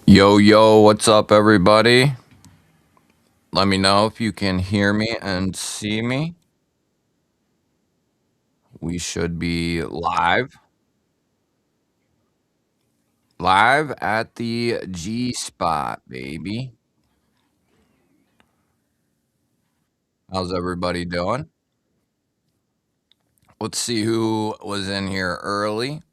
Yo, what's up, everybody? Let me know if you can hear me and see me. We should be live at the G spot, baby. How's everybody doing? Let's see who was in here earlier.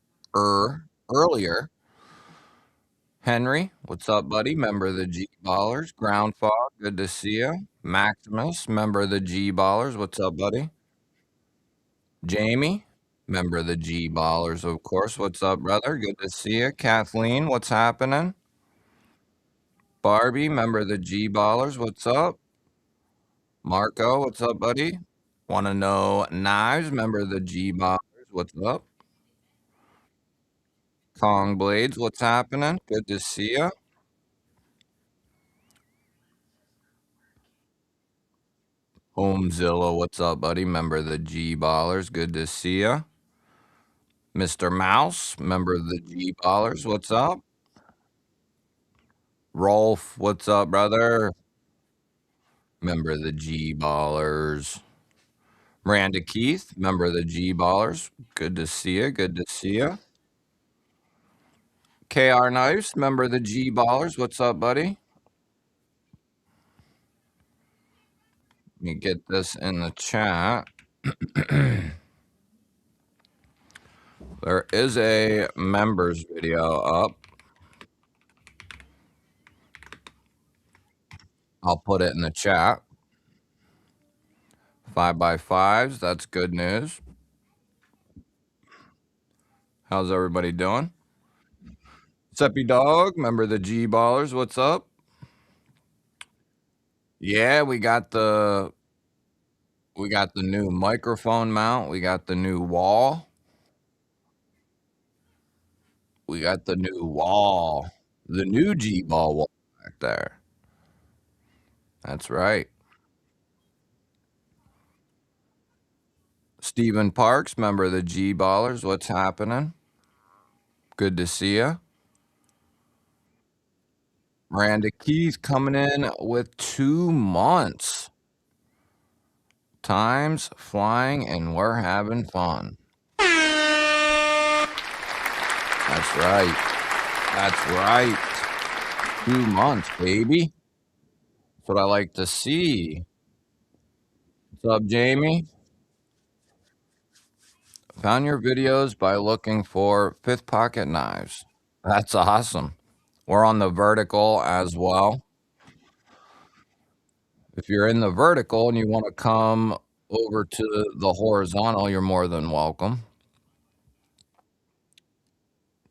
Henry, what's up, buddy? Member of the G Ballers. Ground Fog, good to see you. Maximus, member of the G Ballers. What's up, buddy? Jamie, member of the G Ballers, of course. What's up, brother? Good to see you. Kathleen, what's happening? Barbie, member of the G Ballers. What's up? Marco, what's up, buddy? Want to know Knives, member of the G Ballers. What's up? Kong Blades, what's happening? Good to see you. Homezilla, what's up, buddy? Member of the G Ballers. Good to see you. Mr. Mouse, member of the G Ballers. What's up? Rolf, what's up, brother? Member of the G Ballers. Miranda Keith, member of the G Ballers. Good to see you. Good to see you. KR Knives, member of the G Ballers. What's up, buddy? Let me get this in the chat. There is a members video up. I'll put it in the chat. 5x5s. That's good news. How's everybody doing? Seppy Dog, member of the G Ballers. What's up? Yeah, we got the new microphone mount. We got the new wall. We got the new wall. The new GBall wall back there. That's right. Stephen Parks, member of the G Ballers. What's happening? Good to see you. Miranda Keys coming in with 2 months. Time's flying and we're having fun. That's right. That's right. 2 months, baby. That's what I like to see. What's up, Jamie? Found your videos by looking for Fifth Pocket Knives. That's awesome. We're on the vertical as well. If you're in the vertical and you want to come over to the horizontal, you're more than welcome.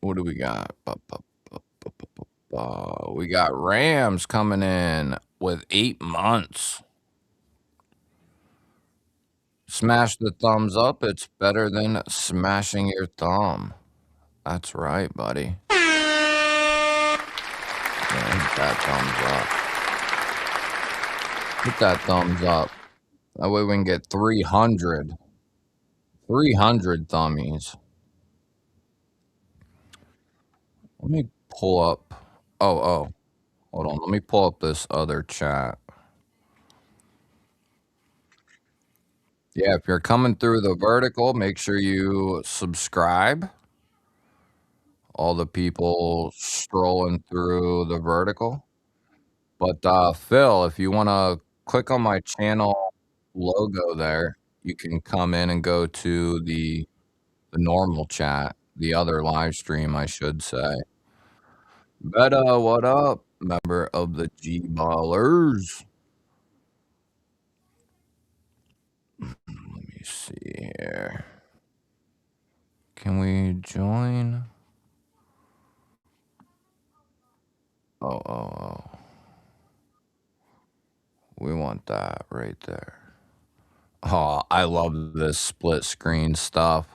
What do we got? We got Rams coming in with 8 months. Smash the thumbs up. It's better than smashing your thumb. That's right, buddy. Yeah, hit that thumbs up. Hit that thumbs up. That way we can get 300. 300 thummies. Let me pull up. Oh. Hold on. Let me pull up this other chat. Yeah, if you're coming through the vertical, make sure you subscribe. All the people strolling through the vertical. But Phil, if you want to click on my channel logo there, you can come in and go to the normal chat, the other live stream, I should say. Beta, what up? Member of the G Ballers. Let me see here. Can we join? Oh. We want that right there. Oh, I love this split screen stuff.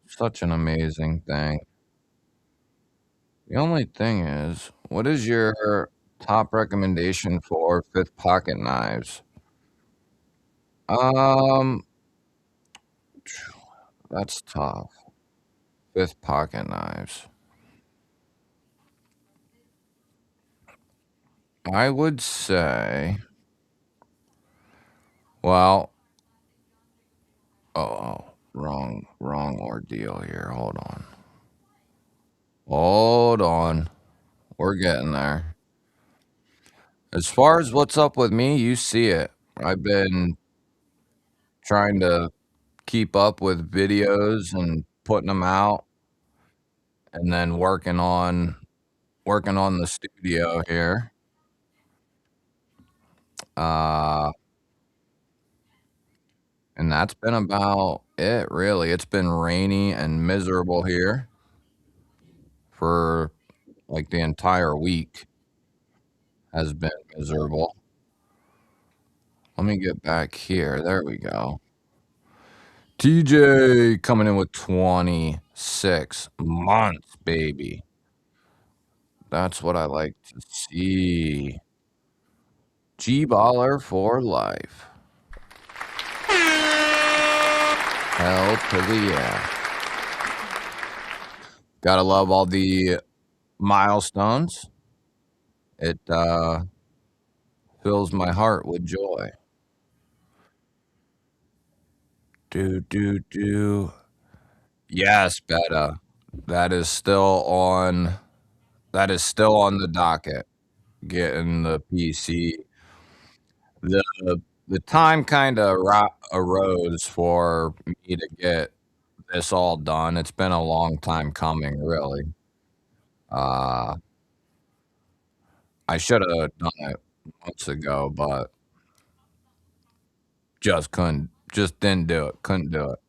Such an amazing thing. The only thing is, what is your top recommendation for Fifth Pocket Knives? That's tough. Fifth Pocket Knives. I would say, well, oh, wrong ordeal here. Hold on. Hold on. We're getting there. As far as what's up with me, you see it. I've been trying to keep up with videos and putting them out and then working on the studio here. Uh, and that's been about it, really. It's been rainy and miserable here for like the entire week has been miserable. Let me get back here. There we go. TJ coming in with 26 months, baby. That's what I like to see. G-baller for life. Hell to the yeah. Gotta love all the milestones. It fills my heart with joy. Do. Yes, Beta. That is still on that is still on the docket. Getting the PC. The the time kinda arose for me to get this all done. It's been a long time coming, really. Uh, I shoulda done it months ago, but just didn't do it, couldn't do it.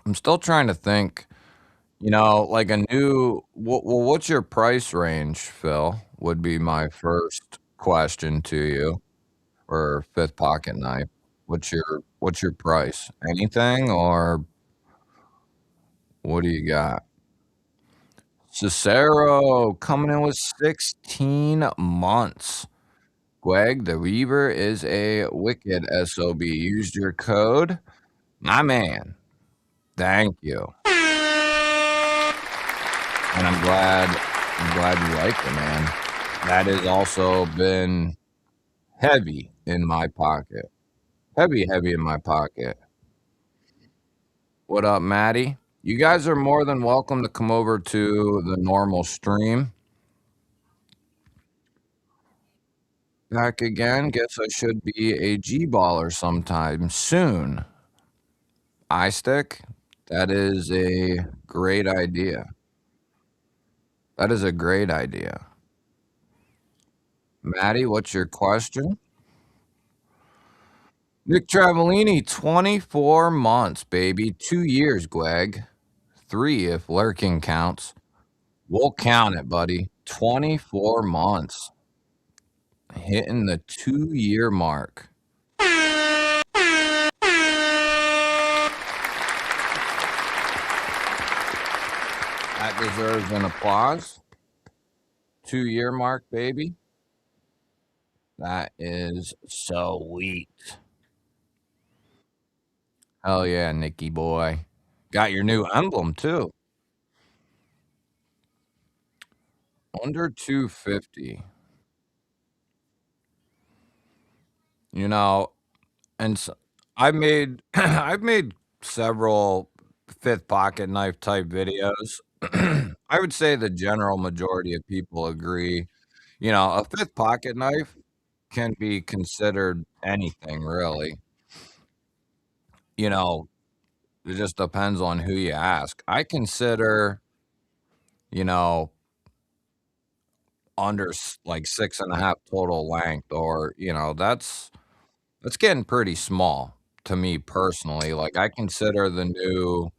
I'm still trying to think, like a new what's your price range, Phil? Would be my first question to you for 5th pocket knife. What's your price? Anything or what do you got? Cicero coming in with 16 months. Greg, the Reaver is a wicked SOB. Used your code. My man. Thank you. And I'm glad you like it, man. That has also been heavy in my pocket. Heavy in my pocket. What up, Maddie? You guys are more than welcome to come over to the normal stream. Back again. Guess I should be a G-baller sometime soon. iStick? That is a great idea. That is a great idea. Maddie, what's your question? Nick Travellini, 24 months, baby. 2 years, Greg. 3 if lurking counts. We'll count it, buddy. 24 months. Hitting the 2-year mark. That deserves an applause. 2-year mark, baby. That is sweet. Hell yeah, Nicky boy. Got your new emblem too. Under 250. You know, and I've made I've made several 5th pocket knife type videos. I would say the general majority of people agree. A 5th pocket knife can be considered anything really. You know, it just depends on who you ask. I consider, you know, under like 6.5 total length, or that's getting pretty small to me personally. Like I consider the new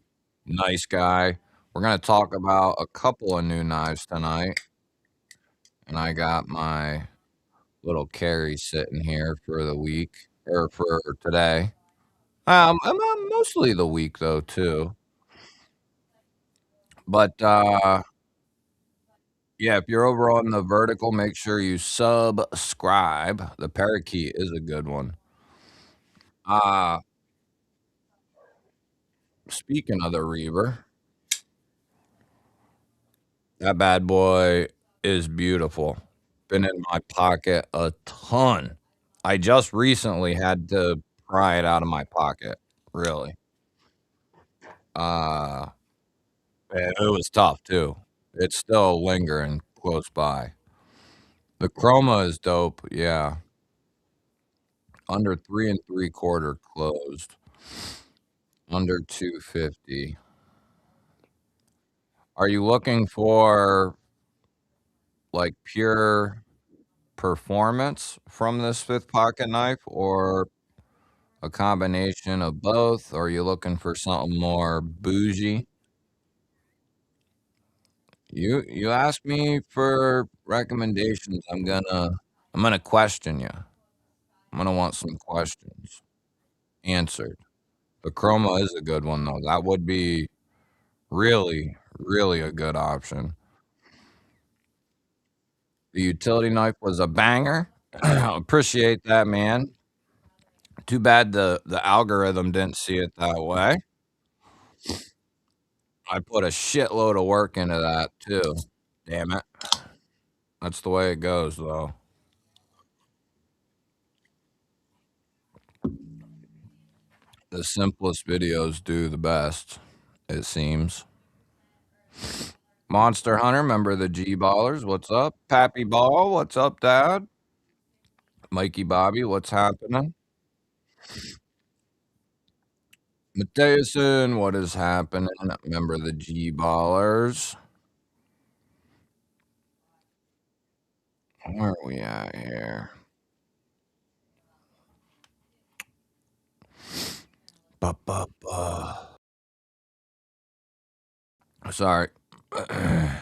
nice guy. We're gonna talk about a couple of new knives tonight, and I got my little carry sitting here for the week or for today. Mostly the week though too. But yeah, if you're over on the vertical, make sure you subscribe. The parakeet is a good one. Uh Speaking of the Reaver, that bad boy is beautiful. been in my pocket a ton. I just recently had to pry it out of my pocket, really. Uh, it was tough too. It's still lingering close by. The chroma is dope, yeah. Under 3 and 3/4 closed. Under 250. Are you looking for, like, pure performance from this 5th pocket knife or a combination of both? Or are you looking for something more bougie? You ask me for recommendations, I'm gonna question you. I'm gonna want some questions answered. The chroma is a good one, though. That would be really, really a good option. The utility knife was a banger. Appreciate that, man. Too bad the algorithm didn't see it that way. I put a shitload of work into that too. Damn it. That's the way it goes, though. The simplest videos do the best, it seems. Monster Hunter, member of the G Ballers, what's up? Pappy Ball, what's up, Dad? Mikey Bobby, what's happening? Mateuson, what is happening? Member of the G Ballers. Where are we at here? Ba, ba, ba. Sorry. The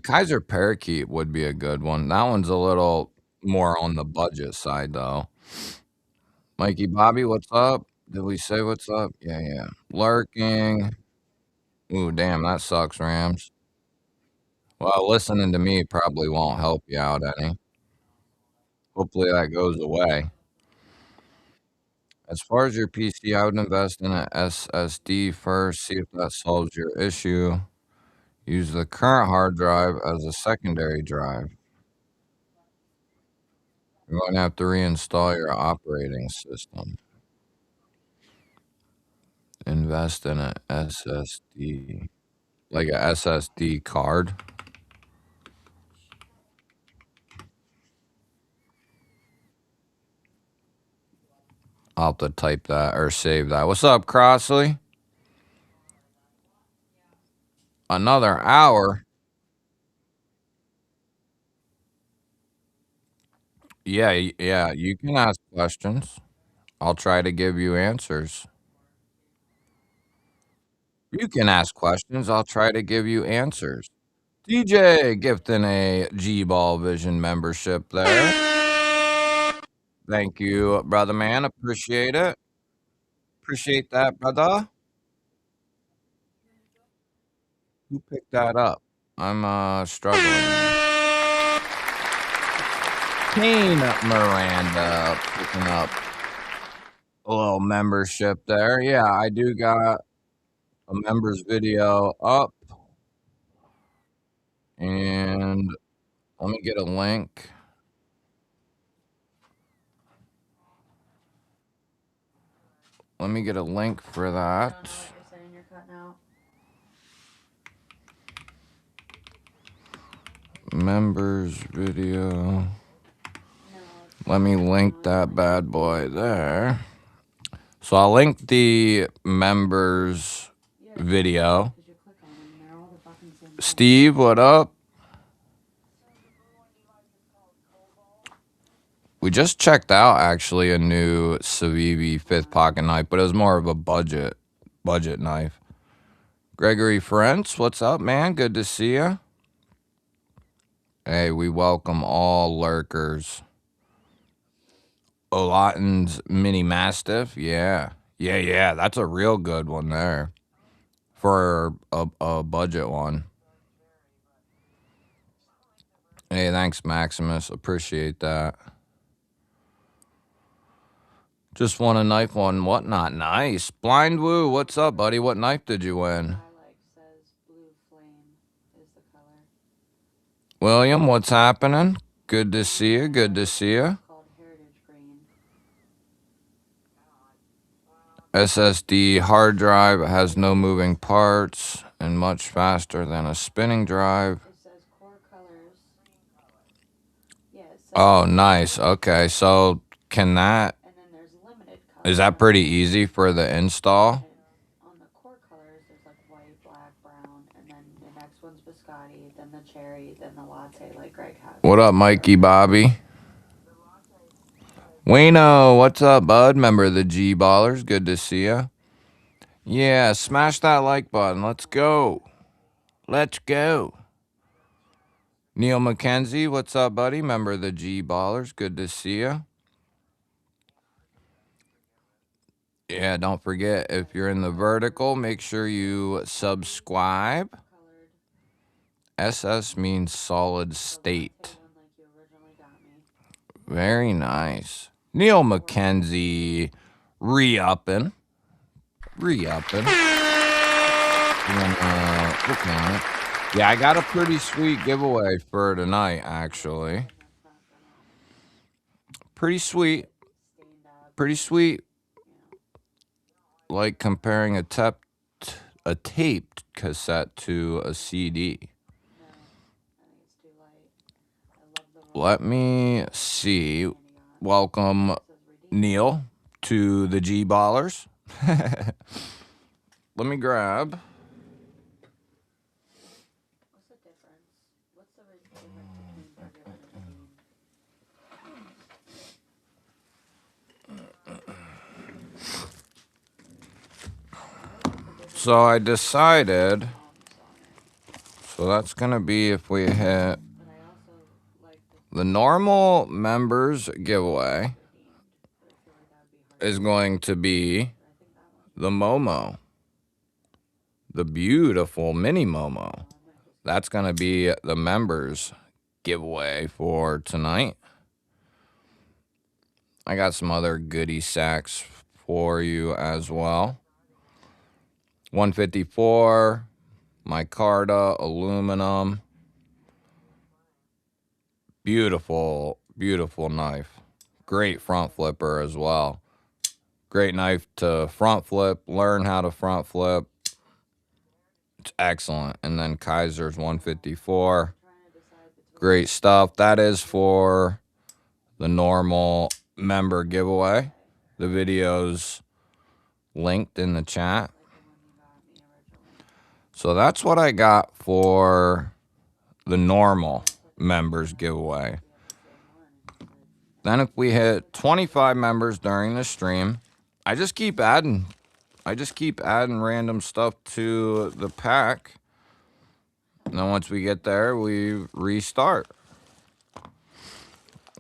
Kaiser Parakeet would be a good one. That one's a little more on the budget side, though. Mikey Bobby, what's up? Did we say what's up? Yeah, yeah. Lurking. Ooh, damn, that sucks, Rams. Well, listening to me probably won't help you out any. Hopefully that goes away. As far as your PC, I would invest in an SSD first, see if that solves your issue. Use the current hard drive as a secondary drive. You're going to have to reinstall your operating system. Invest in an SSD. Like a SSD card. I'll have to type that or save that. What's up, Crossley? Another hour? Yeah, yeah, you can ask questions. I'll try to give you answers. You can ask questions. I'll try to give you answers. DJ gifting a GBall Vision membership there. Thank you, brother man. Appreciate it. Appreciate that, brother. Who picked that up? I'm struggling here. Kane Miranda picking up a little membership there. Yeah, I do got a members video up. And let me get a link. Let me get a link for that. Members video. Let me link that bad boy there. So I'll link the members video. Steve, what up? We just checked out actually a new Civivi 5th pocket knife, but it was more of a budget knife. Gregory Frentz, what's up, man? Good to see you. Hey, we welcome all lurkers. Olatin's Mini Mastiff, yeah. Yeah, that's a real good one there. For a budget one. Hey, thanks, Maximus. Appreciate that. Just won a knife one, whatnot. Nice. Blind Woo, what's up, buddy? What knife did you win? William, what's happening? Good to see you. Good to see you. SSD hard drive has no moving parts and much faster than a spinning drive. Oh, nice. Okay, so can that, is that pretty easy for the install? On the core colors, there's like white, black, brown, and then the next one's biscotti, then the cherry, then the latte, like Greg has. What up, Mikey Bobby? Wayno, what's up, bud? Member of the G-Ballers. Good to see ya. Yeah, smash that like button. Let's go. Let's go. Neil McKenzie, what's up, buddy? Member of the G-Ballers. Good to see ya. Yeah, don't forget, if you're in the vertical, make sure you subscribe. SS means solid state. Very nice. Neil McKenzie, re-upping. Re-upping. Yeah, I got a pretty sweet giveaway for tonight, actually. Pretty sweet. Pretty sweet. Like comparing a taped cassette to a CD. Let me see. Welcome, Neil, to the G-Ballers. Let me grab. What's the difference? What's the difference between forgiven and redeemed? So I decided, so that's going to be if we hit the normal members giveaway is going to be the Momo. The beautiful mini Momo. That's going to be the members giveaway for tonight. I got some other goodie sacks for you as well. 154, micarta, aluminum. Beautiful, beautiful knife. Great front flipper as well. Great knife to front flip, learn how to front flip. It's excellent. And then Kaiser's 154. Great stuff. That is for the normal member giveaway. The video's linked in the chat. So that's what I got for the normal members giveaway. Then if we hit 25 members during the stream, I just keep adding random stuff to the pack. And then once we get there, we restart.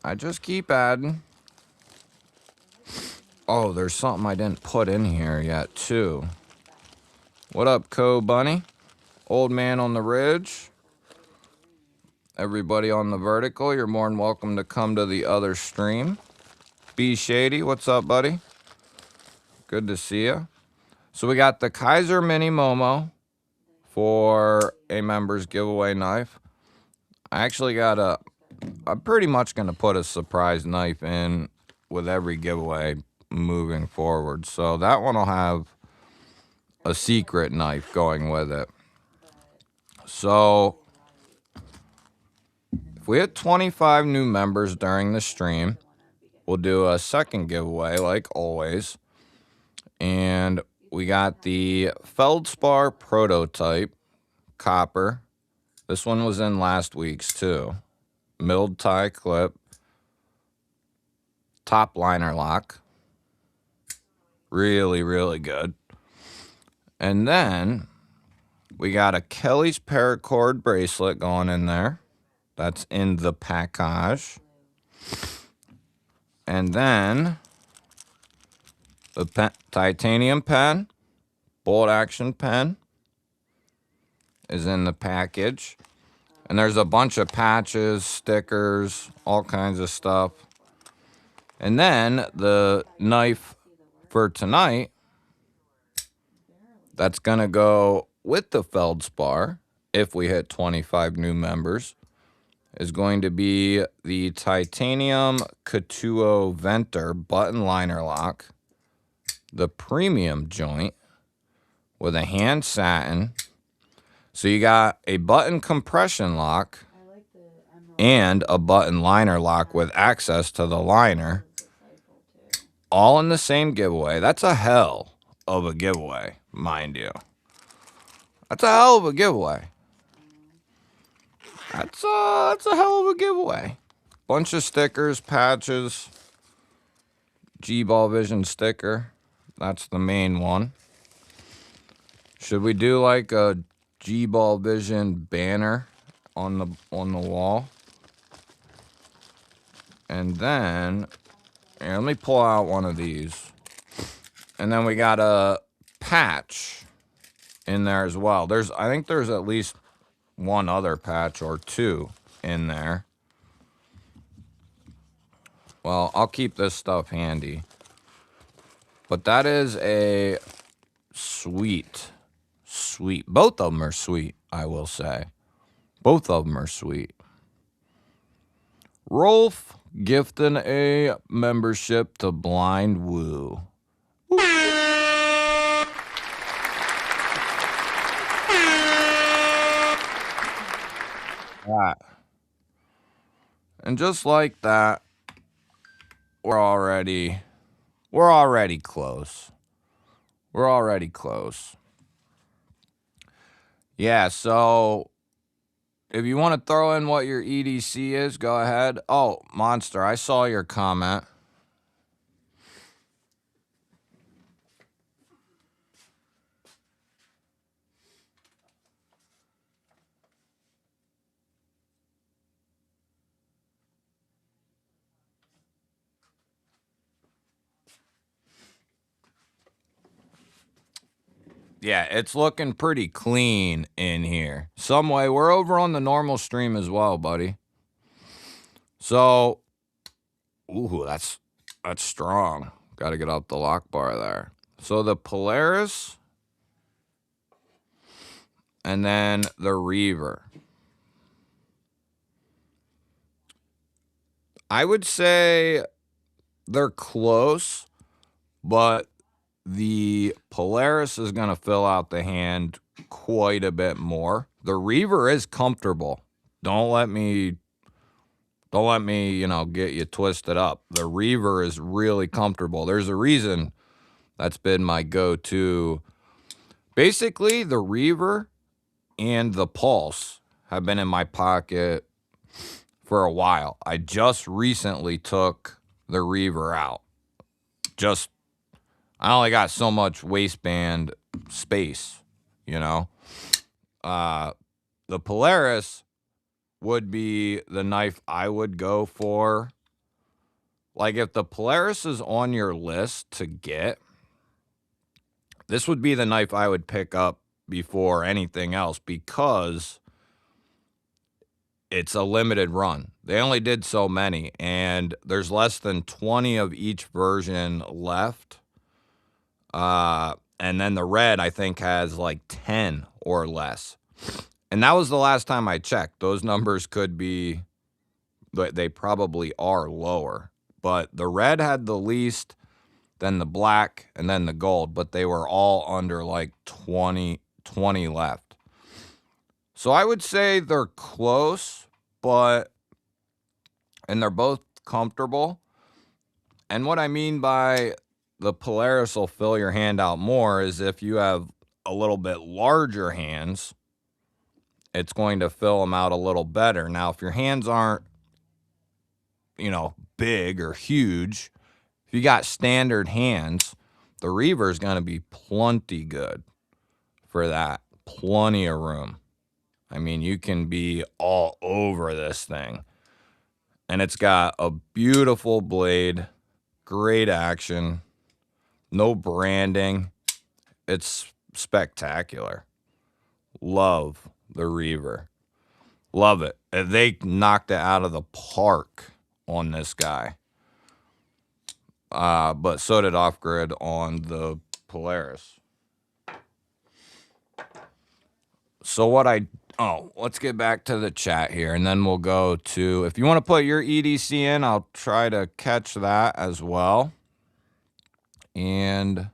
I just keep adding. Oh, there's something I didn't put in here yet, too. What up, Co-Bunny? Old man on the ridge. Everybody on the vertical, you're more than welcome to come to the other stream. B Shady, what's up, buddy? Good to see you. So we got the Kaiser Mini Momo for a members giveaway knife. I actually got I'm pretty much going to put a surprise knife in with every giveaway moving forward. So that one will have a secret knife going with it. So if we hit 25 new members during the stream, we'll do a second giveaway like always. And we got the Feldspar prototype copper. This one was in last week's too. Milled tie clip. Top liner lock. Really, really good. And then we got a Kelly's paracord bracelet going in there. That's in the package. And then the titanium pen, bolt action pen is in the package. And there's a bunch of patches, stickers, all kinds of stuff. And then the knife for tonight, that's going to go with the Feldspar if we hit 25 new members. is going to be the titanium Katuo Venter button liner lock, the premium joint with a hand satin. So you got a button compression lock and a button liner lock with access to the liner, all in the same giveaway. That's a hell of a giveaway, mind you. That's a hell of a giveaway. That's a hell of a giveaway. Bunch of stickers, patches, GBall Vision sticker. That's the main one. Should we do like a GBall Vision banner on the wall? And then, here, let me pull out one of these. And then we got a patch in there as well. I think there's at least one other patch or two in there. Well, I'll keep this stuff handy. But that is a sweet. Both of them are sweet, I will say. Both of them are sweet. Rolf gifting a membership to Blind Woo. That. And just like that, we're already close. We're already close. Yeah, so if you want to throw in what your EDC is, go ahead. Oh, Monster, I saw your comment. Yeah, it's looking pretty clean in here. Some way, we're over on the normal stream as well, buddy. So, ooh, that's strong. Got to get out the lock bar there. So the Polaris and then the Reaver. I would say they're close, but the Polaris is going to fill out the hand quite a bit more. The Reaver is comfortable. Don't let me, get you twisted up. The Reaver is really comfortable. There's a reason that's been my go-to. Basically, the Reaver and the Pulse have been in my pocket for a while. I just recently took the Reaver out. I only got so much waistband space, The Polaris would be the knife I would go for. Like, if the Polaris is on your list to get, this would be the knife I would pick up before anything else because it's a limited run. They only did so many, and there's less than 20 of each version left. And then the red, I think, has like 10 or less. And that was the last time I checked. Those numbers could be, they probably are lower. But the red had the least, then the black, and then the gold. But they were all under like 20 left. So I would say they're close, and they're both comfortable. And what I mean by the Polaris will fill your hand out more is if you have a little bit larger hands, it's going to fill them out a little better. Now, if your hands aren't, big or huge, if you got standard hands, the Reaver is going to be plenty good for that. Plenty of room. I mean, you can be all over this thing. And it's got a beautiful blade, great action, no branding. It's spectacular. Love the Reaver. Love it. They knocked it out of the park on this guy. But so did Off Grid on the Polaris. So what I Oh, let's get back to the chat here, and then we'll go to, if you want to put your EDC in, I'll try to catch that as well. And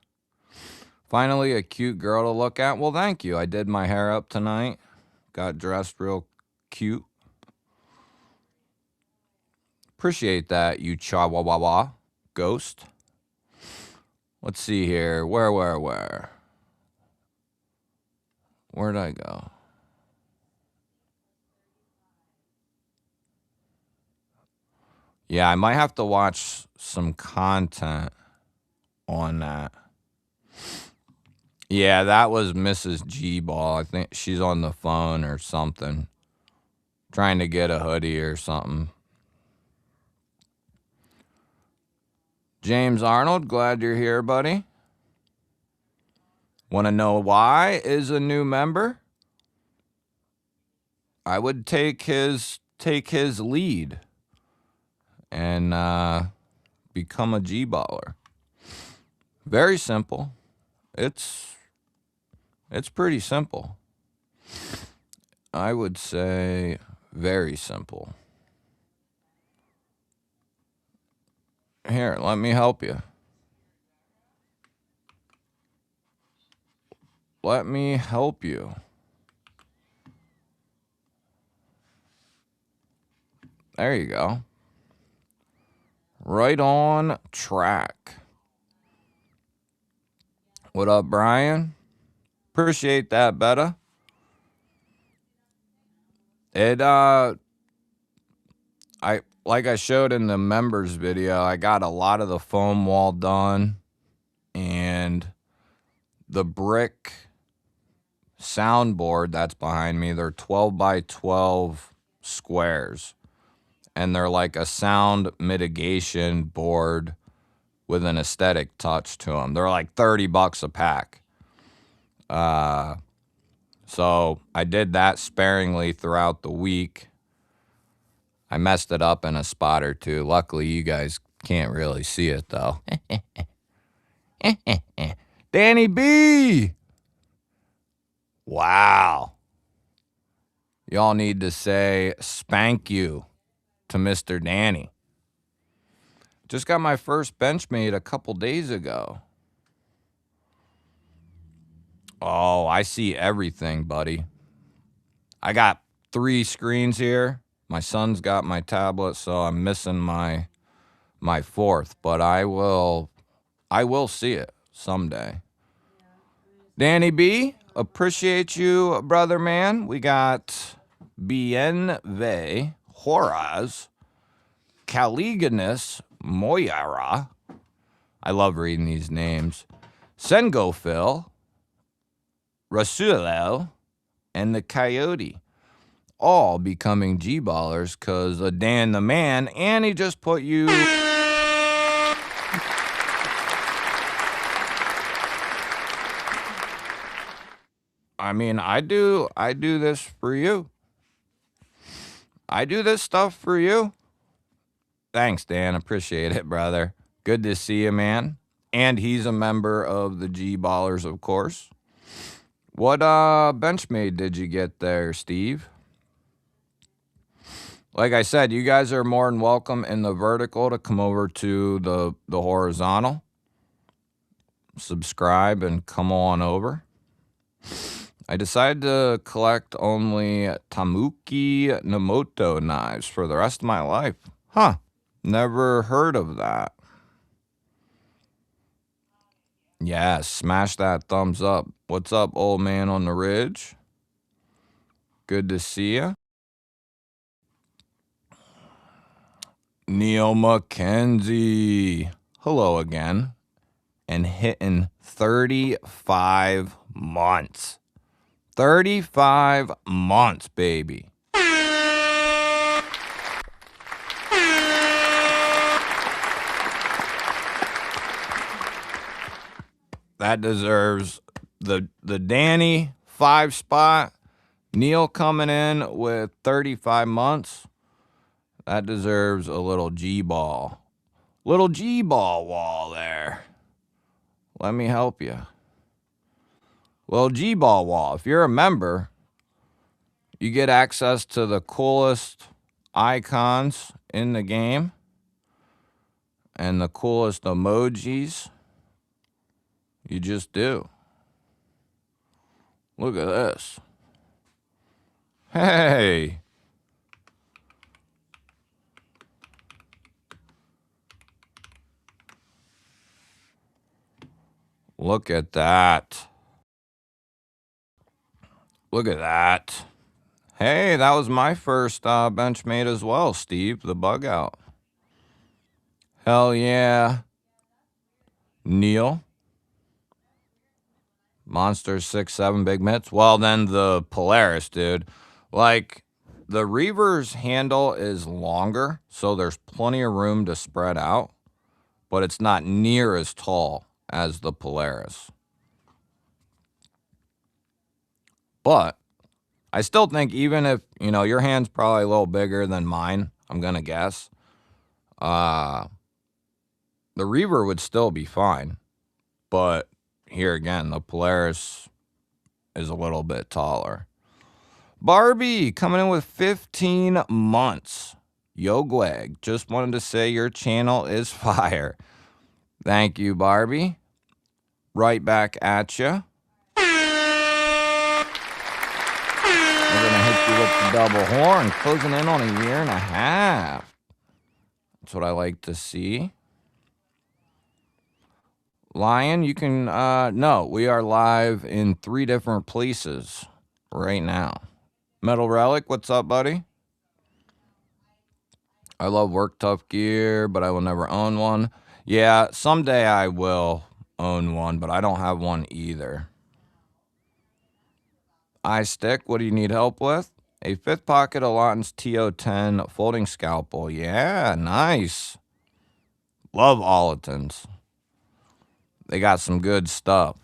finally, a cute girl to look at. Well, thank you. I did my hair up tonight. Got dressed real cute. Appreciate that, you Chihuahua ghost. Let's see here. Where? Where'd I go? Yeah, I might have to watch some content on that. Yeah, that was Mrs. GBall. I think she's on the phone or something. Trying to get a hoodie or something. James Arnold, glad you're here, buddy. Want to know why is a new member? I would take his lead and become a G-baller. Very simple. It's pretty simple. I would say very simple. Here, let me help you. Let me help you. There you go. Right on track. What up, Brian? Appreciate that, Betta. Like I showed in the members video, I got a lot of the foam wall done and the brick soundboard that's behind me. They're 12 by 12 squares and they're like a sound mitigation board with an aesthetic touch to them. They're like $30 a pack. So I did that sparingly throughout the week. I messed it up in a spot or two. Luckily, you guys can't really see it, though. Danny B! Wow. Y'all need to say spank you to Mr. Danny. Just got my first Benchmade a couple days ago. Oh, I see everything, buddy. I got 3 screens here. My son's got my tablet, so I'm missing my 4th, but I will see it someday. Danny B, appreciate you, brother man. We got Bienve Horaz Caliganus Moyara. I love reading these names. Sengofil, Rasulel, and the Coyote. All becoming G-ballers because of Dan the Man, and he just put you... I mean, I do this for you. I do this stuff for you. Thanks, Dan. Appreciate it, brother. Good to see you, man. And he's a member of the G-ballers, of course. What Benchmade did you get there, Steve? Like I said, you guys are more than welcome in the vertical to come over to the horizontal. Subscribe and come on over. I decided to collect only Tamuki Nomoto knives for the rest of my life. Huh. Never heard of that. Yeah, smash that thumbs up. What's up, old man on the ridge? Good to see ya. Neil McKenzie. Hello again. And hitting 35 months. 35 months, baby. That deserves the Danny 5 spot. Neil coming in with 35 months. That deserves a little G-ball. Little G-ball wall there. Let me help you. Little G-ball wall. If you're a member, You get access to the coolest icons in the game and the coolest emojis. You just do. Look at this. Hey. Look at that. Look at that. Hey, that was my first Benchmade as well, Steve, the bug out. Hell yeah. Neil. Monster 6-7 big mitts. Well, then the Polaris, dude. Like, the Reaver's handle is longer, so there's plenty of room to spread out, but it's not near as tall as the Polaris. But I still think even if, you know, your hand's probably a little bigger than mine, I'm going to guess, the Reaver would still be fine. But here again, the Polaris is a little bit taller. Barbie coming in with 15 months. Yo, Gweg, just wanted to say your channel is fire. Thank you, Barbie. Right back at you. We're going to hit you with the double horn, closing in on 1.5 years. That's what I like to see. Lion, you can, no, we are live in 3 different places right now. Metal Relic, what's up, buddy? I love Work Tough gear, but I will never own one. Yeah, someday I will own one, but I don't have one either. iStick, what do you need help with? A 5th pocket Alon's TO10 folding scalpel. Yeah, nice. Love Olitons. They got some good stuff.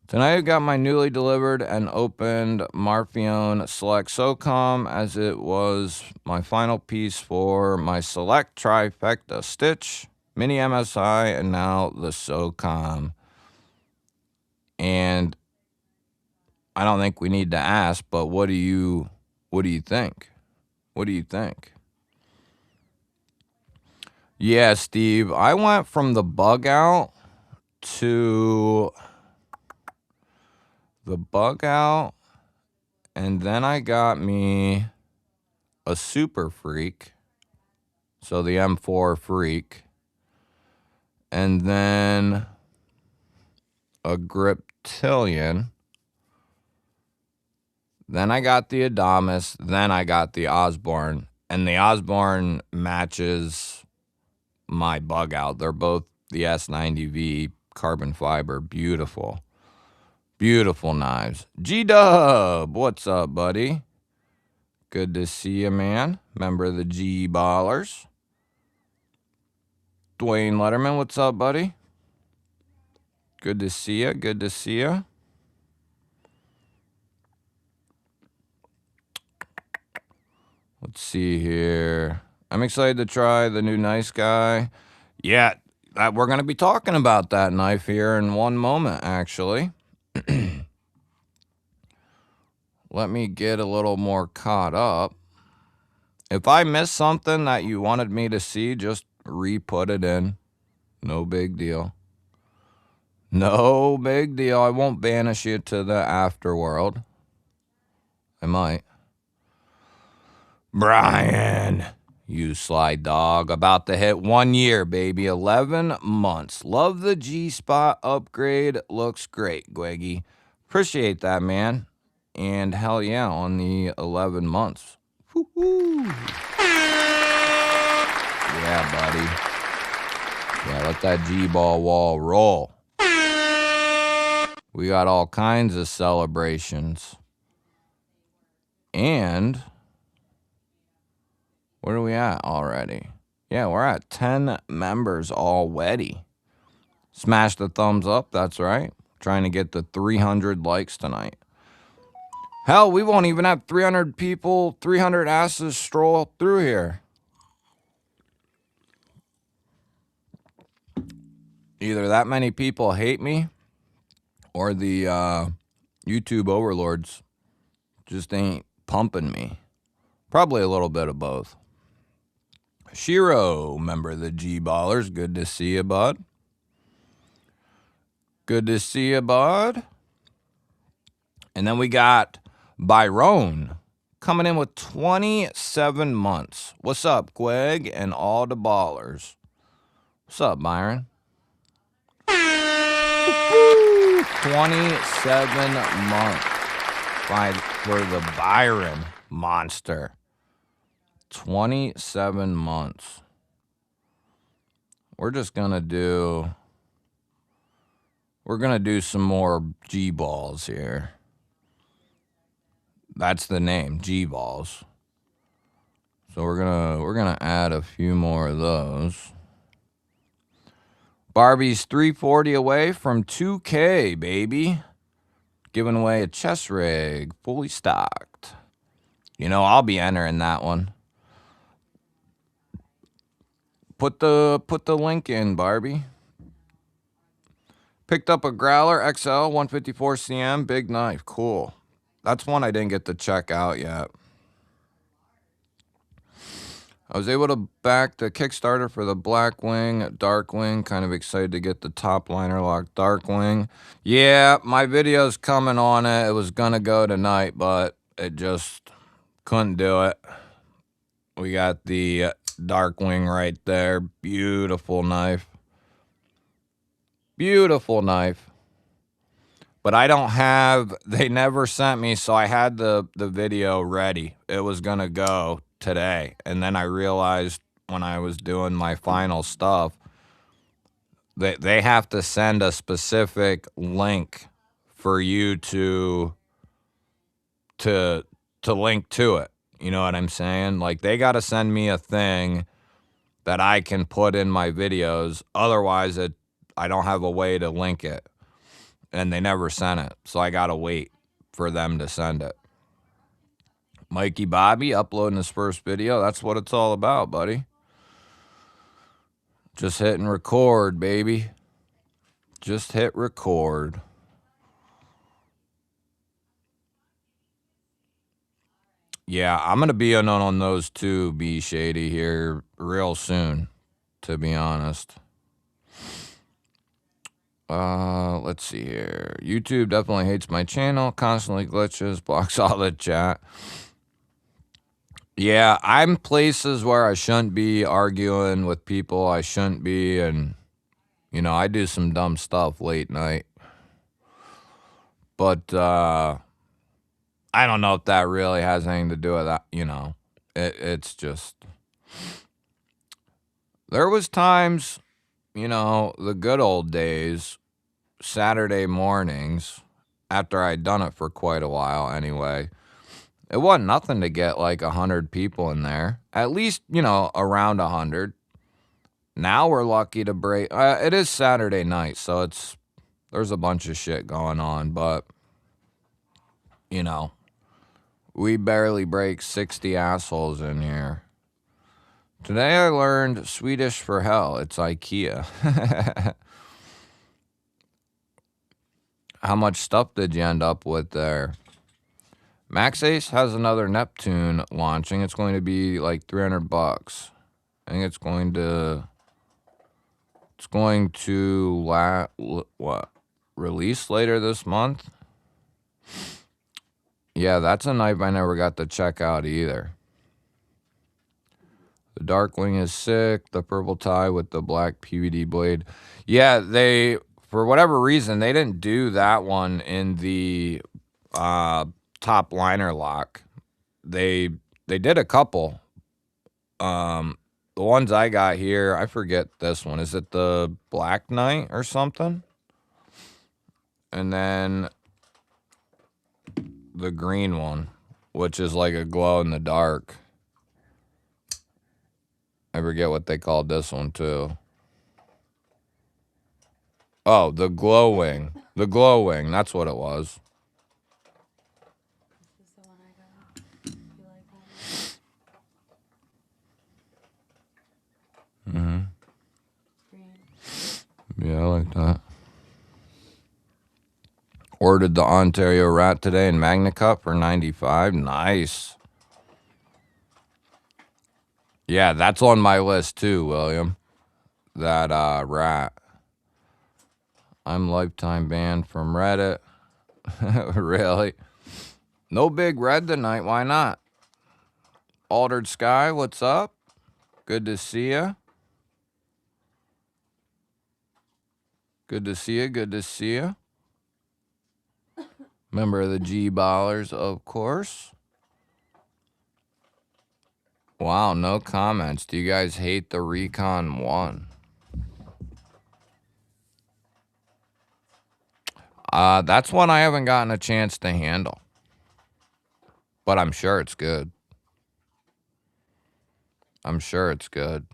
Tonight I got my newly delivered and opened Marfione Select SOCOM, as it was my final piece for my Select Trifecta Stitch, Mini MSI, and now the SOCOM. And I don't think we need to ask, but what do you think? What do you think? Yeah, Steve, I went from the bug out to the bug out, and then I got me a Super Freak, so the M4 Freak, and then a Griptilian. Then I got the Adamas, then I got the Osborne, and the Osborne matches my bug out. They're both the S90V carbon fiber. Beautiful. Beautiful knives. G-Dub, what's up, buddy? Good to see you, man. Member of the G Ballers. Dwayne Letterman, what's up, buddy? Good to see you. Good to see you. Let's see here. I'm excited to try the new Nice Guy. Yeah, we're going to be talking about that knife here in one moment, actually. Let me get a little more caught up. If I missed something that you wanted me to see, just re-put it in. No big deal. No big deal. I won't banish you to the afterworld. I might. Brian, you sly dog. About to hit 1 year, baby. 11 months. Love the G-Spot upgrade. Looks great, Gweggy. Appreciate that, man. And hell yeah, on the 11 months. Woo-hoo. Yeah, buddy. Yeah, let that G-Ball wall roll. We got all kinds of celebrations. And where are we at already? Yeah, we're at 10 members already. Smash the thumbs up, that's right. Trying to get the 300 likes tonight. Hell, we won't even have 300 people, 300 asses stroll through here. Either that many people hate me, or the YouTube overlords just ain't pumping me. Probably a little bit of both. Shiro, member of the G-Ballers. Good to see you, bud. Good to see you, bud. And then we got Byron coming in with 27 months. What's up, Greg and all the ballers? What's up, Byron? 27 months for the Byron monster. 27 months. We're gonna do some more G balls here. That's the name, G balls. So we're gonna add a few more of those. Barbie's 340 away from 2K, baby. Giving away a chest rig, fully stocked. You know, I'll be entering that one. Put the link in, Barbie. Picked up a Growler XL 154 cm, big knife. Cool. That's one I didn't get to check out yet. I was able to back the Kickstarter for the Blackwing, Darkwing. Kind of excited to get the top liner lock Darkwing. Yeah, my video's coming on it. It was gonna go tonight, but it just couldn't do it. We got the Darkwing right there. Beautiful knife. Beautiful knife. But I don't have, they never sent me, so I had the video ready. It was going to go today. And then I realized when I was doing my final stuff, that they have to send a specific link for you to link to it. You know what I'm saying? Like, they got to send me a thing that I can put in my videos. Otherwise, I don't have a way to link it. And they never sent it, so I gotta wait for them to send it. Mikey Bobby uploading his first video. That's what it's all about, buddy. Just hitting record, baby. Just hit record. Yeah, I'm gonna be in on those too, B Shady, here real soon, to be honest. Let's see here. YouTube definitely hates my channel, constantly glitches, blocks all the chat. Yeah, I'm places where I shouldn't be arguing with people. I shouldn't be, and, you know, I do some dumb stuff late night. But, I don't know if that really has anything to do with that, you know. It's just... There was times, you know, the good old days, Saturday mornings, after I'd done it for quite a while anyway, it wasn't nothing to get like 100 people in there. At least, you know, around 100. Now we're lucky to break. It is Saturday night, so there's a bunch of shit going on, but, you know, we barely break 60 assholes in here. Today I learned Swedish for hell. It's IKEA. How much stuff did you end up with there? Max Ace has another Neptune launching. It's going to be like $300. I think it's going to release later this month. Yeah, that's a knife I never got to check out either. The Darkwing is sick. The purple tie with the black PVD blade. Yeah, for whatever reason, they didn't do that one in the top liner lock. They did a couple. The ones I got here, I forget this one. Is it the Black Knight or something? And then the green one, which is like a glow in the dark. I forget what they called this one too. Oh, the glowing. The glowing, that's what it was. This is the one I got. You like that? Mm-hmm. Green. Yeah, I like that. Ordered the Ontario Rat today in Magna Cup for $95. Nice. Yeah, that's on my list too, William. That rat. I'm lifetime banned from Reddit. Really? No big red tonight. Why not? Altered Sky, what's up? Good to see ya. Good to see ya. Good to see ya. Member of the G Ballers, of course. Wow, no comments. Do you guys hate the Recon 1? That's one I haven't gotten a chance to handle. But I'm sure it's good. I'm sure it's good.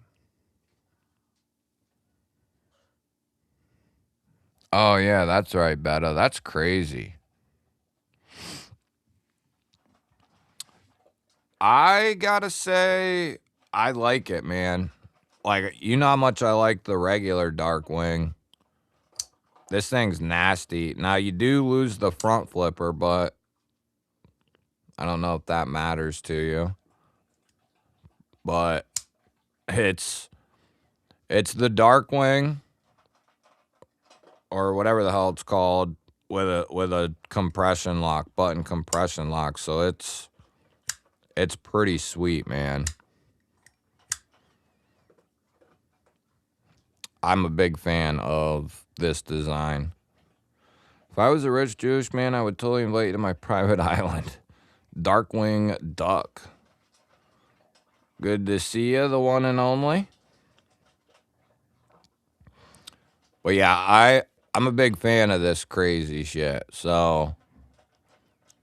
Oh, yeah, that's right, Betta. That's crazy. I gotta say, I like it, man. Like, you know how much I like the regular Darkwing. This thing's nasty. Now, you do lose the front flipper, but I don't know if that matters to you. But it's the Darkwing, or whatever the hell it's called, with a compression lock, button compression lock. So it's pretty sweet, man. I'm a big fan of this design. If I was a rich Jewish man, I would totally invite you to my private island. Darkwing Duck. Good to see you, the one and only. But yeah, I'm a big fan of this crazy shit. So,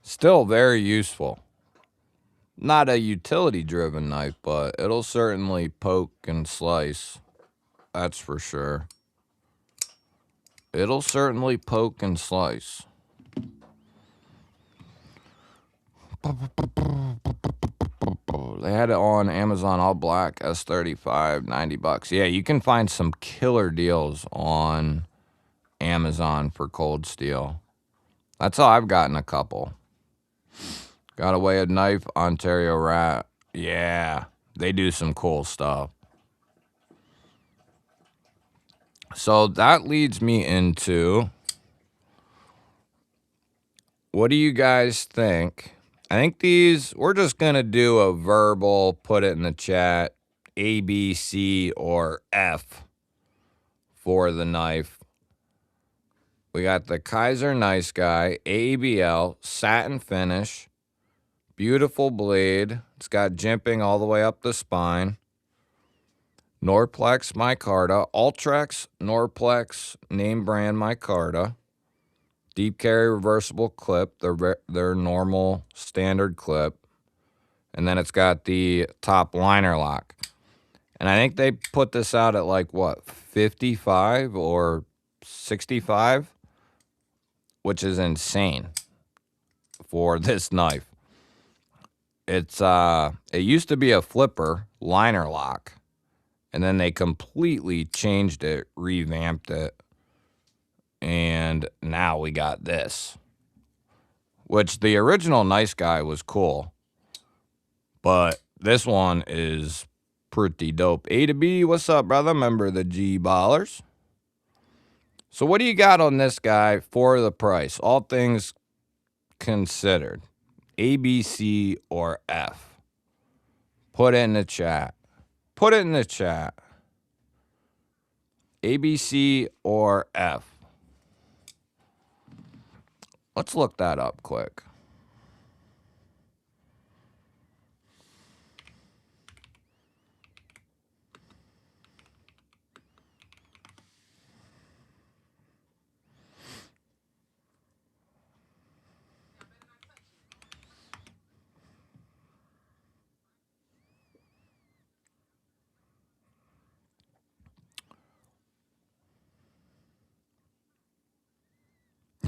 still very useful. Not a utility-driven knife, but it'll certainly poke and slice. That's for sure. It'll certainly poke and slice. They had it on Amazon all black, S35, $90. Yeah, you can find some killer deals on Amazon for cold steel. That's how I've gotten a couple. Got away a knife, Ontario Rat. Yeah, they do some cool stuff. So that leads me into, what do you guys think? I think we're just going to do a verbal, put it in the chat, A, B, C, or F for the knife. We got the Kaiser Nice Guy, ABL, satin finish, beautiful blade. It's got jimping all the way up the spine. Norplex micarta, Ultrex, Norplex, name brand micarta. Deep carry reversible clip, their normal standard clip. And then it's got the top liner lock. And I think they put this out at like, what, 55 or 65? Which is insane for this knife. It used to be a flipper liner lock, and then they completely changed it, revamped it, and now we got this. Which the original Nice Guy was cool, but this one is pretty dope. A to B, what's up, brother? Member of the G Ballers. So what do you got on this guy for the price? All things considered. A, B, C, or F? Put it in the chat. Put it in the chat. A, B, C, or F? Let's look that up quick.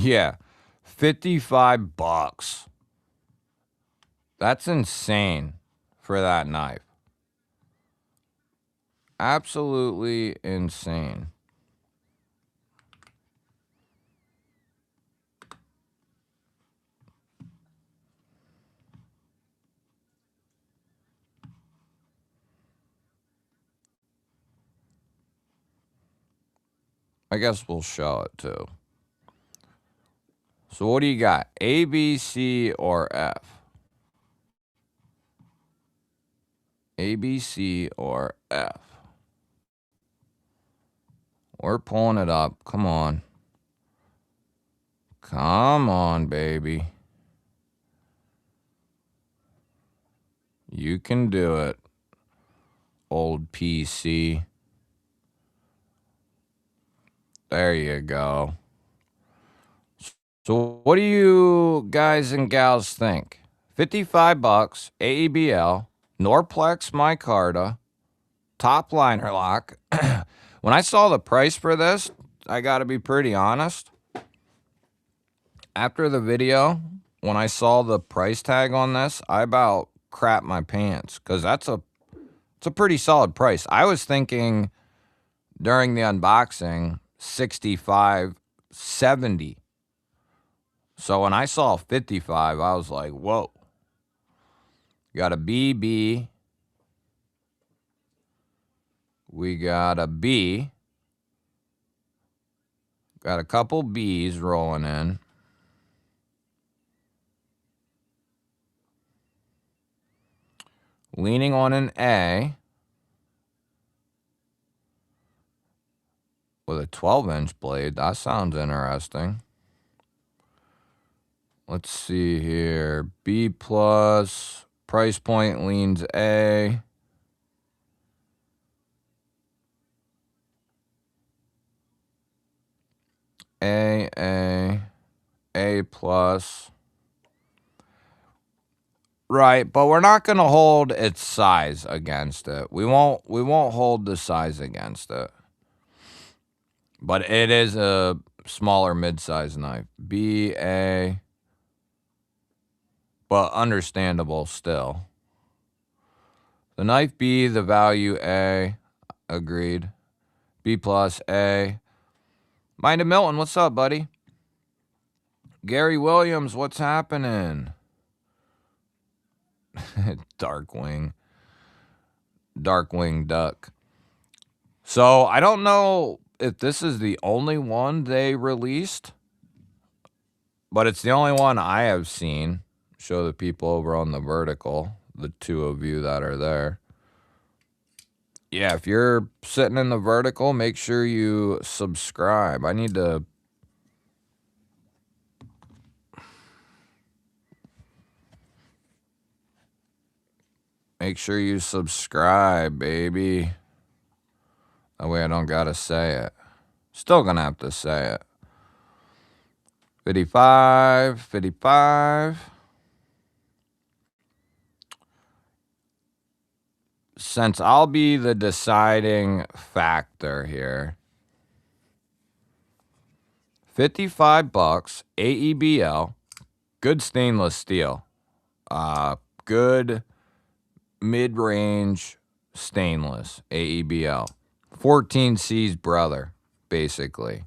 Yeah, $55. That's insane for that knife. Absolutely insane. I guess we'll show it too. So what do you got? A, B, C, or F? A, B, C, or F? We're pulling it up. Come on. Come on, baby. You can do it, old PC. There you go. So what do you guys and gals think? 55 bucks, AEBL, Norplex micarta, top liner lock. When I saw the price for this, I got to be pretty honest. After the video, when I saw the price tag on this, I about crap my pants because it's a pretty solid price. I was thinking during the unboxing 65, 70. So when I saw 55, I was like, whoa. Got a BB. We got a B. Got a couple B's rolling in. Leaning on an A. With a 12-inch blade. That sounds interesting. Let's see here. B plus. Price point leans A. A plus. Right, but we're not going to hold its size against it. We won't hold the size against it. But it is a smaller mid-size knife. BA, but understandable still. The knife B, the value A, agreed. B plus A. Minded Milton, what's up, buddy? Gary Williams, what's happening? Darkwing Duck. So I don't know if this is the only one they released, but it's the only one I have seen. Show the people over on the vertical, the two of you that are there. Yeah, if you're sitting in the vertical, make sure you subscribe. I need to... Make sure you subscribe, baby. That way I don't gotta say it. Still gonna have to say it. 55, 55. Since I'll be the deciding factor here. 55 bucks, AEBL, good stainless steel. Good mid-range stainless, AEBL. 14C's brother, basically.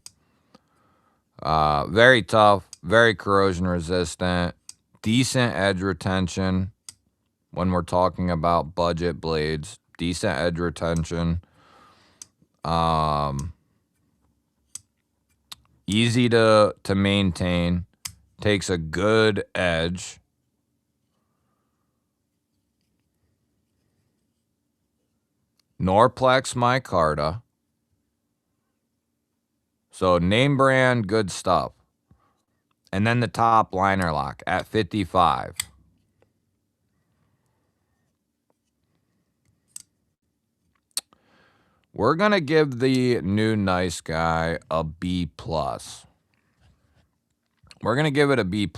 Very tough, very corrosion resistant, decent edge retention when we're talking about budget blades, decent edge retention. Easy to maintain, takes a good edge. Norplex micarta. So name brand, good stuff. And then the top liner lock at 55. We're going to give the new nice guy a B+. We're going to give it a B+.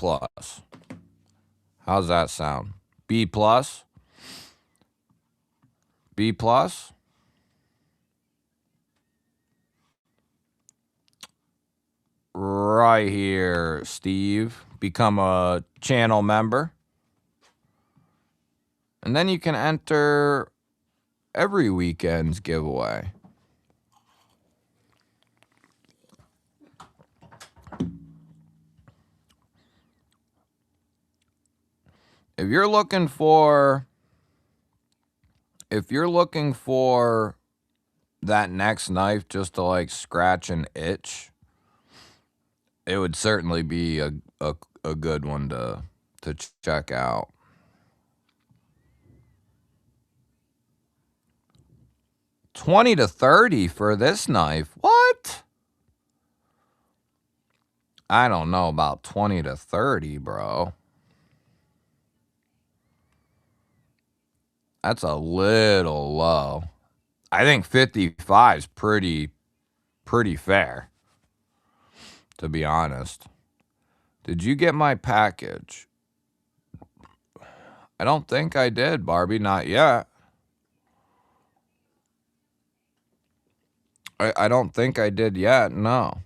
How's that sound? B+? B+? Right here, Steve. Become a channel member. And then you can enter every weekend's giveaway. If you're looking for that next knife just to like scratch an itch, it would certainly be a good one to check out. $20 to $30 for this knife. What? I don't know about 20 to 30, bro. That's a little low. I think 55 is pretty fair, to be honest. Did you get my package? I don't think I did, Barbie. Not yet. I don't think I did yet, no.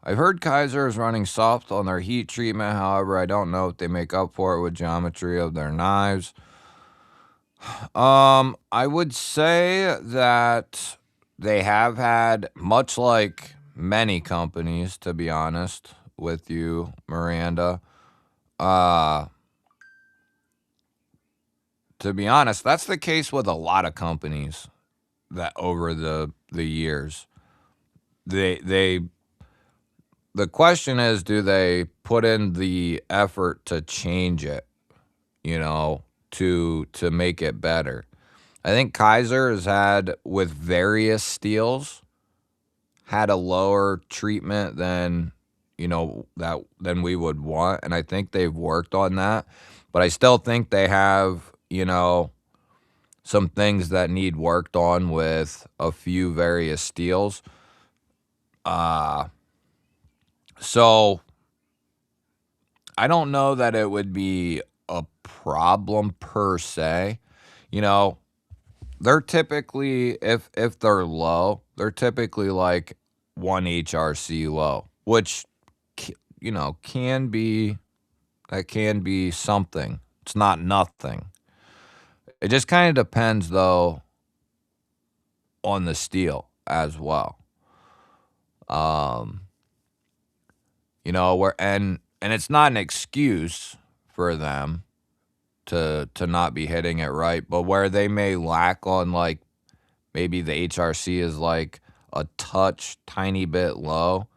I've heard Kaiser is running soft on their heat treatment. However, I don't know if they make up for it with geometry of their knives. I would say that they have had, much like many companies, to be honest with you, Miranda. To be honest, that's the case with a lot of companies that over the years. The question is, do they put in the effort to change it, to make it better? I think Kaiser has had, with various steels, had a lower treatment than than we would want, and I think they've worked on that. But I still think they have, some things that need worked on with a few various steels. So I don't know that it would be a problem per se. They're typically, if they're low, they're typically like 1 HRC low, which can be something. It's not nothing. It just kind of depends though on the steel as well. Where and it's not an excuse for them to not be hitting it right, but where they may lack on, like, maybe the HRC is like a tiny bit low.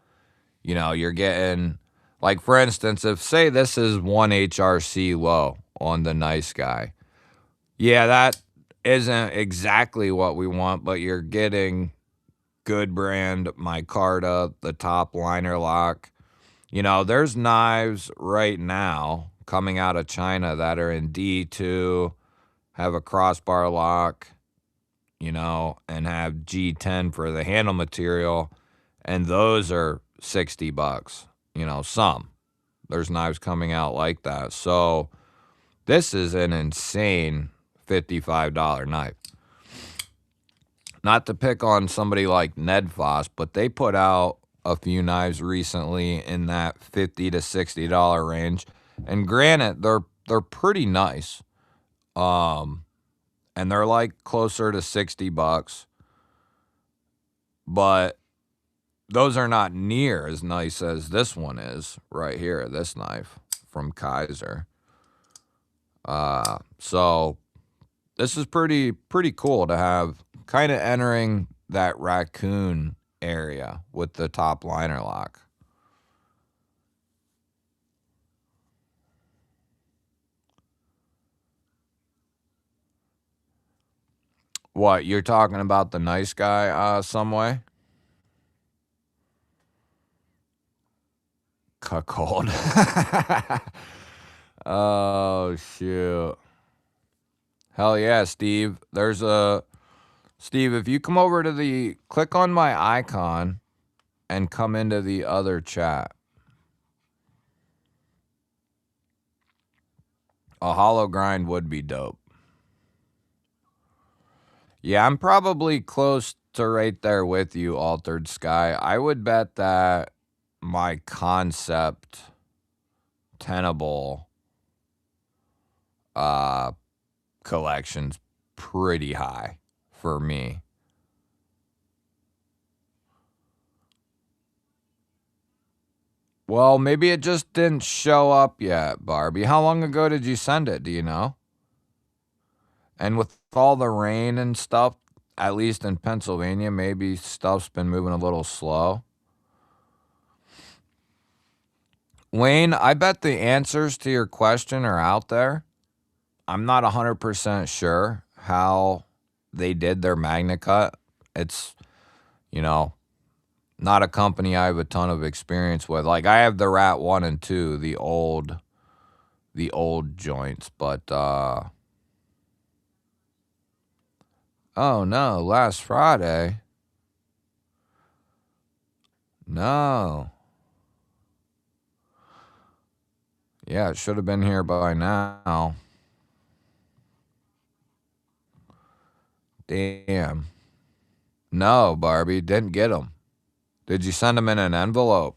You're getting, like, for instance, if say this is 1 HRC low on the nice guy. Yeah, that isn't exactly what we want, but you're getting good brand micarta, the top liner lock. There's knives right now coming out of China that are in D2, have a crossbar lock, and have G10 for the handle material, and those are $60. Some. There's knives coming out like that. So this is an insane $55 knife. Not to pick on somebody like Ned Foss, but they put out a few knives recently in that $50 to $60 range. And granted, they're pretty nice. And they're like closer to $60. But those are not near as nice as this one is right here, this knife from Kaiser. So this is pretty cool to have, kind of entering that raccoon area with the top liner lock. What, you're talking about the nice guy some way? Cuckold. Oh, shoot. Hell yeah, Steve. Steve, if you come over to click on my icon and come into the other chat. A hollow grind would be dope. Yeah, I'm probably close to right there with you, Altered Sky. I would bet that my concept tenable collection's pretty high for me. Well, maybe it just didn't show up yet, Barbie. How long ago did you send it? Do you know? And with all the rain and stuff, at least in Pennsylvania, maybe stuff's been moving a little slow. Wayne, I bet the answers to your question are out there. I'm not 100% sure how they did their Magna Cut. It's, you know, not a company I have a ton of experience with. Like I have the Rat 1 and 2, the old joints, but oh no, last Friday. No. Yeah, it should have been here by now. Damn. No, Barbie, didn't get them. Did you send them in an envelope?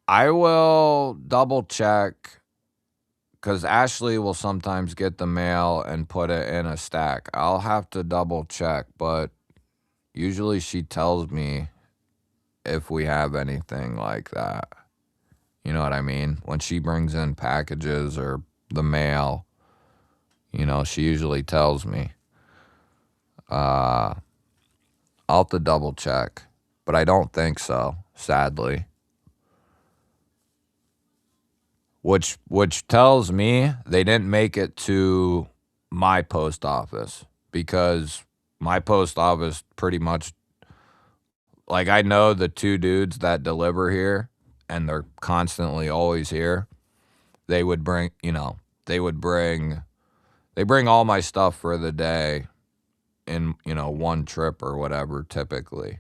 I will double check because Ashley will sometimes get the mail and put it in a stack. I'll have to double check, but usually she tells me if we have anything like that. You know what I mean? When she brings in packages or the mail, she usually tells me. I'll have to double check, but I don't think so, sadly. Which tells me they didn't make it to my post office because my post office pretty much, like, I know the two dudes that deliver here and they're constantly always here. They would bring, they would bring they bring all my stuff for the day in, one trip or whatever typically.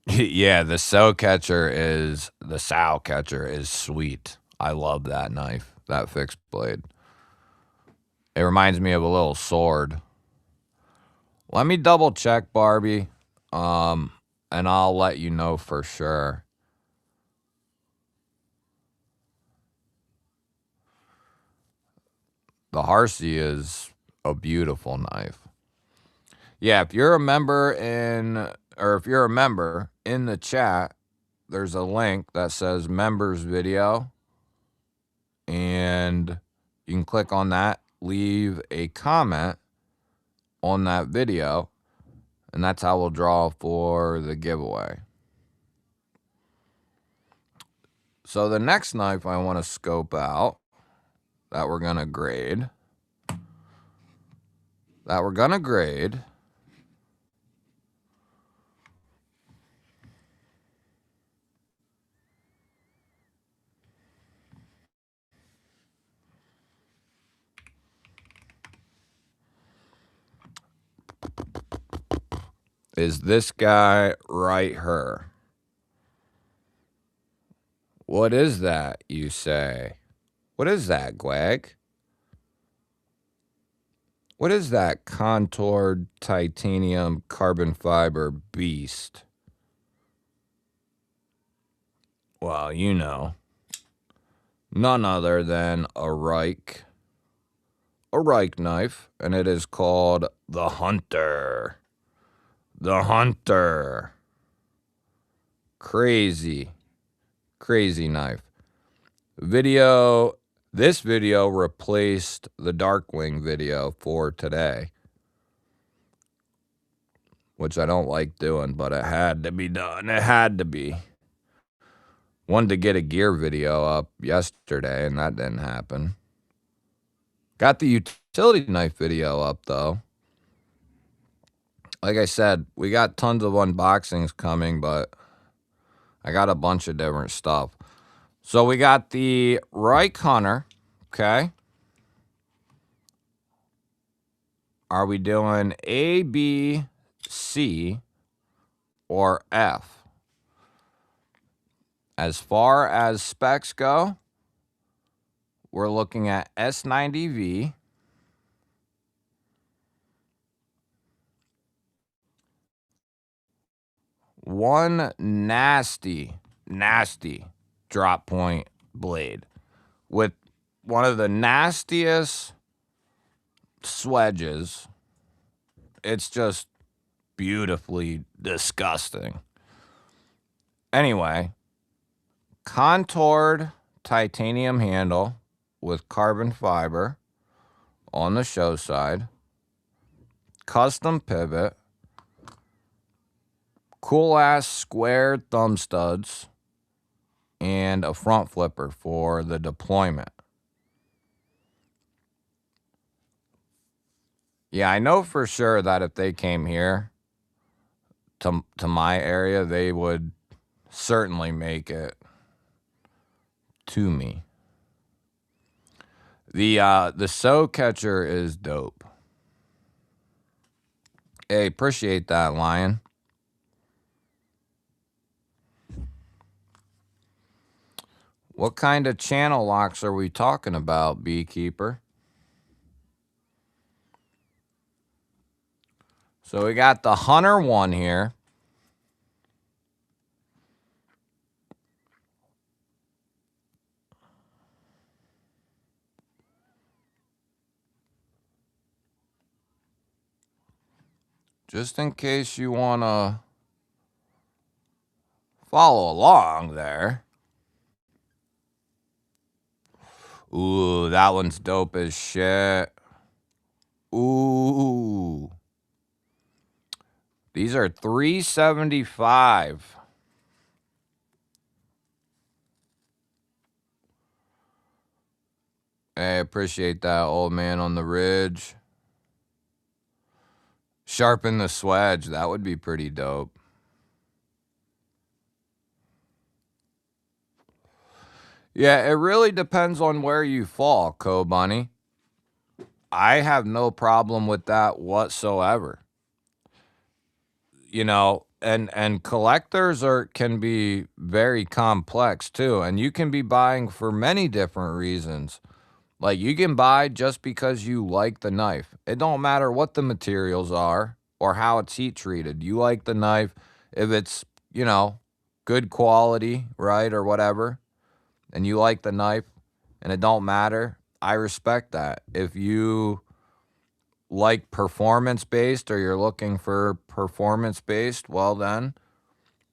Yeah, the sow catcher is sweet. I love that knife, that fixed blade. It reminds me of a little sword. Let me double check, Barbie, and I'll let you know for sure. The Harsey is a beautiful knife. Yeah, if you're a member in the chat, there's a link that says members video, and you can click on that, leave a comment on that video, and that's how we'll draw for the giveaway. So the next knife I want to scope out that we're going to grade is this guy right here. What is that, you say? What is that, Gwag? What is that contoured titanium carbon fiber beast? Well, none other than a Reich knife, and it is called the Hunter. The Hunter. Crazy knife. This video replaced the Darkwing video for today, which I don't like doing, but it had to be done. It had to be. Wanted to get a gear video up yesterday, and that didn't happen. Got the utility knife video up, though. Like I said, we got tons of unboxings coming, but I got a bunch of different stuff. So we got the Reich Hunter, okay? Are we doing A, B, C, or F? As far as specs go, we're looking at S90V, one nasty drop point blade with one of the nastiest swedges. It's just beautifully disgusting. Anyway, contoured titanium handle with carbon fiber on the show side, custom pivot, cool ass squared thumb studs, and a front flipper for the deployment. Yeah, I know for sure that if they came here to my area, they would certainly make it to me. The sow catcher is dope. Hey, appreciate that, Lion. What kind of channel locks are we talking about, Beekeeper? So we got the Hunter one here. Just in case you want to follow along there. Ooh, that one's dope as shit. Ooh. These are $375. Hey, appreciate that, old man on the ridge. Sharpen the swedge. That would be pretty dope. Yeah, it really depends on where you fall, Co-Bunny. I have no problem with that whatsoever. You know, and collectors can be very complex too, and you can be buying for many different reasons. Like, you can buy just because you like the knife. It don't matter what the materials are or how it's heat treated. You like the knife. If it's, good quality, right, or whatever, and you like the knife and it don't matter, I respect that. If you like performance-based or you're looking for performance-based, well then,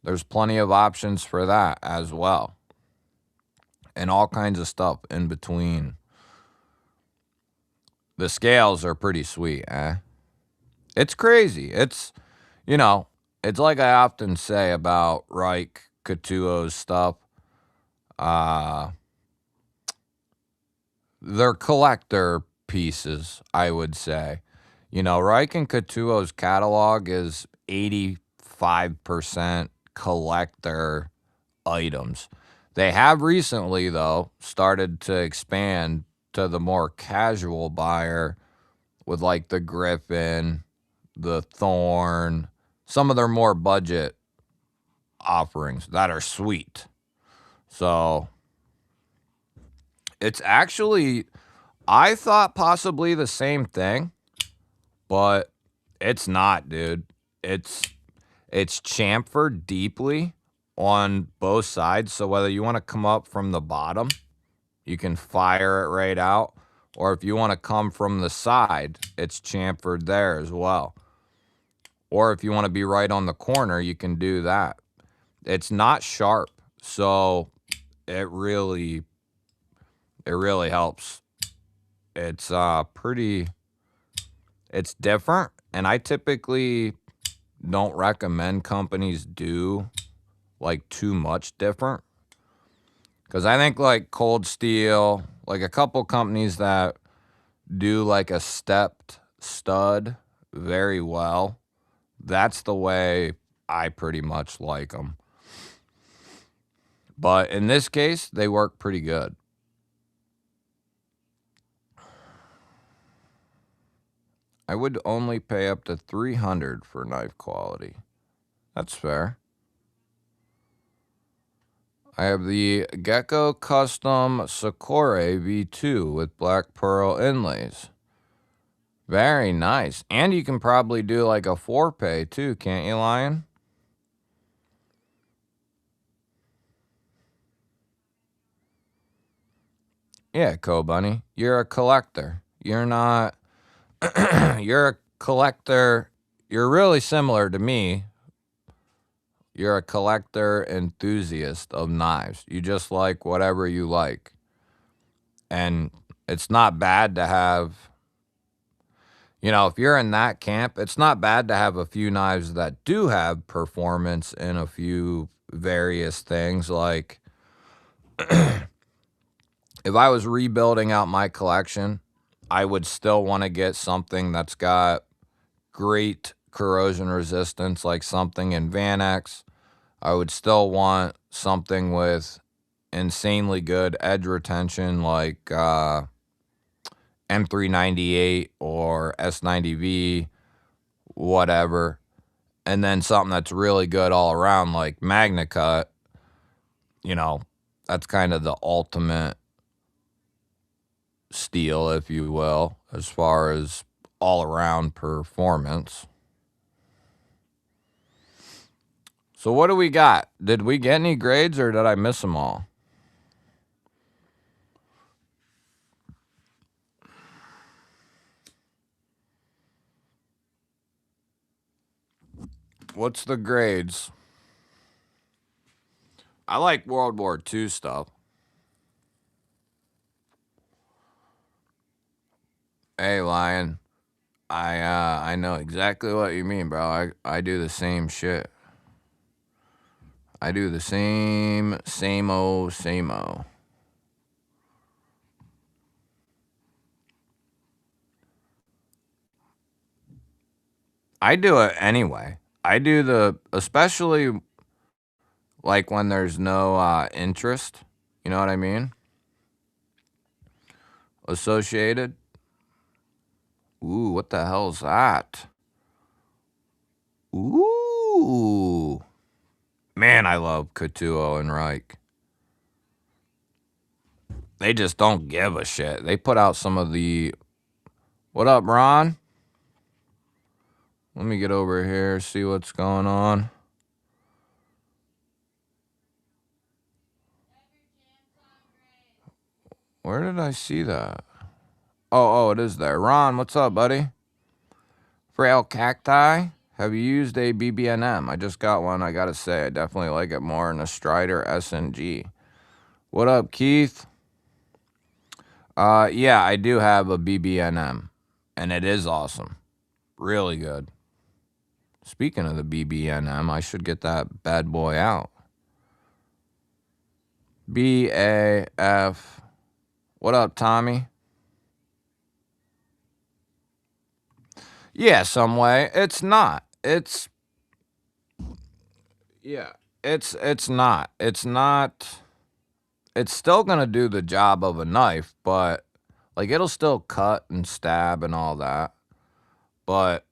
there's plenty of options for that as well. And all kinds of stuff in between. The scales are pretty sweet, eh? It's crazy. It's like I often say about Reich Coutuo's stuff. They're collector pieces, I would say. Reich and Coutuo's catalog is 85% collector items. They have recently, though, started to expand to the more casual buyer with like the Griffin, the Thorn, some of their more budget offerings that are sweet. So it's actually, I thought possibly the same thing, but it's not, dude. It's chamfered deeply on both sides. So whether you want to come up from the bottom, you can fire it right out. Or if you want to come from the side, it's chamfered there as well. Or if you want to be right on the corner, you can do that. It's not sharp, so it really helps. It's it's different, and I typically don't recommend companies do like too much different. Because I think like Cold Steel, like a couple companies that do like a stepped stud very well, that's the way I pretty much like them. But in this case, they work pretty good. I would only pay up to $300 for knife quality. That's fair. I have the Gecko Custom Sakura V2 with black pearl inlays. Very nice. And you can probably do like a 4-pay too, can't you, Lion? Yeah, Co-Bunny. You're a collector. You're not... You're a collector. You're really similar to me. You're a collector enthusiast of knives. You just like whatever you like. And it's not bad to have, if you're in that camp, it's not bad to have a few knives that do have performance in a few various things. Like, if I was rebuilding out my collection, I would still want to get something that's got great corrosion resistance, like something in Vanex. I would still want something with insanely good edge retention, like M398 or S90V, whatever. And then something that's really good all around, like MagnaCut. You know, that's kind of the ultimate steel, if you will, as far as all around performance. So what do we got? Did we get any grades or did I miss them all? What's the grades? I like World War II stuff. Hey, Lion. I know exactly what you mean, bro. I do the same shit. I do the same o. I do it anyway. I do especially like when there's no interest. You know what I mean? Associated. Ooh, what the hell's that? Ooh. Man, I love Coutuo and Reich. They just don't give a shit. They put out some of the... What up, Ron? Let me get over here, see what's going on. Where did I see that? Oh, it is there. Ron, what's up, buddy? Frail Cacti? Have you used a BBNM? I just got one. I gotta say, I definitely like it more than a Strider SNG. What up, Keith? Yeah, I do have a BBNM, and it is awesome. Really good. Speaking of the BBNM, I should get that bad boy out. BAF. What up, Tommy? Yeah, some way. It's not. Yeah. It's not. It's still gonna do the job of a knife, but like it'll still cut and stab and all that. But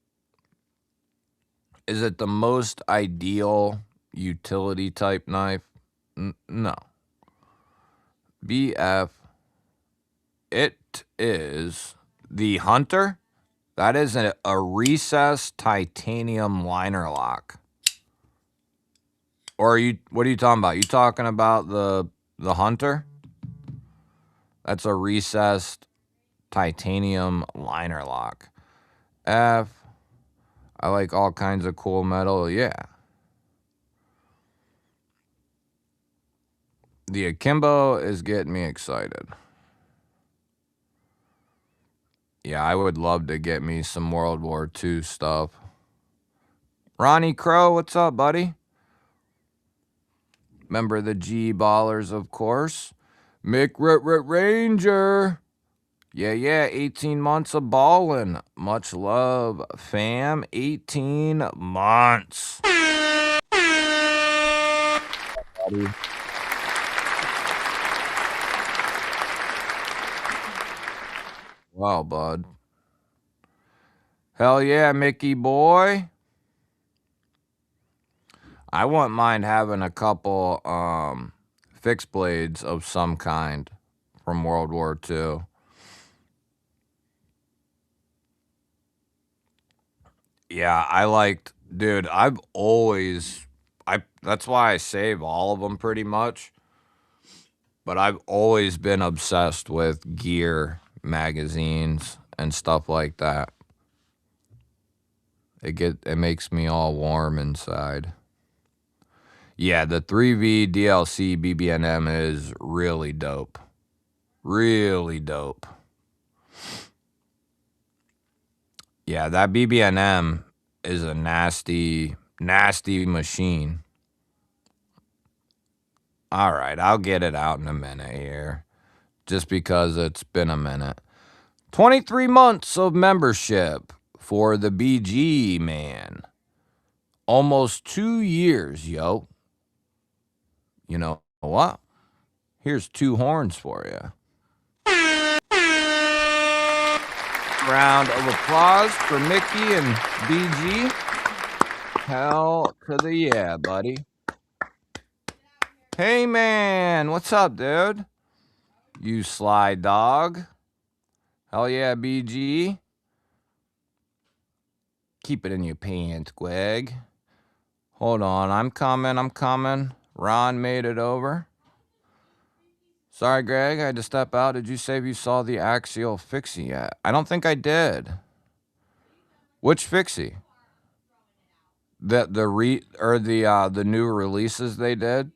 is it the most ideal utility type knife? No. BF. It is the Hunter. That is a recessed titanium liner lock. Or what are you talking about? You talking about the Hunter? That's a recessed titanium liner lock. I like all kinds of cool metal. Yeah. The Akimbo is getting me excited. Yeah, I would love to get me some World War II stuff. Ronnie Crow, what's up, buddy? Member of the G Ballers, of course. Mick Ranger. Yeah, 18 months of ballin'. Much love, fam. 18 months. Wow, bud. Hell yeah, Mickey boy. I wouldn't mind having a couple fixed blades of some kind from World War II. Yeah, dude, that's why I save all of them pretty much. But I've always been obsessed with gear, magazines, and stuff like that. It makes me all warm inside. Yeah, the 3V DLC BBNM is really dope. Really dope. Yeah, that BBNM is a nasty, nasty machine. All right, I'll get it out in a minute here, just because it's been a minute. 23 months of membership for the BG, man. Almost 2 years, yo. You know what? Here's 2 horns for you. Round of applause for Mickey and BG. Hell to the yeah, buddy. Hey, man. What's up, dude? You sly dog. Hell yeah, BG. Keep it in your pants, Greg. Hold on. I'm coming. Ron made it over. Sorry, Greg. I had to step out. Did you say if you saw the axial fixie yet? I don't think I did. Which fixie? The new releases they did?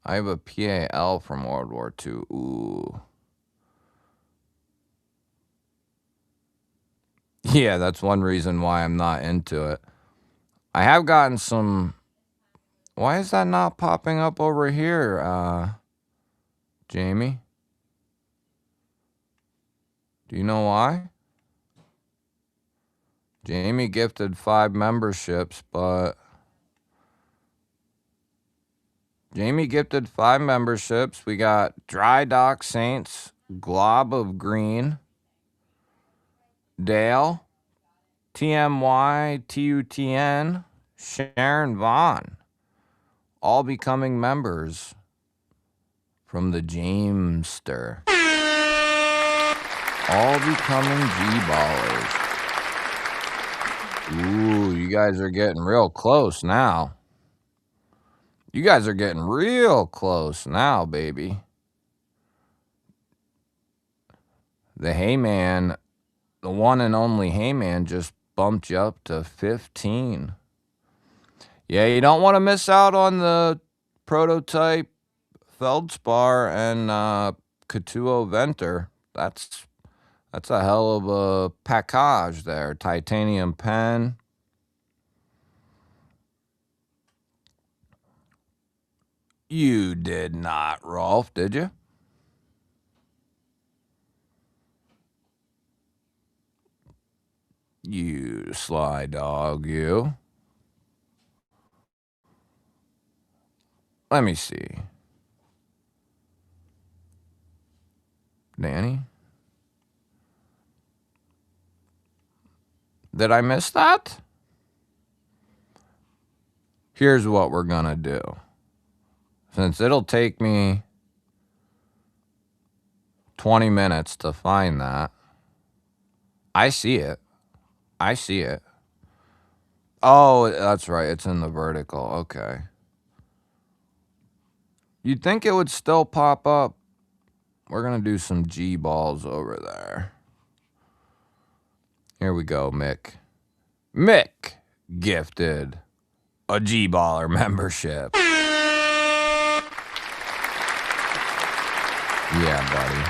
I have a PAL from World War II. Ooh. Yeah, that's one reason why I'm not into it. I have gotten some... Why is that not popping up over here, Jamie? Do you know why? Jamie gifted 5 memberships, but... Jamie gifted 5 memberships. We got Dry Dock Saints, Glob of Green, Dale, TMY, TUTN, Sharon Vaughn, all becoming members from the Jamester. All becoming G-ballers. Ooh, you guys are getting real close now. You guys are getting real close now, baby. The Heyman, the one and only Heyman, just bumped you up to 15. Yeah, you don't want to miss out on the prototype Feldspar and Katuo Venter. That's a hell of a package there. Titanium pen. You did not, Rolf, did you? You sly dog, you. Let me see. Danny? Did I miss that? Here's what we're gonna do. Since it'll take me 20 minutes to find that. I see it. I see it. Oh, that's right. It's in the vertical. Okay. You'd think it would still pop up. We're going to do some G-balls over there. Here we go, Mick. Mick gifted a G-baller membership. Yeah, buddy.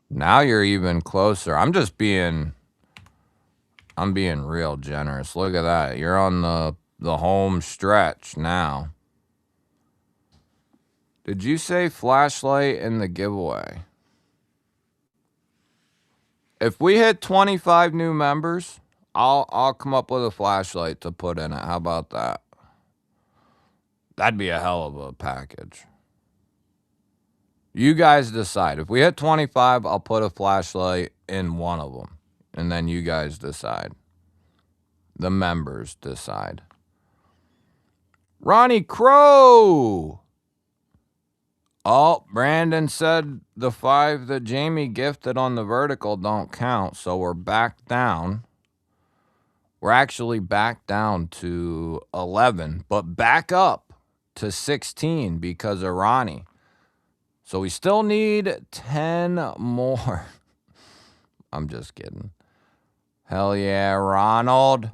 Now you're even closer. I'm being real generous. Look at that. You're on the home stretch now. Did you say flashlight in the giveaway? If we hit 25 new members, I'll come up with a flashlight to put in it. How about that? That'd be a hell of a package. You guys decide. If we hit 25, I'll put a flashlight in one of them. And then you guys decide. The members decide. Ronnie Crow! Oh, Brandon said the 5 that Jamie gifted on the vertical don't count, so we're back down. We're actually back down to 11, but back up to 16 because of Ronnie. So we still need 10 more. I'm just kidding. Hell yeah, Ronald.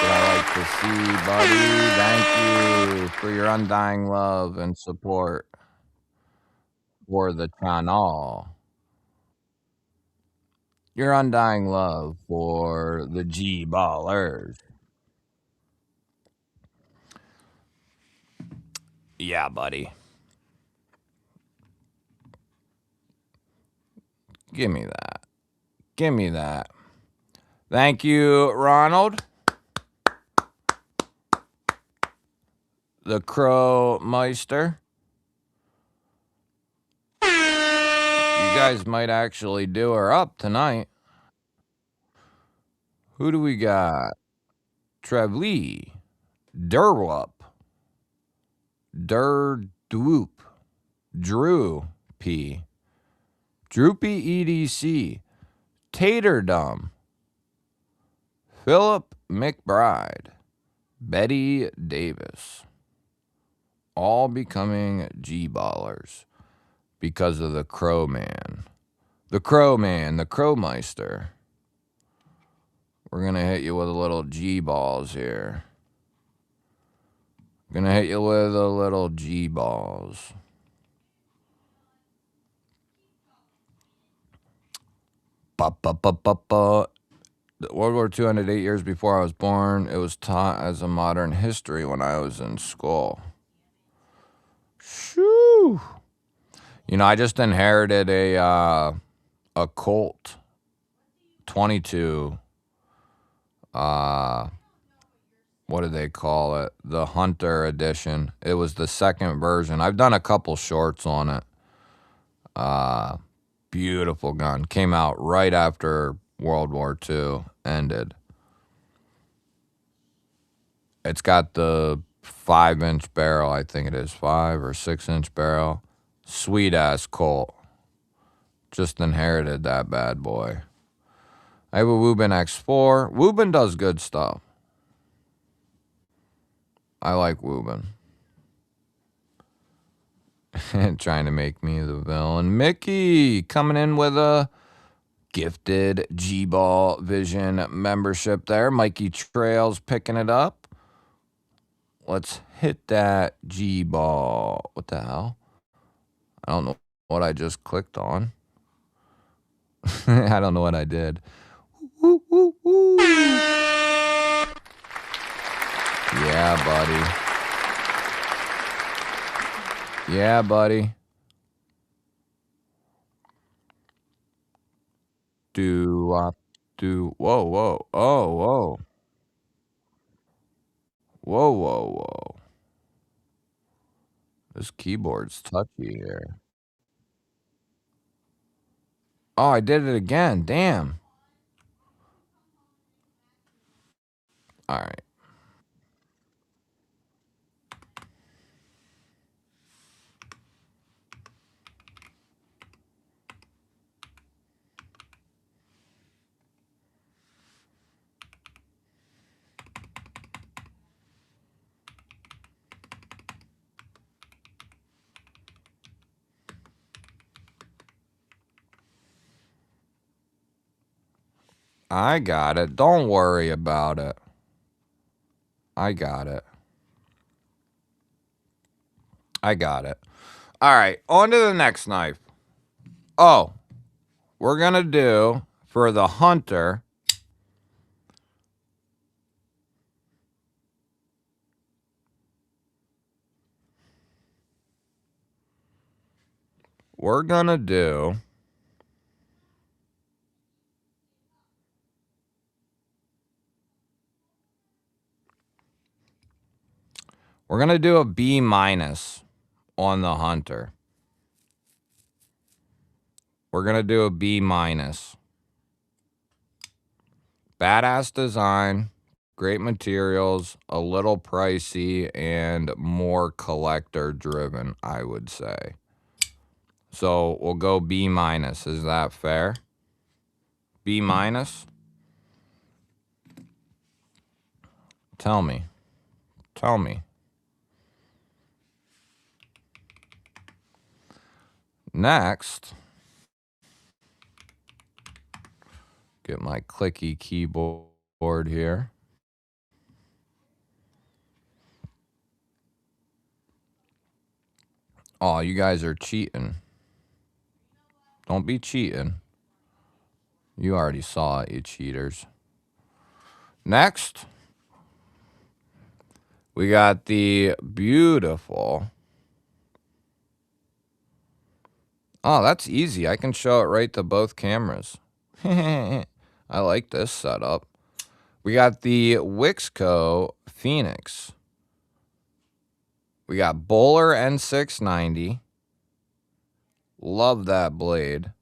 what I like to see, buddy. Thank you for your undying love and support for the channel. Your undying love for the G-ballers. Yeah, buddy. Give me that. Give me that. Thank you, Ronald. The Crow Meister. You guys might actually do her up tonight. Who do we got? Trevly. Durwup. Durdwoop. Drew P. Droopy EDC. Taterdum. Philip McBride. Betty Davis. All becoming G-ballers because of the Crow Man. The Crow Man, the Crowmeister. We're going to hit you with a little G-balls here. Going to hit you with a little G-balls. World War II ended 8 years before I was born. It was taught as a modern history when I was in school. Shoo! You know, I just inherited a Colt 22. What do they call it? The Hunter edition. It was the second version. I've done a couple shorts on it. Beautiful gun. Came out right after World War II ended. It's got the 5-inch barrel, I think it is, 5 or 6-inch barrel. Sweet ass Colt. Just inherited that bad boy. I have a Woobin X4. Woobin does good stuff. I like Woobin. Trying to make me the villain. Mickey coming in with a gifted GBall Vision membership there. Mikey Trails picking it up. Let's hit that G-ball. What the hell? I don't know what I just clicked on. I don't know what I did. Woo, woo, woo. Yeah, buddy. Yeah, buddy. Whoa, whoa. Oh, whoa. Whoa, whoa, whoa. This keyboard's touchy here. Oh, I did it again. Damn. All right. I got it. Don't worry about it. I got it. I got it. All right. On to the next knife. Oh, we're going to do for the Hunter. We're going to do a B- on the Hunter. We're going to do a B-. Badass design, great materials, a little pricey, and more collector driven, I would say. So we'll go B-. Is that fair? B-? Tell me. Tell me. Next, get my clicky keyboard here. Oh, you guys are cheating. Don't be cheating. You already saw it, you cheaters. Next, we got the beautiful. Oh, that's easy. I can show it right to both cameras. I like this setup. We got the Wixco Phoenix. We got Bowler N690. Love that blade.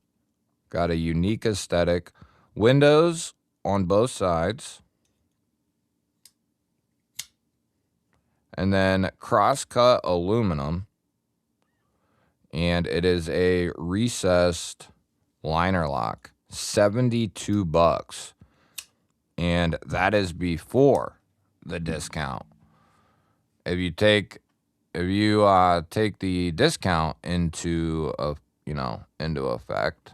Got a unique aesthetic. Windows on both sides. And then cross-cut aluminum. And it is a recessed liner lock. $72. And that is before the discount. If you take the discount into effect,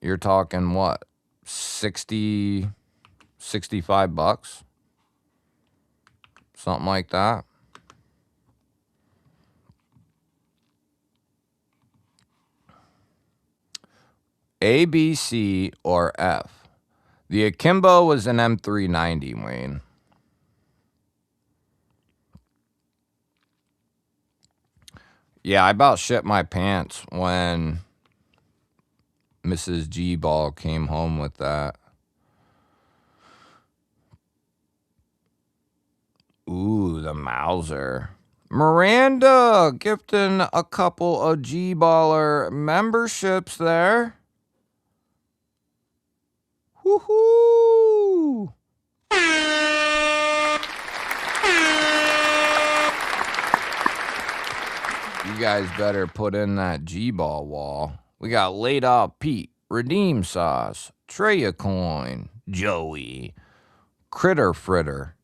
you're talking what? 60, 65 bucks? Something like that. A, B, C, or F. The Akimbo was an M390, Wayne. Yeah, I about shit my pants when Mrs. GBall came home with that. Ooh, the Mauser. Miranda gifting a couple of GBaller memberships there. Woohoo! You guys better put in that GBall wall. We got Laid Out Pete, Redeem Sauce, Treya Coin, Joey, Critter Fritter,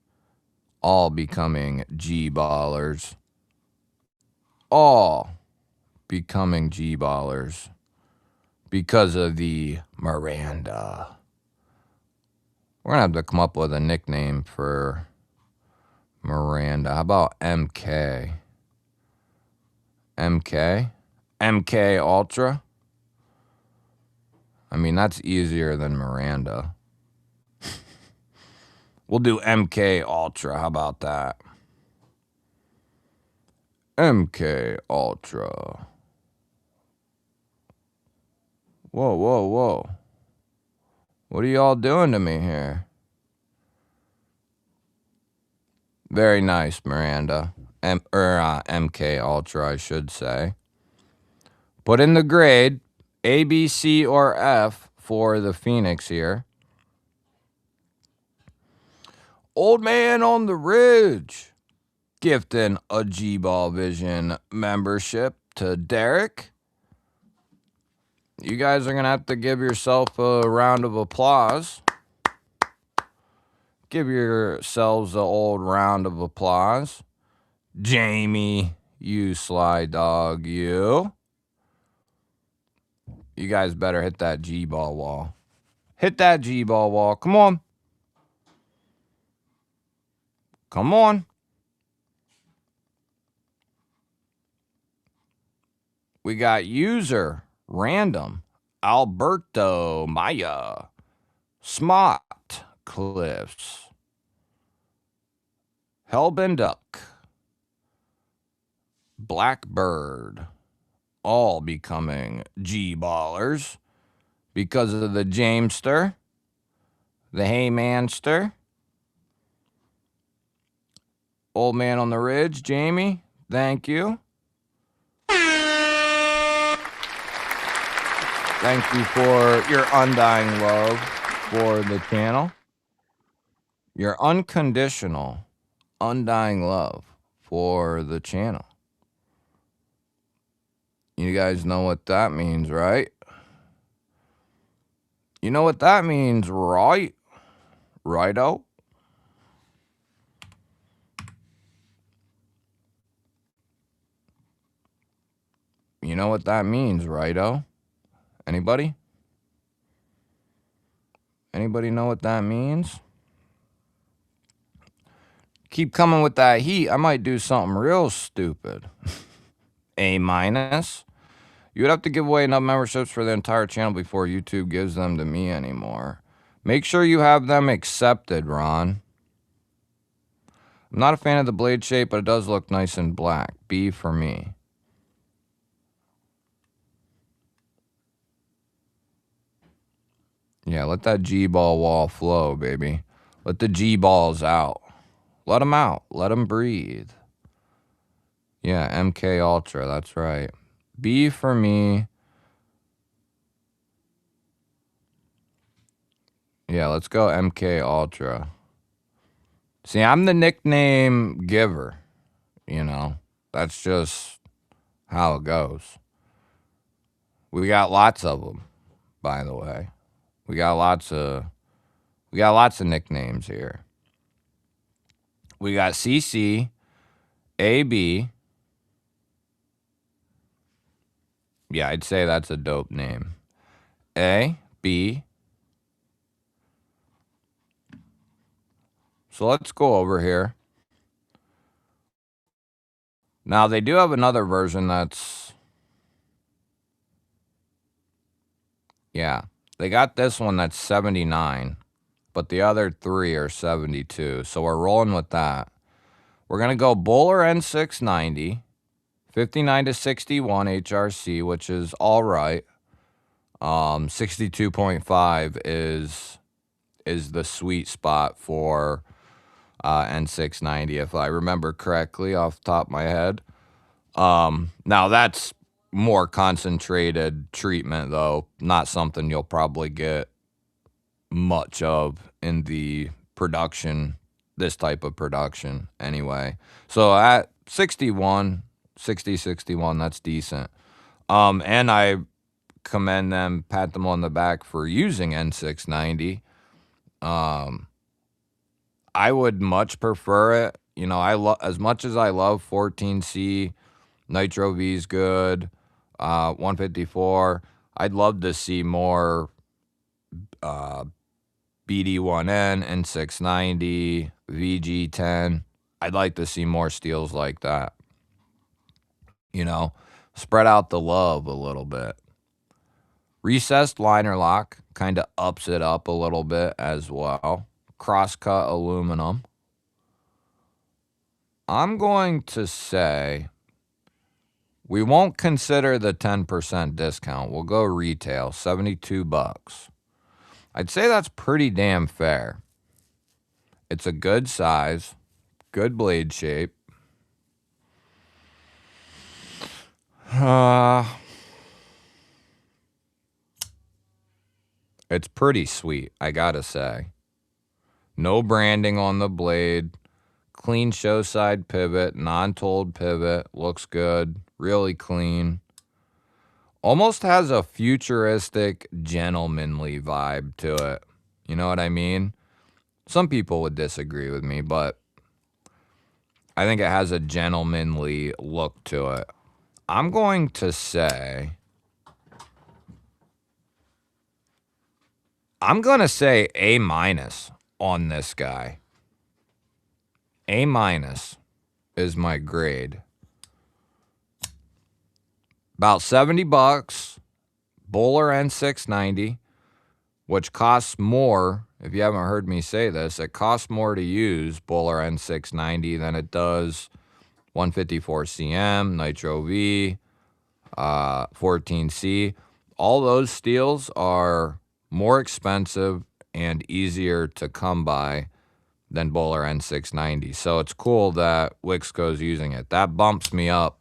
all becoming GBallers. All becoming GBallers because of the Miranda. We're going to have to come up with a nickname for Miranda. How about MK? MK? MK Ultra? I mean, that's easier than Miranda. We'll do MK Ultra. How about that? MK Ultra. Whoa, whoa, whoa. What are y'all doing to me here? Very nice, Miranda. MK Ultra, I should say. Put in the grade, A, B, C, or F for the Phoenix here. Old Man on the Ridge gifting a GBall Vision membership to Derek. You guys are going to have to give yourself a round of applause. Give yourselves an old round of applause. Jamie, you sly dog, you. You guys better hit that GBall wall. Hit that GBall wall. Come on. Come on. We got user random Alberto Maya, Smart Cliffs, Hellbend Duck, Blackbird, all becoming GBallers because of the Jamester, the Heymanster, Old Man on the Ridge, Jamie, thank you. Thank you for your undying love for the channel. Your unconditional, undying love for the channel. You guys know what that means, right? You know what that means, right? Righto? You know what that means, righto? Anybody? Anybody know what that means? Keep coming with that heat. I might do something real stupid. A minus. You would have to give away enough memberships for the entire channel before YouTube gives them to me anymore. Make sure you have them accepted, Ron. I'm not a fan of the blade shape, but it does look nice in black. B for me. Yeah, let that G-ball wall flow, baby. Let the G-balls out. Let them out. Let them breathe. Yeah, MK Ultra, that's right. B for me. Yeah, let's go MK Ultra. See, I'm the nickname giver, you know. That's just how it goes. We got lots of them, by the way. We got lots of nicknames here. We got CC, AB. Yeah, I'd say that's a dope name. A, B. So let's go over here. Now, they do have another version that's... Yeah, they got this one that's 79, but the other three are 72. So we're rolling with that. We're going to go Bowler N690, 59 to 61 HRC, which is all right. 62.5 is the sweet spot for N690, if I remember correctly off the top of my head. Now that's more concentrated treatment, though. Not something you'll probably get much of in the production, this type of production anyway. So at 61, that's decent. And I commend them, pat them on the back for using N690. I would much prefer it. You know, as much as I love 14C, Nitro V is good, 154. I'd love to see more BD1N, N690, VG10. I'd like to see more steels like that. You know, spread out the love a little bit. Recessed liner lock kind of ups it up a little bit as well. Cross-cut aluminum. I'm going to say we won't consider the 10% discount. We'll go retail, $72. I'd say that's pretty damn fair. It's a good size, good blade shape. It's pretty sweet, I gotta say. No branding on the blade. Clean show side pivot, non-told pivot. Looks good. Really clean. Almost has a futuristic, gentlemanly vibe to it. You know what I mean? Some people would disagree with me, but I think it has a gentlemanly look to it. I'm going to say... I'm going to say A- on this guy. A- is my grade. About $70. Bowler N690, which costs more. If you haven't heard me say this, it costs more to use Bowler N690 than it does 154CM, Nitro V, 14C. All those steels are more expensive and easier to come by than Bowler N690. So it's cool that Wixco's using it. That bumps me up,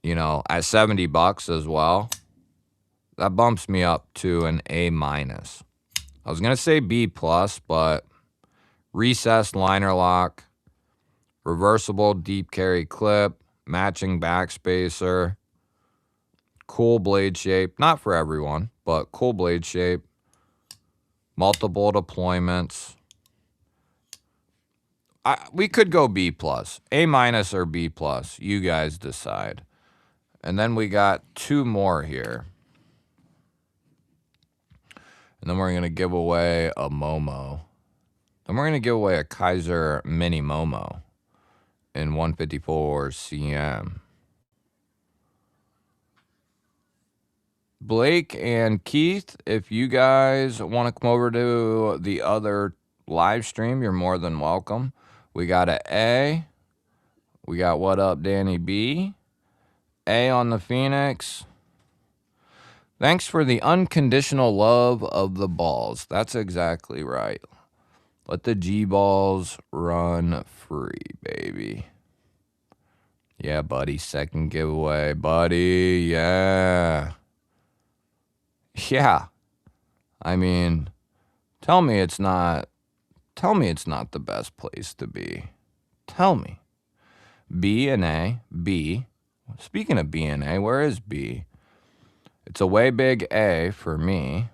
you know, at $70 as well. That bumps me up to an A-. I was going to say B+, but recessed liner lock, reversible deep carry clip, matching backspacer, cool blade shape. Not for everyone, but cool blade shape. Multiple deployments. We could go B+. A- or B+. You guys decide. And then we got two more here. And then we're going to give away a Momo. Then we're going to give away a Kaiser Mini Momo in 154 CM. Blake and Keith, if you guys want to come over to the other live stream, you're more than welcome. We got an A. We got What Up, Danny B. A on the Phoenix. Thanks for the unconditional love of the balls. That's exactly right. Let the G balls run free, baby. Yeah, buddy. Second giveaway, buddy. Yeah. Yeah. I mean, tell me it's not the best place to be. Tell me. B and A. B. Speaking of B and A, where is B? It's a way big A for me.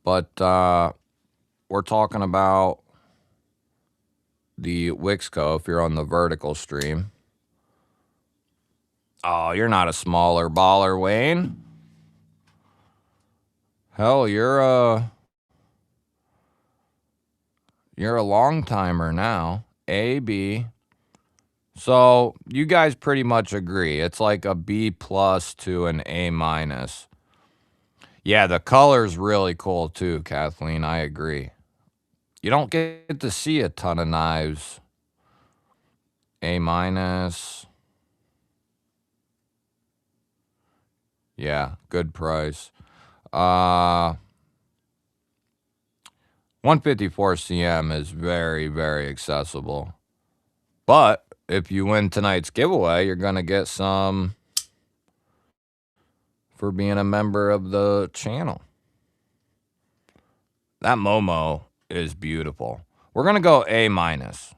But we're talking about the Wixco if you're on the vertical stream. Oh, you're not a smaller baller, Wayne. Hell, you're a long timer now. A, B. So you guys pretty much agree. It's like a B plus to an A minus. Yeah, the color's really cool too, Kathleen. I agree. You don't get to see a ton of knives. A minus. Yeah, good price. 154 CM is very, very accessible. But if you win tonight's giveaway, you're going to get some for being a member of the channel. That Momo is beautiful. We're going to go A minus.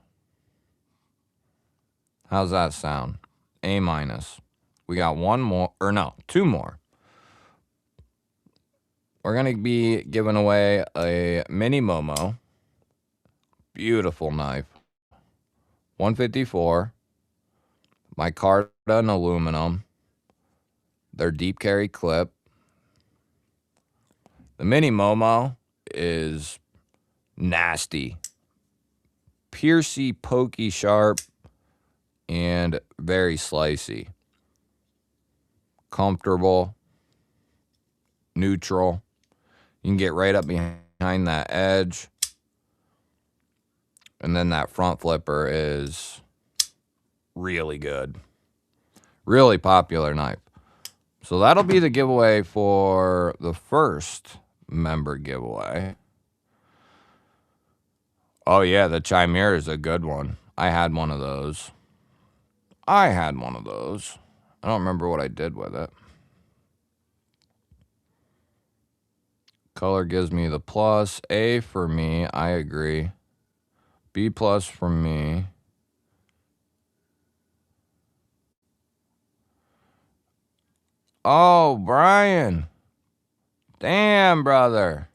How's that sound? A minus. We got one more, or no, two more. We're going to be giving away a mini Momo. Beautiful knife. 154. Micarta and aluminum. Their deep carry clip. The mini Momo is nasty. Piercy, pokey, sharp, and very slicey. Comfortable. Neutral. You can get right up behind that edge. And then that front flipper is really good. Really popular knife. So that'll be the giveaway for the first member giveaway. Oh yeah, the Chimera is a good one. I had one of those. I don't remember what I did with it. Color gives me the plus. A for me, I agree. B plus for me. Oh, Brian. Damn, brother.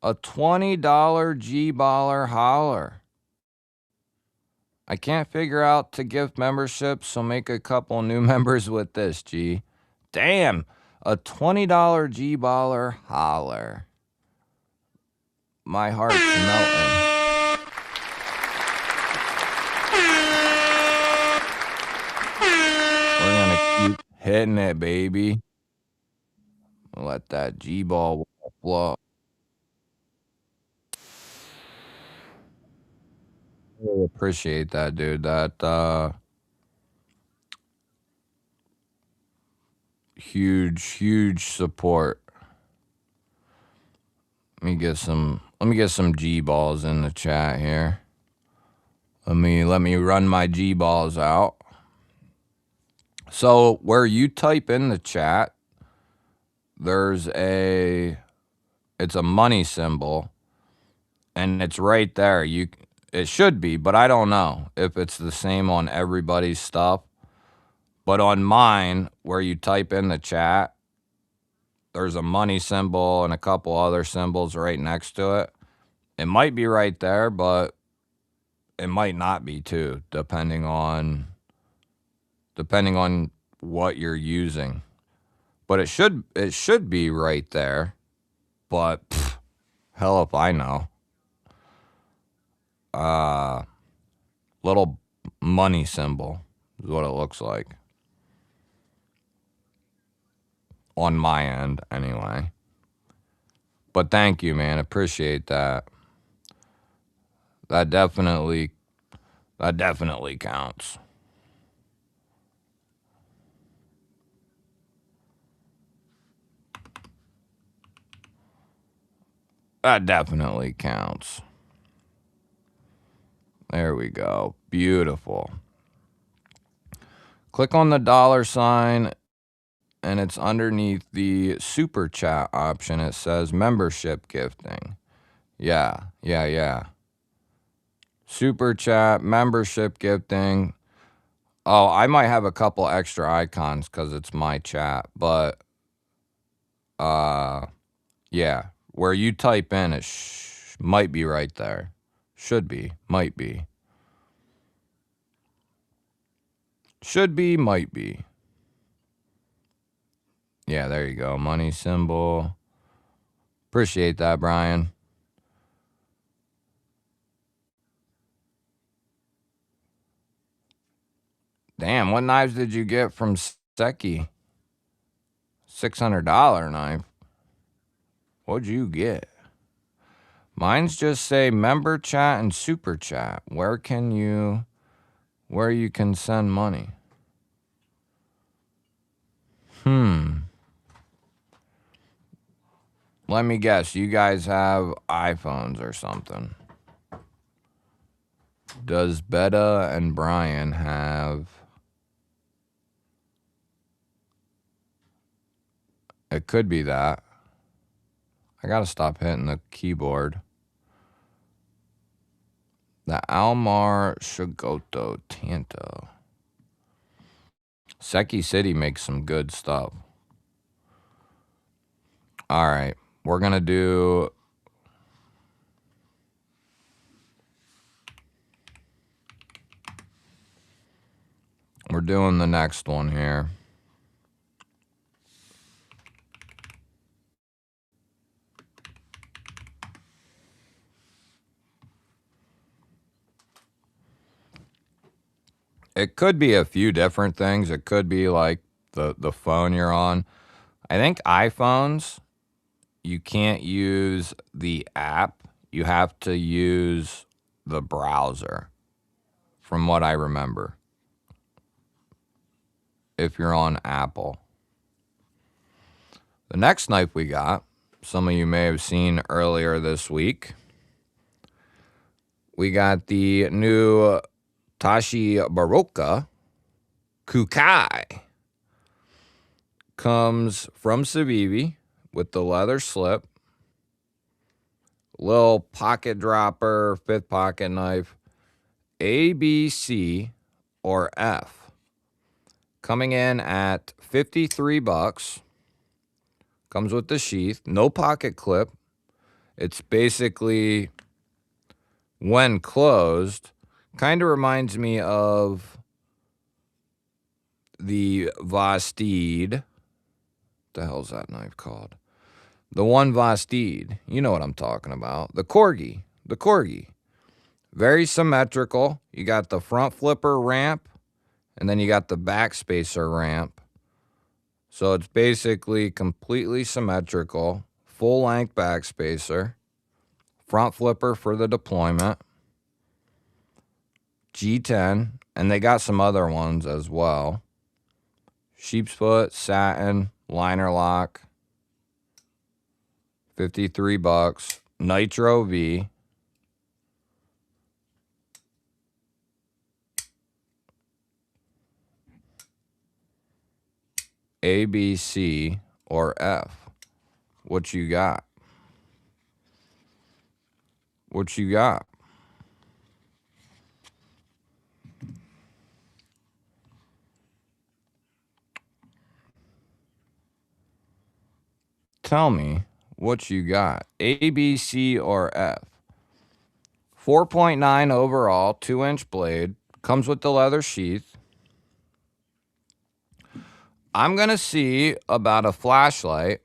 A $20 G-baller holler. I can't figure out to give memberships, so make a couple new members with this, G. Damn, a $20 G-baller holler. My heart's melting. We're gonna keep hitting it, baby. Let that G-ball flow. Really appreciate that, dude. That huge support. Let me get some G balls in the chat here. Let me run my G balls out. So where you type in the chat, it's a money symbol, and it's right there. It should be, but I don't know if it's the same on everybody's stuff. But on mine, where you type in the chat, there's a money symbol and a couple other symbols right next to it. It might be right there, but it might not be too, depending on what you're using. But it should be right there. But hell if I know. Little money symbol is what it looks like. on my end anyway. But thank you, man. Appreciate that. That definitely counts. That definitely counts. There we go. Beautiful. Click on the $sign and it's underneath the super chat option. It says membership gifting. Yeah. Super chat, membership gifting. Oh, I might have a couple extra icons because it's my chat, but yeah, where you type in it might be right there. Should be, might be. Should be, might be. Yeah, there you go. Money symbol. Appreciate that, Brian. Damn, what knives did you get from Seki? $600 knife. What'd you get? Mine's just say member chat and super chat. Where you can send money. Let me guess, you guys have iPhones or something. Does Betta and Brian have... It could be that. I gotta stop hitting the keyboard. The Almar Shigoto Tanto. Seki City makes some good stuff. All right, we're gonna do... We're doing the next one here. It could be a few different things. It could be like the phone you're on. I think iPhones, you can't use the app. You have to use the browser, from what I remember, if you're on Apple. The next knife we got, some of you may have seen earlier this week. We got the new Tashi Baroka Kukai. Comes from Civivi with the leather slip. Little pocket dropper, 5th pocket knife. A, B, C, or F. Coming in at $53. Comes with the sheath. No pocket clip. It's basically, when closed, kind of reminds me of the Vastid. What the hell's that knife called? The one Vastid. You know what I'm talking about. The Corgi. The Corgi. Very symmetrical. You got the front flipper ramp, and then you got the back spacer ramp. So it's basically completely symmetrical. Full length back spacer. Front flipper for the deployment. G10. And they got some other ones as well. Sheepsfoot, satin, liner lock. $53. Nitro V. A, B, C, or F. What you got? What you got? Tell me what you got. A, B, C, or F. 4.9 overall, 2-inch blade. Comes with the leather sheath. I'm going to see about a flashlight.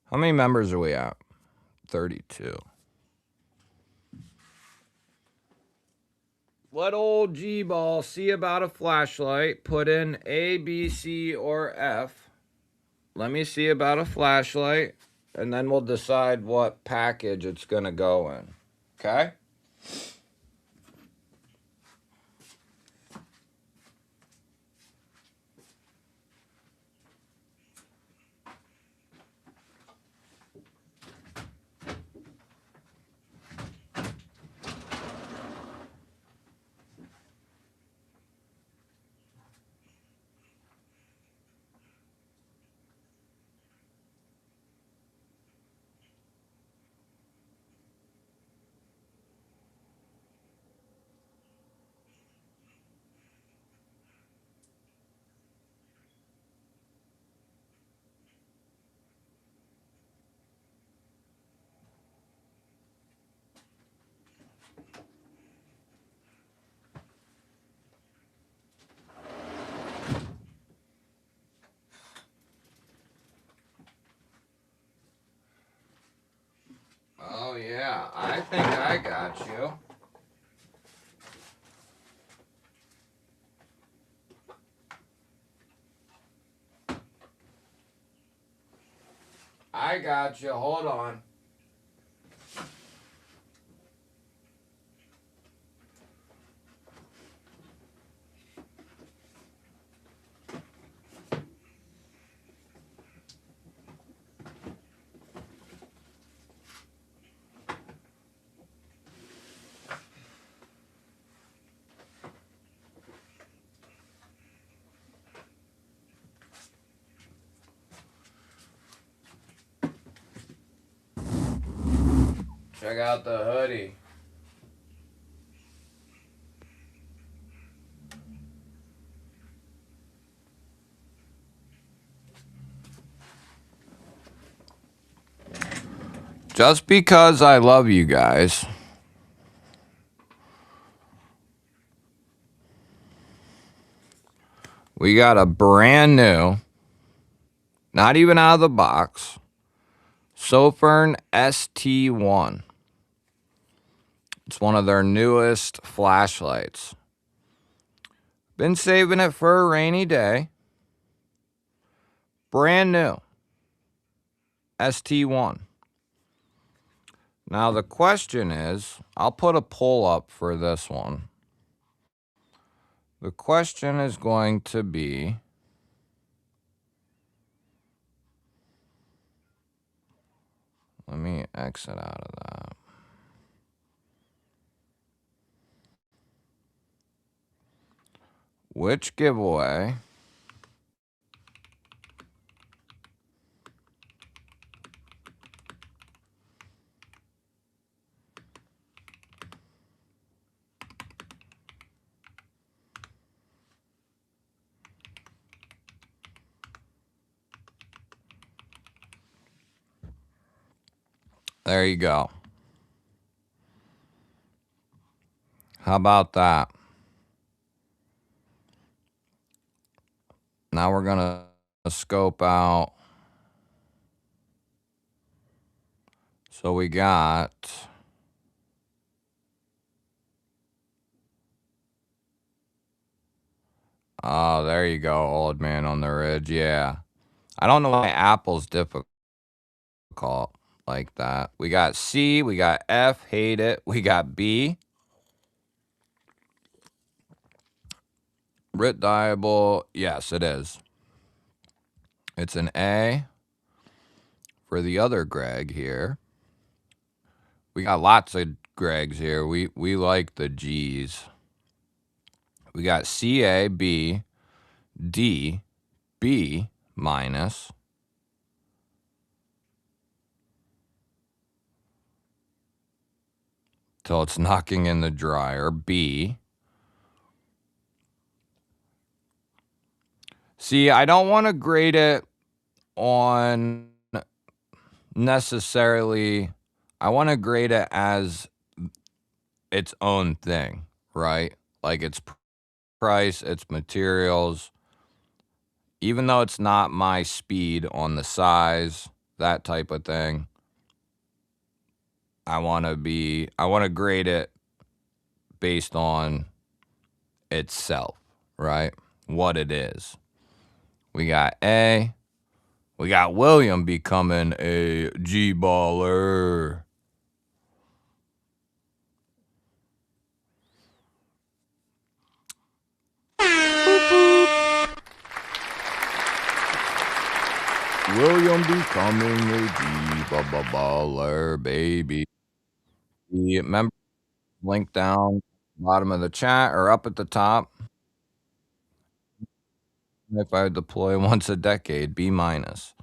How many members are we at? 32. Let old GBall see about a flashlight. Put in A, B, C, or F. let me see about a flashlight, and then we'll decide what package it's going to go in. Okay? Oh, yeah. I think I got you. I got you. Hold on. Check out the hoodie. Just because I love you guys, we got a brand new, not even out of the box, Sofern ST1. It's one of their newest flashlights. Been saving it for a rainy day. Brand new. ST1. Now the question is, I'll put a poll up for this one. The question is going to be, let me exit out of that. Which giveaway there you go. How about that? Now we're going to scope out. So we got, oh, there you go, Old Man on the Ridge. Yeah. I don't know why Apple's difficult like that. We got C, we got F, hate it. We got B, Writ Diable. Yes, it is. It's an A for the other Greg here. We got lots of Gregs here. We like the G's. We got C, A, B, D, B minus. Till it's knocking in the dryer. B. See, I don't want to grade it on necessarily, I want to grade it as its own thing, right? Like its price, its materials, even though it's not my speed on the size, that type of thing. I want to grade it based on itself, right? What it is. We got A We got William becoming a G-baller. Boop, boop. William becoming a G-baller, baby. Remember, link down bottom of the chat or up at the top. If I deploy once a decade, B minus.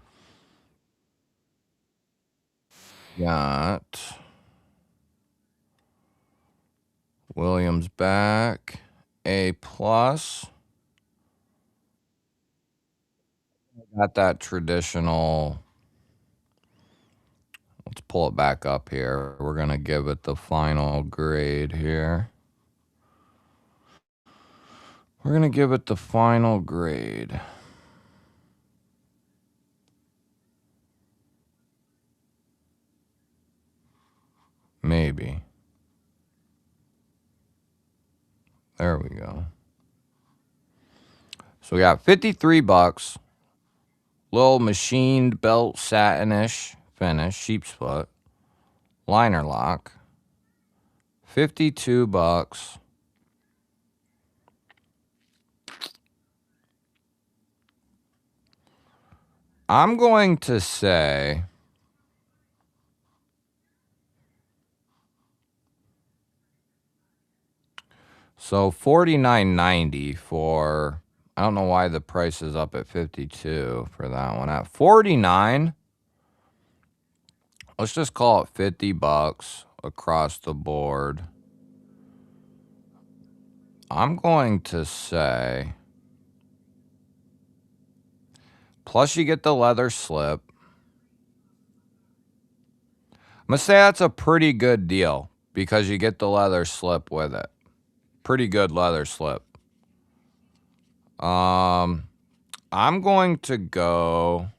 Got Williams back. A plus. Got that traditional. Let's pull it back up here. We're going to give it the final grade here. We're going to give it the final grade. Maybe. There we go. So we got 53 bucks. Little machined belt satinish finish, sheep's foot. Liner lock. 52 bucks. I'm going to say so $49.90 for, I don't know why the price is up at 52 for that one. At 49, let's just call it 50 bucks across the board. I'm going to say, plus you get the leather slip. I'm going to say that's a pretty good deal because you get the leather slip with it. Pretty good leather slip. I'm going to go.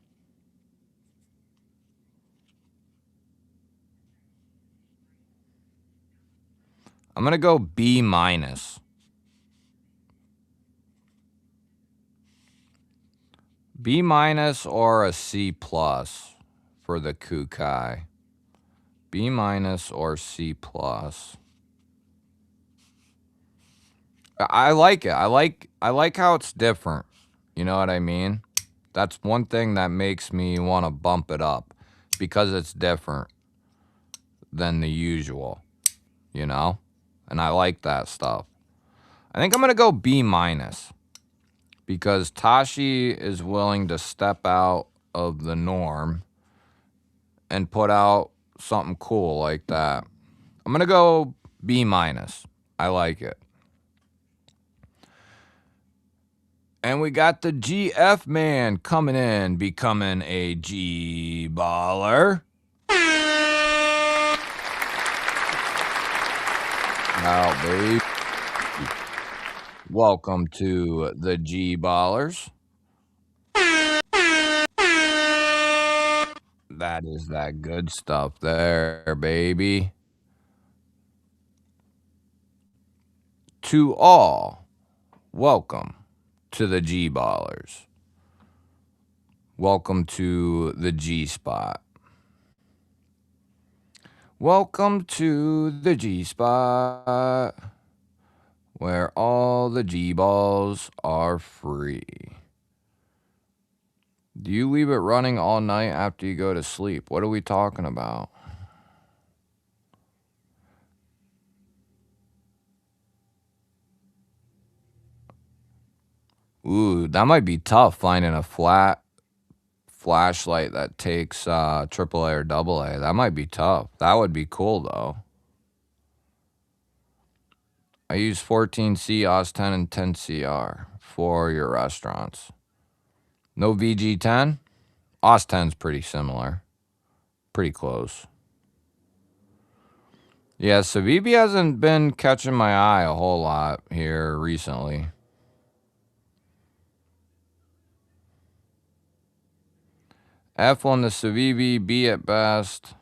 I'm going to go B minus. B minus or a C plus for the Kukai. B minus or C plus. I like it. I like how it's different. You know what I mean? That's one thing that makes me want to bump it up because it's different than the usual, you know? And I like that stuff. I think I'm going to go B minus because Tashi is willing to step out of the norm and put out something cool like that. I'm going to go B minus. I like it. And we got the GF man coming in, becoming a G-baller. Now, babe. Welcome to the G-ballers. That is that good stuff there, baby. To all, welcome to the G-ballers. Welcome to the G-spot. Welcome to the G-spot, where all the G-balls are free. Do you leave it running all night after you go to sleep? What are we talking about? Ooh, that might be tough finding a flat flashlight that takes AAA or AA. That might be tough. That would be cool, though. I use 14C, OS10, and 10CR for your restaurants. No VG10? OS10's pretty similar. Pretty close. Yeah, Civivi hasn't been catching my eye a whole lot here recently. F on the Civivi, B at best.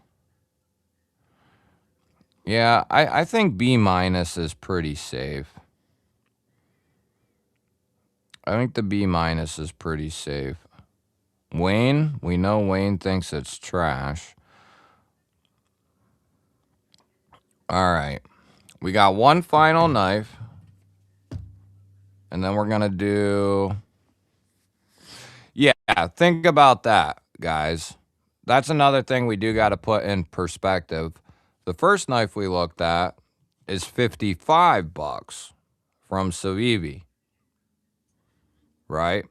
Yeah, I think B minus is pretty safe. I think the B minus is pretty safe. Wayne, we know Wayne thinks it's trash. All right. We got one final knife. And then we're going to do... Yeah, think about that, guys. That's another thing we do got to put in perspective. The first knife we looked at is $55 from Civivi, right?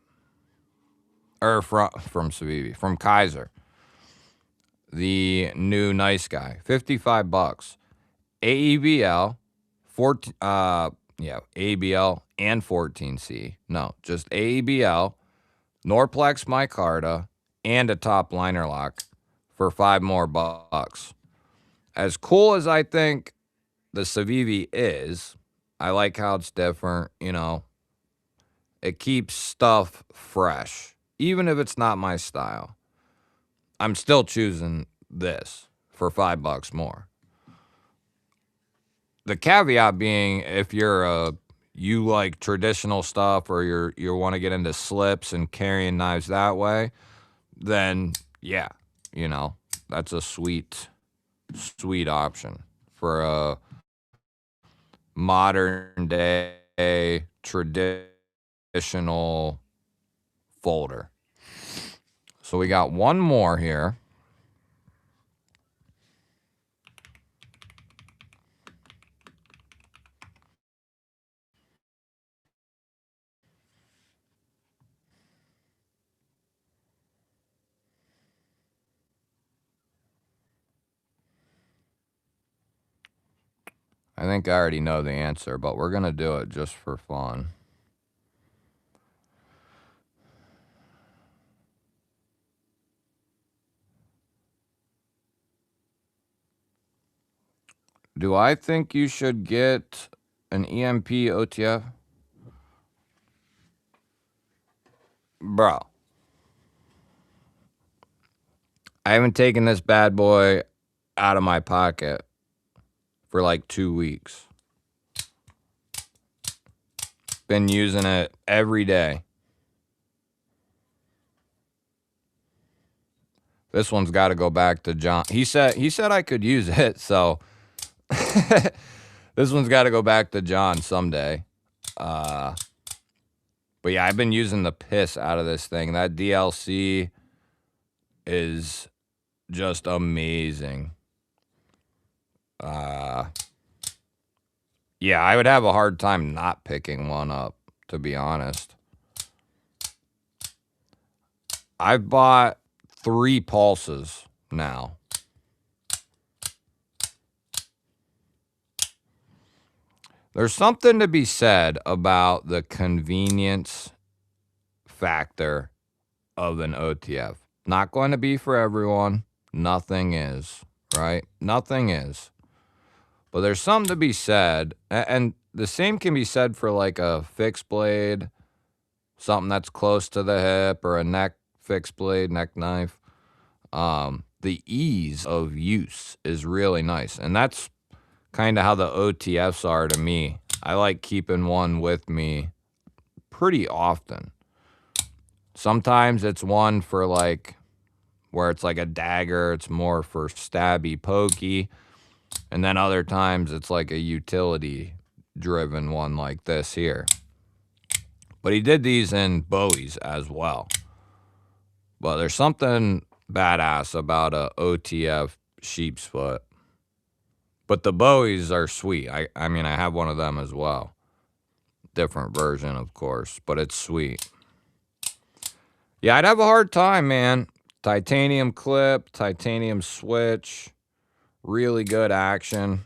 Or from Civivi, from Kaiser. The new nice guy, $55. AEBL, 14, ABL and 14C. No, just AEBL, Norplex micarta, and a top liner lock for $5 more. As cool as I think the Civivi is, I like how it's different, you know. It keeps stuff fresh, even if it's not my style. I'm still choosing this for $5 more. The caveat being, if you like traditional stuff, or you want to get into slips and carrying knives that way, then yeah, you know, that's a sweet option for a modern day traditional folder. So we got one more here. I think I already know the answer, but we're going to do it just for fun. Do I think you should get an EMP OTF? Bro, I haven't taken this bad boy out of my pocket for like 2 weeks. Been using it every day. This one's got to go back to John. He said I could use it, so this one's got to go back to John someday. But yeah, I've been using the piss out of this thing. That DLC is just amazing. Yeah, I would have a hard time not picking one up, to be honest. I've bought 3 pulses now. There's something to be said about the convenience factor of an OTF. Not going to be for everyone. Nothing is, right? Nothing is. But there's something to be said, and the same can be said for like a fixed blade, something that's close to the hip, or a neck fixed blade, neck knife. The ease of use is really nice, and that's kind of how the OTFs are to me. I like keeping one with me pretty often. Sometimes it's one for like where it's like a dagger, it's more for stabby, pokey. And then other times it's like a utility driven one like this here. But he did these in Bowies as well. But there's something badass about a OTF sheep's foot. But the Bowies are sweet. I mean, I have one of them as well. Different version, of course, but it's sweet. Yeah, I'd have a hard time, man. Titanium clip, titanium switch, really good action.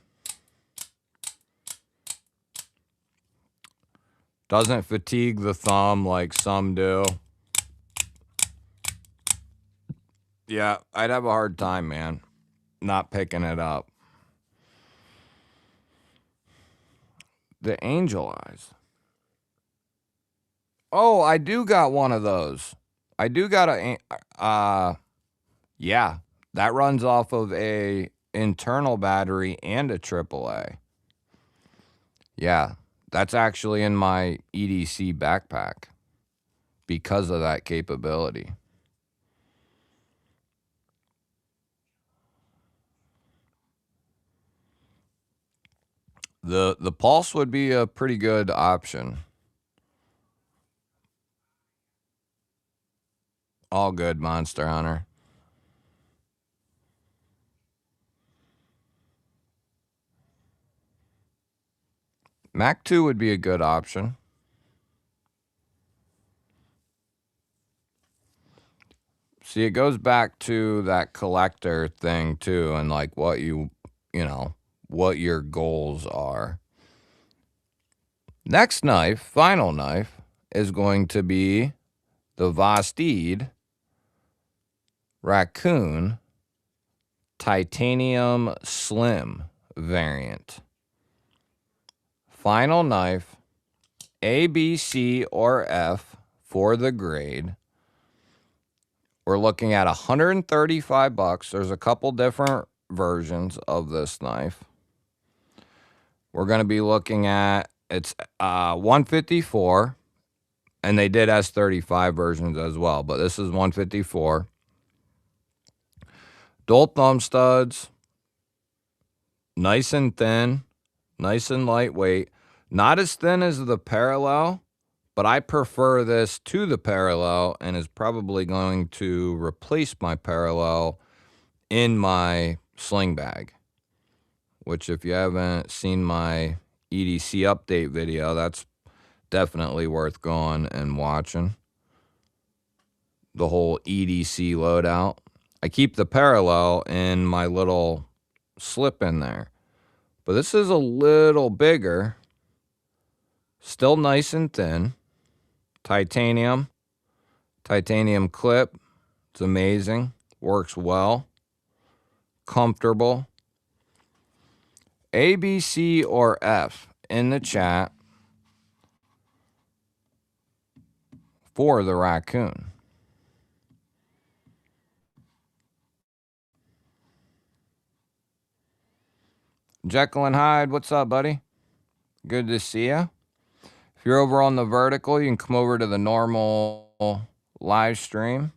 Doesn't fatigue the thumb like some do. Yeah, I'd have a hard time, man, not picking it up. The angel eyes. Oh, I do got one of those. I do got yeah, that runs off of a internal battery and a AAA. Yeah, that's actually in my EDC backpack because of that capability. The Pulse would be a pretty good option. All good, Monster Hunter. Mac 2 would be a good option. See, it goes back to that collector thing too, and like what what your goals are. Next knife, final knife, is going to be the Vastid Raccoon Titanium Slim variant. Final knife, A, B, C, or F for the grade. We're looking at $135. There's a couple different versions of this knife. We're going to be looking at, it's 154, and they did S35 versions as well, but this is 154. Dual thumb studs, nice and thin, nice and lightweight. Not as thin as the Parallel, but I prefer this to the Parallel and is probably going to replace my Parallel in my sling bag, which if you haven't seen my EDC update video, that's definitely worth going and watching. The whole EDC loadout. I keep the Parallel in my little slip in there, but this is a little bigger, still nice and thin. Titanium clip. It's amazing. Works well. Comfortable. A, B, C, or F in the chat for the Raccoon. Jekyll and Hyde, what's up, buddy? Good to see you. If you're over on the vertical, you can come over to the normal live stream.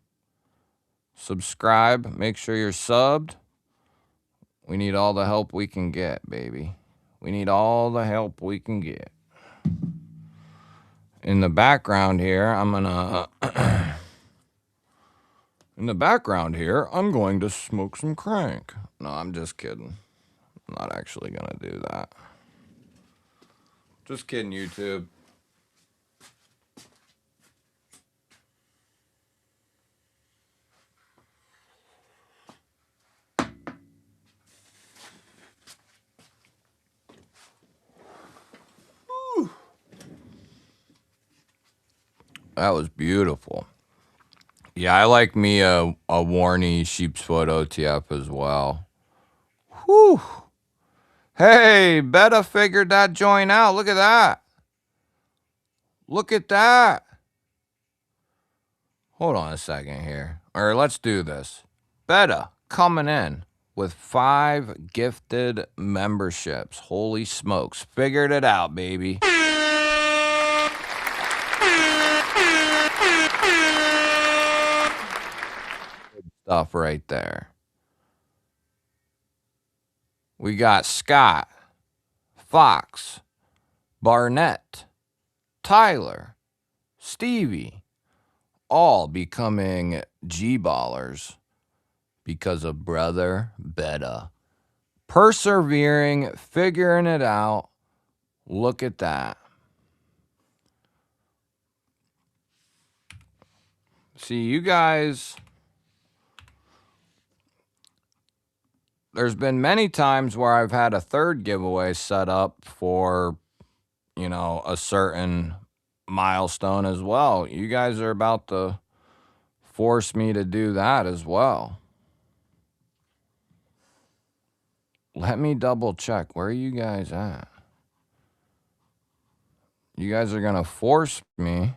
Subscribe. Make sure you're subbed. We need all the help we can get, baby. We need all the help we can get. In the background here, I'm going to smoke some crank. No, I'm just kidding. I'm not actually going to do that. Just kidding, YouTube. Whew. That was beautiful. Yeah, I like me a Warney sheep's foot OTF as well. Whew. Hey, Betta figured that joint out. Look at that. Look at that. Hold on a second here. Or let's do this. Betta coming in with 5 gifted memberships. Holy smokes. Figured it out, baby. Good stuff right there. We got Scott, Fox, Barnett, Tyler, Stevie, all becoming G-ballers because of Brother Betta. Persevering, figuring it out. Look at that. See, you guys, there's been many times where I've had a third giveaway set up for, a certain milestone as well. You guys are about to force me to do that as well. Let me double check. Where are you guys at? You guys are going to force me.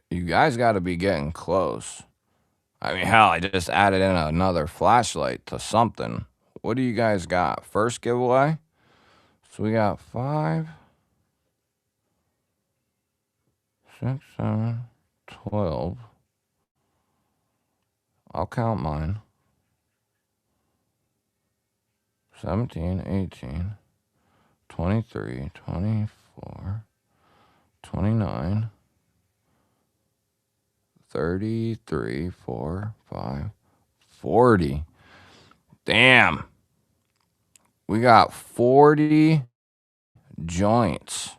You guys got to be getting close. I mean, hell, I just added in another flashlight to something. What do you guys got? First giveaway? So we got 5, 6, 7, 12. I'll count mine. 17, 18, 23, 24, 29, 33, 4, 5, 40. Damn. We got 40 joints.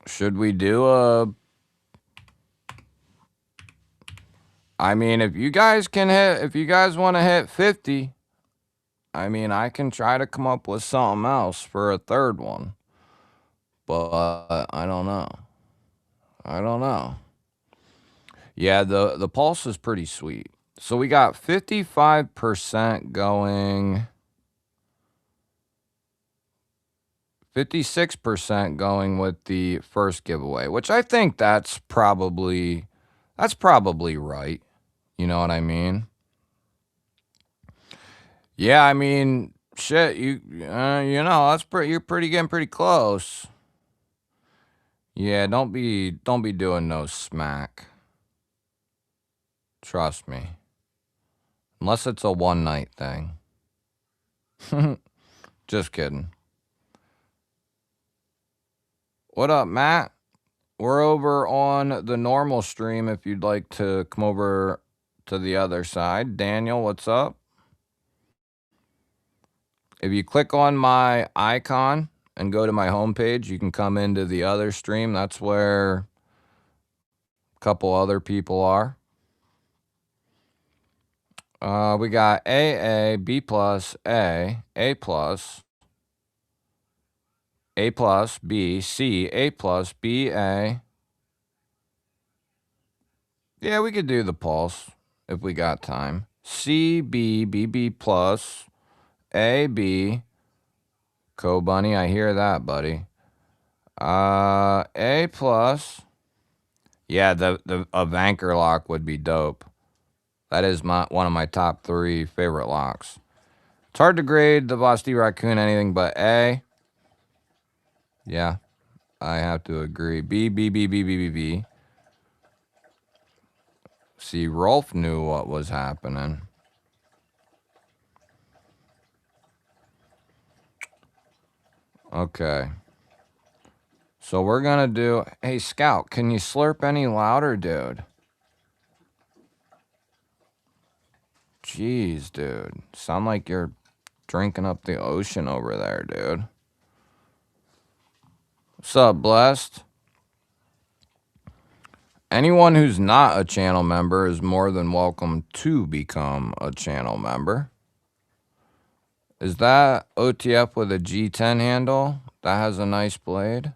Should we do a... I mean, if you guys want to hit 50, I mean, I can try to come up with something else for a third one. But I don't know. Yeah, the pulse is pretty sweet. So we got 55% going, 56% going with the first giveaway, which I think that's probably right. You know what I mean? Yeah, I mean, shit, that's you're getting pretty close. Yeah, don't be doing no smack. Trust me. Unless it's a one night thing. Just kidding. What up, Matt? We're over on the normal stream if you'd like to come over to the other side. Daniel, what's up? If you click on my icon and go to my homepage, you can come into the other stream. That's where a couple other people are. We got AA, B plus, A plus, A plus, B, C, A plus, B, A. Yeah, we could do the pulse if we got time. C, B, B, B plus, A, B. Co-Bunny, I hear that, buddy. A plus. Yeah, a Vanker lock would be dope. That is one of my top 3 favorite locks. It's hard to grade the Vosti Raccoon anything but A. Yeah, I have to agree. B, B, B, B, B, B, B. See, Rolf knew what was happening. Okay. So we're going to do... Hey, Scout, can you slurp any louder, dude? Jeez, dude. Sound like you're drinking up the ocean over there, dude. What's up, Blessed? Anyone who's not a channel member is more than welcome to become a channel member. Is that OTF with a G10 handle? That has a nice blade.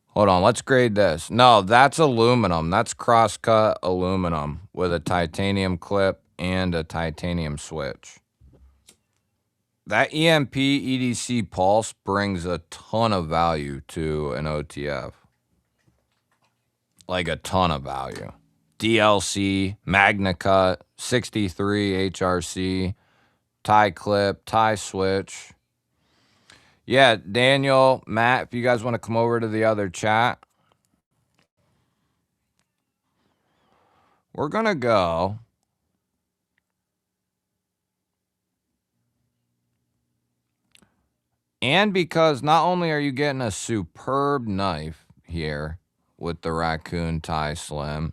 Hold on, let's grade this. No, that's aluminum. That's cross-cut aluminum with a titanium clip and a titanium switch. That EMP EDC pulse brings a ton of value to an OTF. Like a ton of value. DLC, Magna Cut, 63 HRC, tie clip, tie switch. Yeah, Daniel, Matt, if you guys want to come over to the other chat, we're going to go. And because not only are you getting a superb knife here with the Raccoon Tie Slim,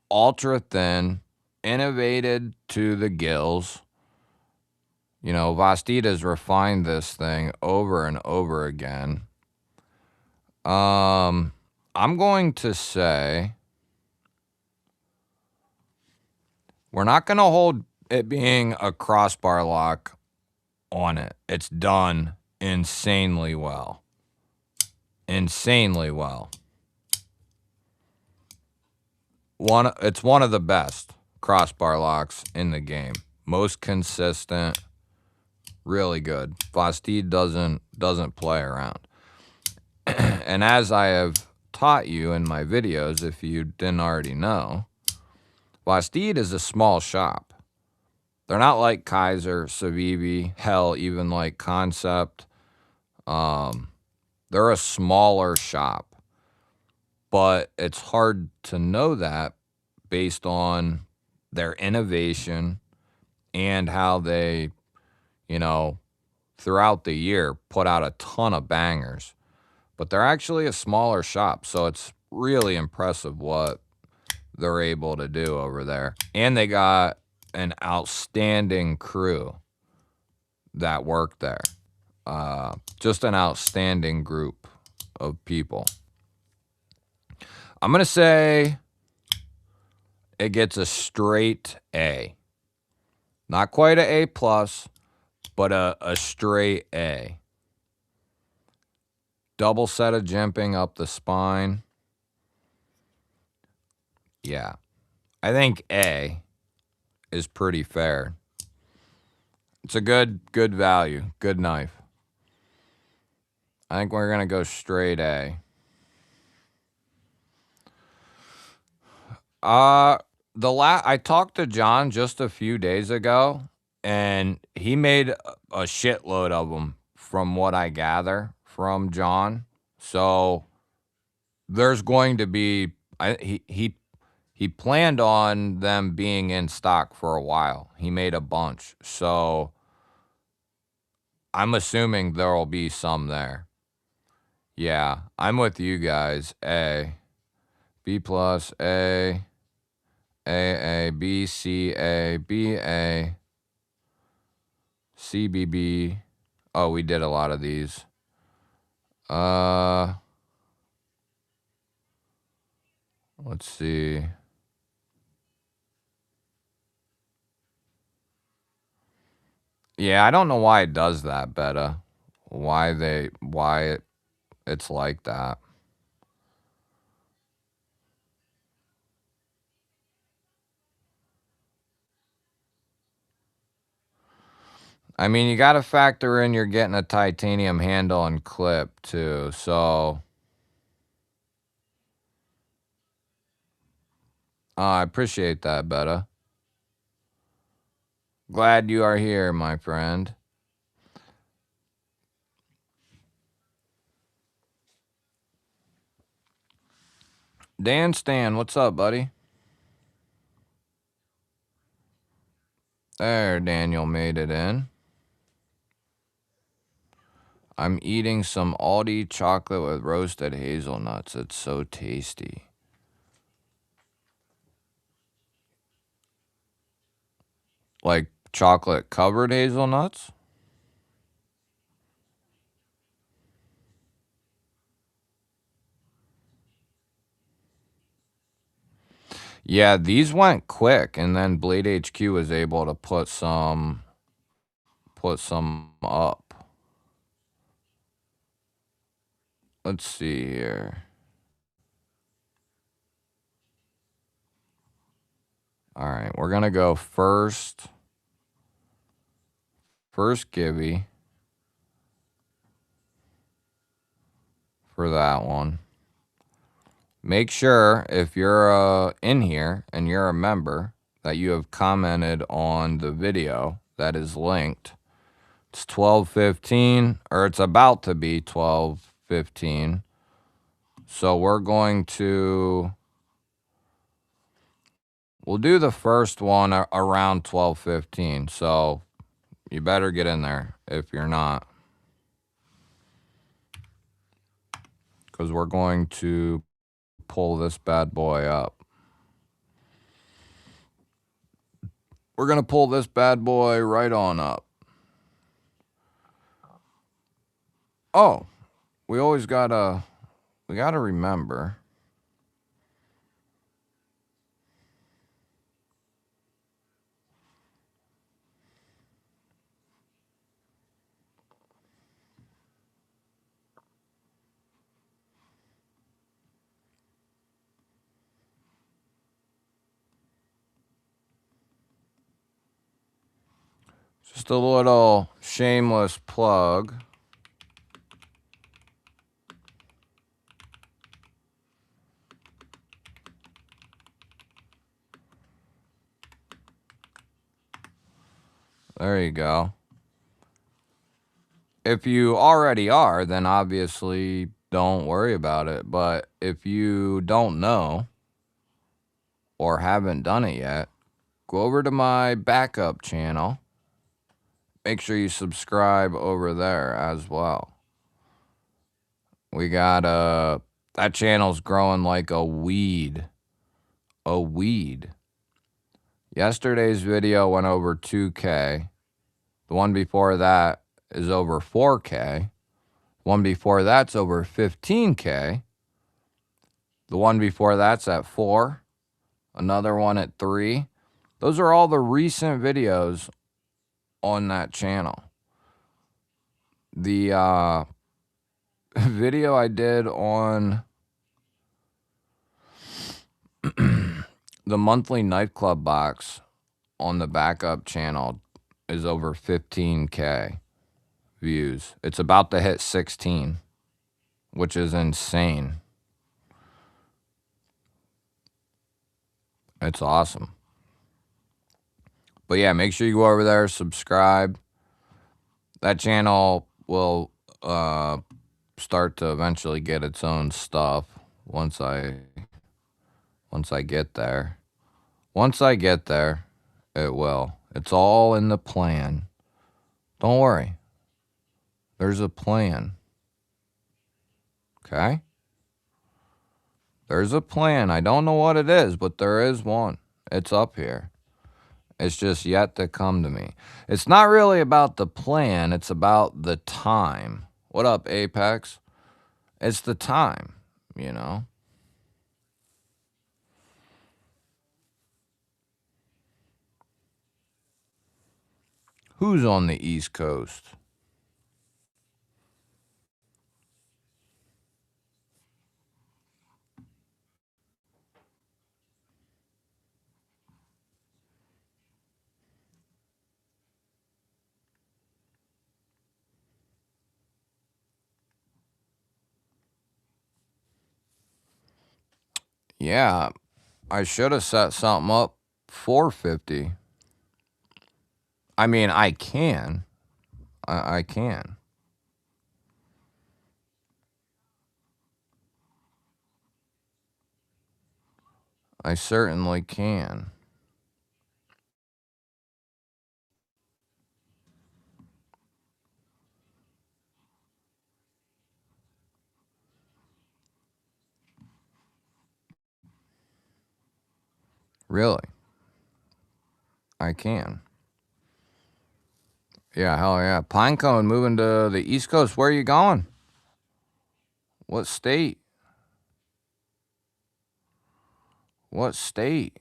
ultra thin, innovated to the gills. You know, Vastida's refined this thing over and over again. I'm going to say we're not going to hold it being a crossbar lock on it. It's done insanely well. Insanely well. It's one of the best crossbar locks in the game. Most consistent, really good. Vastid doesn't play around. And as I have taught you in my videos, if you didn't already know, Vastid is a small shop. They're not like Kaiser, Civivi, hell, even like Concept. They're a smaller shop. But it's hard to know that based on their innovation, and how they, you know, throughout the year put out a ton of bangers. But they're actually a smaller shop, so it's really impressive what they're able to do over there. And they got an outstanding crew that work there. Just an outstanding group of people. I'm going to say it gets a straight A. Not quite an A plus, but a straight A. Double set of jimping up the spine. Yeah. I think A is pretty fair. It's a good value, good knife. I think we're going to go straight A. I talked to John just a few days ago, and he made a shitload of them from what I gather from John. So there's going to be he planned on them being in stock for a while. He made a bunch. So I'm assuming there'll be some there. Yeah, I'm with you guys. A, B plus, A, B, C, A, B, A, C, B, B. Oh, we did a lot of these. Let's see. Yeah, I don't know why it does that, Beta. Why it's like that. I mean, you got to factor in you're getting a titanium handle and clip too, so I appreciate that, Beta. Glad you are here, my friend. Dan Stan, what's up, buddy? There, Daniel made it in. I'm eating some Aldi chocolate with roasted hazelnuts. It's so tasty. Like chocolate covered hazelnuts? Yeah, these went quick, and then Blade HQ was able to put some up. Let's see here. All right, we're gonna go first Gibby for that one. Make sure if you're in here and you're a member that you have commented on the video that is linked. It's 12:15, or it's about to be 12:15. So we'll do the first one around 12:15. So you better get in there if you're not, because we're going to pull this bad boy up. We're going to pull this bad boy right on up. Oh, we gotta remember. Just a little shameless plug. There you go. If you already are, then obviously don't worry about it. But if you don't know or haven't done it yet, go over to my backup channel. Make sure you subscribe over there as well. We got that channel's growing like a weed. A weed. Yesterday's video went over 2K. The one before that is over 4K. One before that's over 15K. The one before that's at 4. Another one at 3. Those are all the recent videos on that channel. The video I did on the monthly nightclub box on the backup channel is over 15K views. It's about to hit 16, which is insane. It's awesome. But yeah, make sure you go over there, subscribe. That channel will start to eventually get its own stuff once I get there. Once I get there, it will. It's all in the plan. Don't worry. There's a plan. Okay? There's a plan. I don't know what it is, but there is one. It's up here. It's just yet to come to me. It's not really about the plan. It's about the time. What up, Apex? It's the time, you know? Who's on the East Coast? Yeah, I should have set something up 450. I mean, I can. I can. I certainly can. Really? I can. Yeah, hell yeah. Pinecone moving to the East Coast. Where are you going? What state? What state?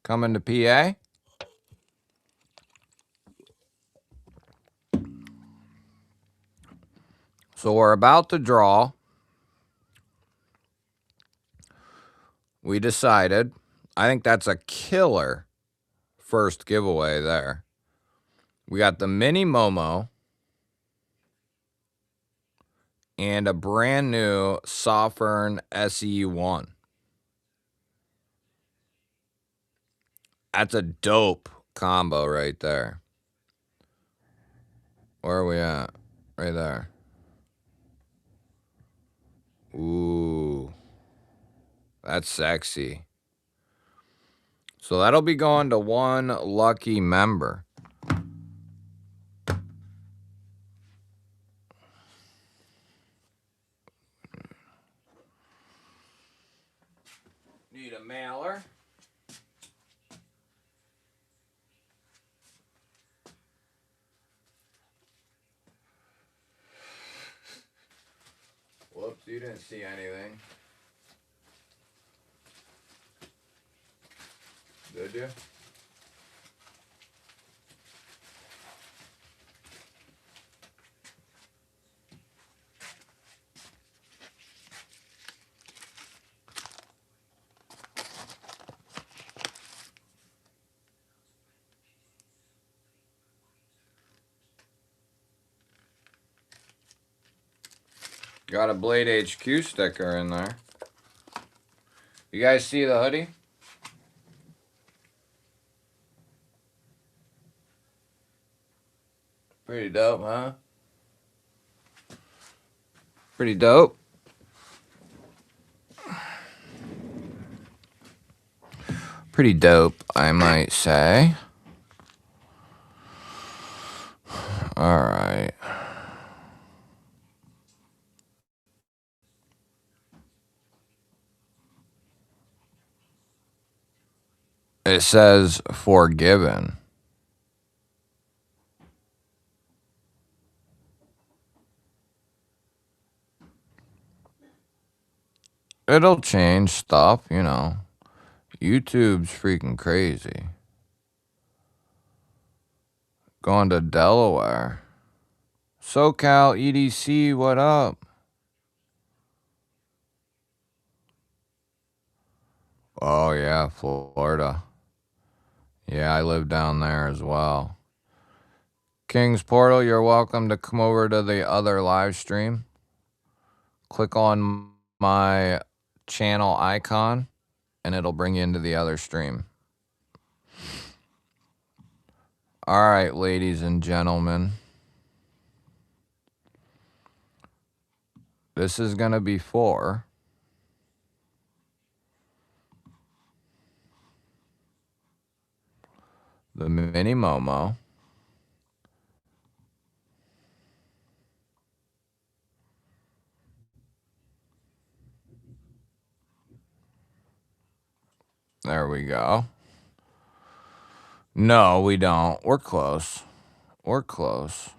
Coming to PA? So we're about to draw. We decided. I think that's a killer first giveaway there. We got the mini Momo and a brand new Sovereign SE1. That's a dope combo right there. Where are we at? Right there. Ooh. That's sexy. So that'll be going to one lucky member. Need a mailer. Whoops, you didn't see anything. Did you? Got a Blade HQ sticker in there. You guys see the hoodie? Pretty dope, huh? Pretty dope. Pretty dope, I might say. All right. It says forgiven. It'll change stuff, you know. YouTube's freaking crazy. Going to Delaware. SoCal EDC, what up? Oh, yeah, Florida. Yeah, I live down there as well. King's Portal, you're welcome to come over to the other live stream. Click on my channel icon, and it'll bring you into the other stream. All right, ladies and gentlemen. This is going to be for the Mini Momo. There we go. No, we don't. We're close. We're close.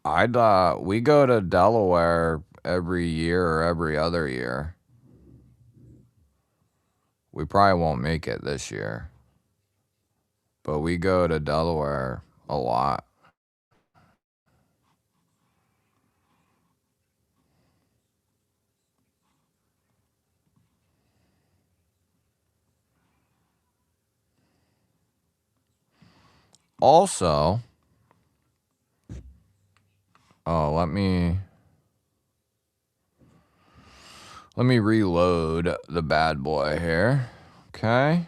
We go to Delaware every year or every other year. We probably won't make it this year. But we go to Delaware a lot. Also, let me reload the bad boy here. Okay.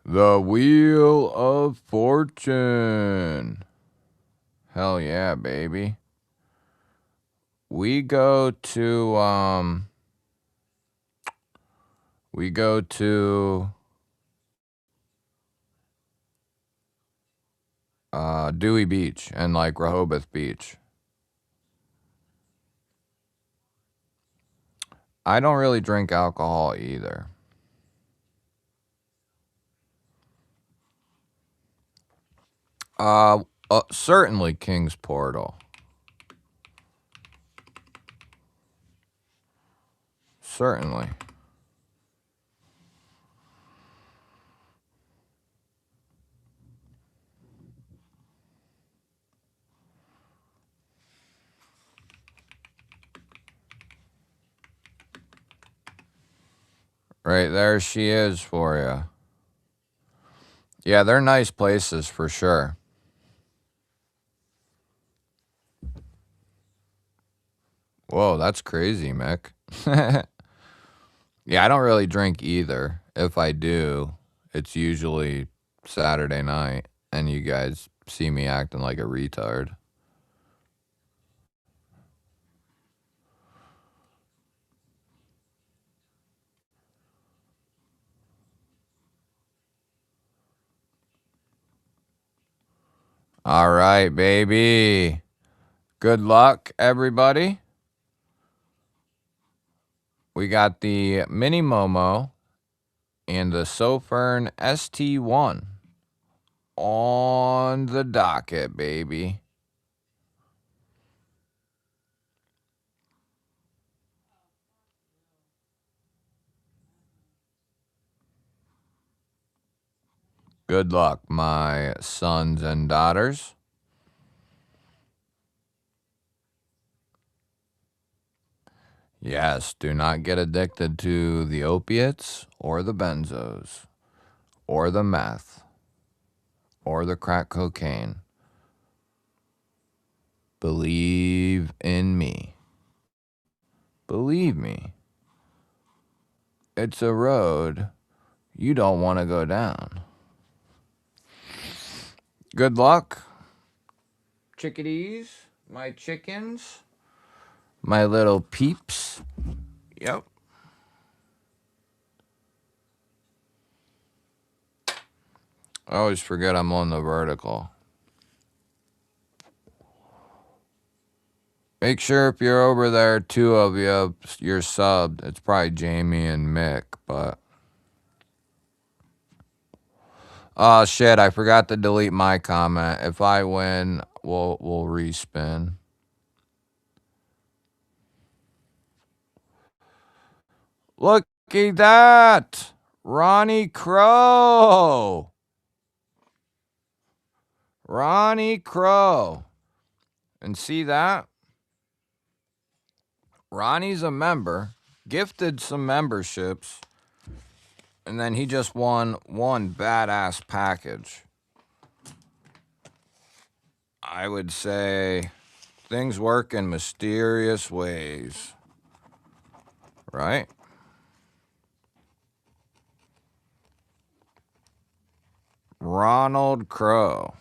The Wheel of Fortune. Hell yeah, baby. We go to Dewey Beach and like Rehoboth Beach. I don't really drink alcohol either. Certainly King's Portal. Certainly. Right there she is for you. Yeah, they're nice places for sure. Whoa, that's crazy, Mick. Yeah, I don't really drink either. If I do, it's usually Saturday night, and you guys see me acting like a retard. All right, baby. Good luck, everybody. We got the Mini Momo and the Sofern ST1 on the docket, baby. Good luck, my sons and daughters. Yes, do not get addicted to the opiates or the benzos or the meth or the crack cocaine. Believe in me. Believe me. It's a road you don't want to go down. Good luck, chickadees, my chickens, my little peeps. Yep. I always forget I'm on the vertical. Make sure if you're over there, two of you, you're subbed. It's probably Jamie and Mick, but... Oh, shit, I forgot to delete my comment. If I win, we'll respin. Looky that! Ronnie Crow! Ronnie Crow. And see that? Ronnie's a member, gifted some memberships, and then he just won one badass package. I would say things work in mysterious ways, right? Ronald Crow.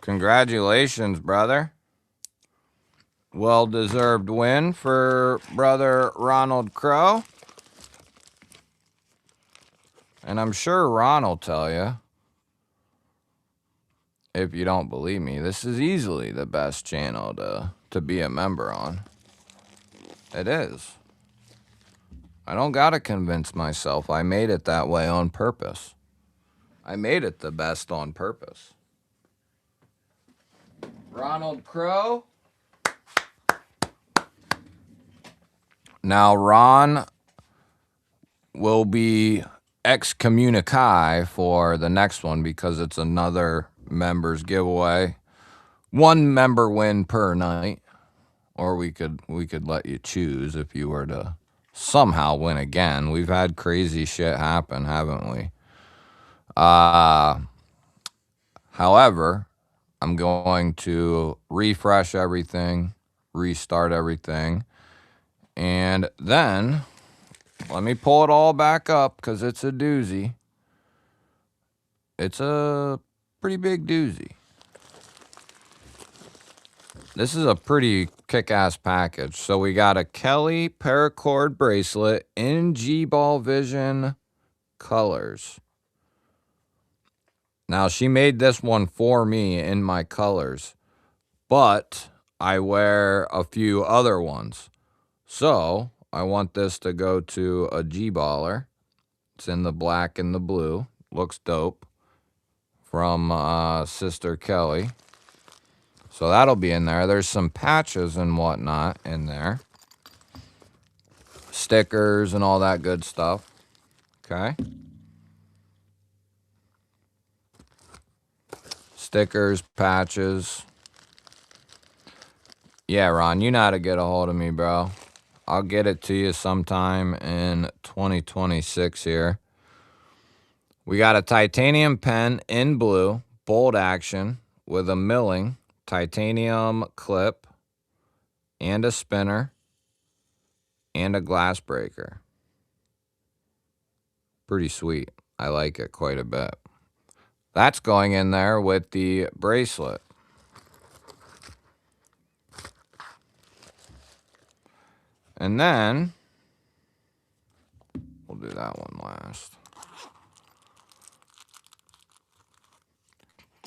Congratulations, brother. Well-deserved win for brother Ronald Crow. And I'm sure Ron will tell you, if you don't believe me, this is easily the best channel to be a member on. It is. I don't gotta convince myself. I made it that way on purpose. I made it the best on purpose. Ronald Crow. Now, Ron will be excommunicai for the next one because it's another members giveaway. One member win per night. Or we could let you choose if you were to somehow win again. We've had crazy shit happen, haven't we? However, I'm going to refresh everything, restart everything, and then let me pull it all back up because it's a doozy. It's a pretty big doozy. This is a pretty kick-ass package. So we got a Kelly paracord bracelet in GBall Vision colors. Now, she made this one for me in my colors, but I wear a few other ones. So I want this to go to a G-baller. It's in the black and the blue. Looks dope. From Sister Kelly. So that'll be in there. There's some patches and whatnot in there. Stickers and all that good stuff. Okay. Stickers, patches. Yeah, Ron, you know how to get a hold of me, bro. I'll get it to you sometime in 2026 here. We got a titanium pen in blue, bold action, with a milling, titanium clip, and a spinner, and a glass breaker. Pretty sweet. I like it quite a bit. That's going in there with the bracelet. And then, we'll do that one last.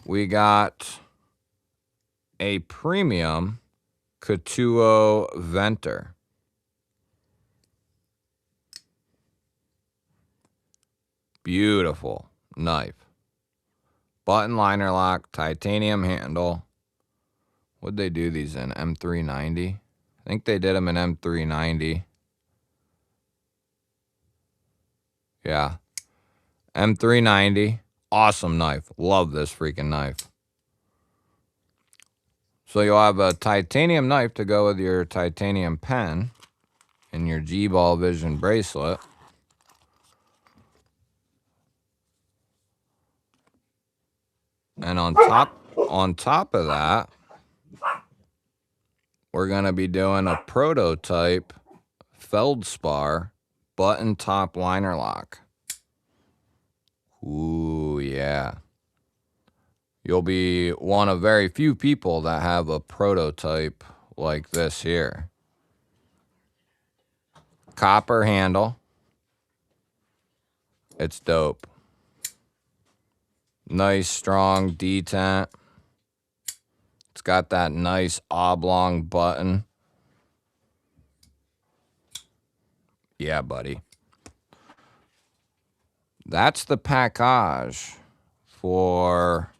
We got a premium Katuo Venter. Beautiful knife. Button liner lock, titanium handle. What'd they do these in? M390? I think they did them in M390. Yeah. M390. Awesome knife. Love this freaking knife. So you'll have a titanium knife to go with your titanium pen and your GBall Vision bracelet. And on top of that, we're going to be doing a prototype feldspar button top liner lock. Ooh, yeah. You'll be one of very few people that have a prototype like this here. Copper handle. It's dope. Nice, strong detent. It's got that nice oblong button. Yeah, buddy. That's the package for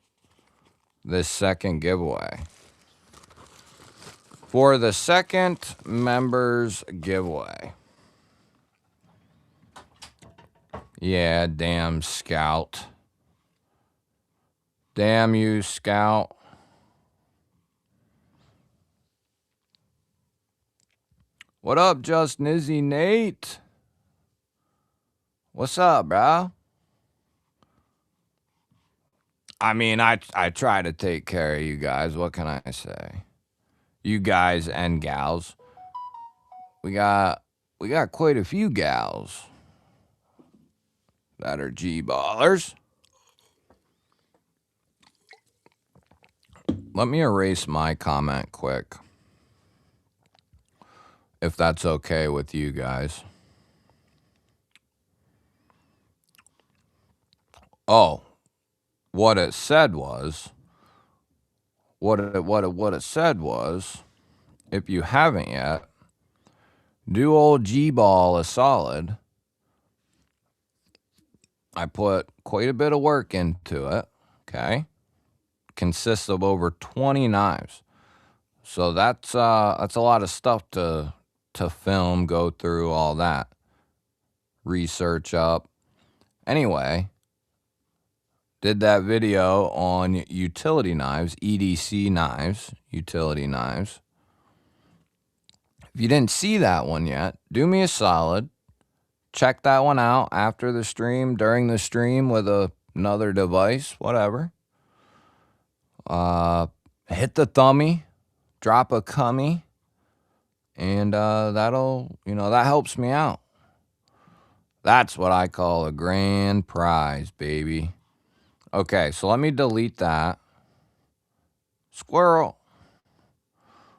this second giveaway. For the second members giveaway. Yeah, damn Scout. Damn you, Scout. What up, Just Nizzy Nate? What's up, bro? I mean, I try to take care of you guys. What can I say? You guys and gals. We got quite a few gals that are G-ballers. Let me erase my comment quick, if that's okay with you guys. Oh, what it said was, what it said was, if you haven't yet, do old G-ball a solid. I put quite a bit of work into it, okay? Consists of over 20 knives. So that's a lot of stuff to film, go through all that. Research up. Anyway, did that video on utility knives, EDC knives, utility knives. If you didn't see that one yet, do me a solid. Check that one out after the stream, during the stream with another device, whatever. Hit the thumbie, drop a cummy, and that'll, that helps me out. That's what I call a grand prize, baby. Okay, so let me delete that. Squirrel.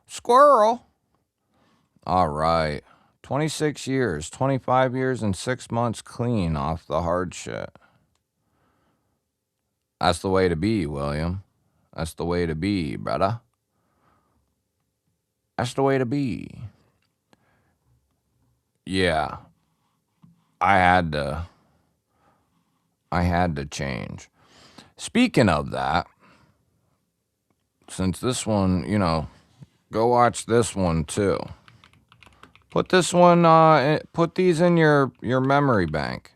Squirrel. All right. 26 years, 25 years, and 6 months clean off the hard shit. That's the way to be, William. That's the way to be, brother. That's the way to be. Yeah. I had to change. Speaking of that, since this one, go watch this one too. Put this one, put these in your memory bank.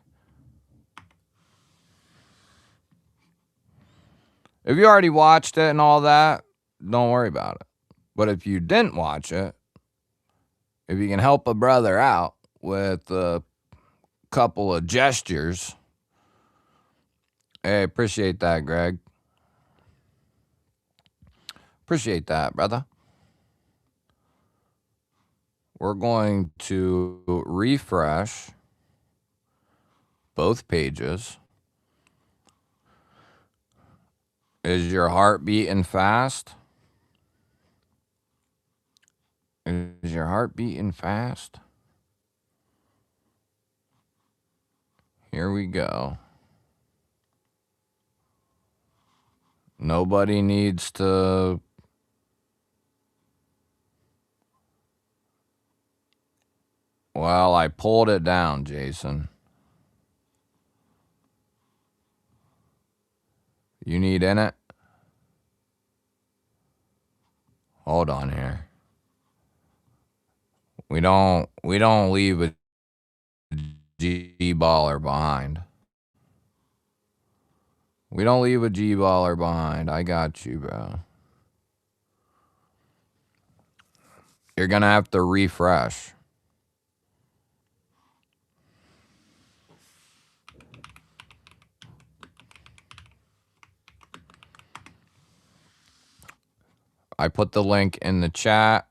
If you already watched it and all that, don't worry about it. But if you didn't watch it, if you can help a brother out with a couple of gestures, hey, appreciate that, Greg. Appreciate that, brother. We're going to refresh both pages. Is your heart beating fast? Is your heart beating fast? Here we go. Nobody needs to... Well, I pulled it down, Jason. You need in it? Hold on here. We don't leave a G-baller behind. We don't leave a G-baller behind. I got you, bro. You're going to have to refresh. I put the link in the chat.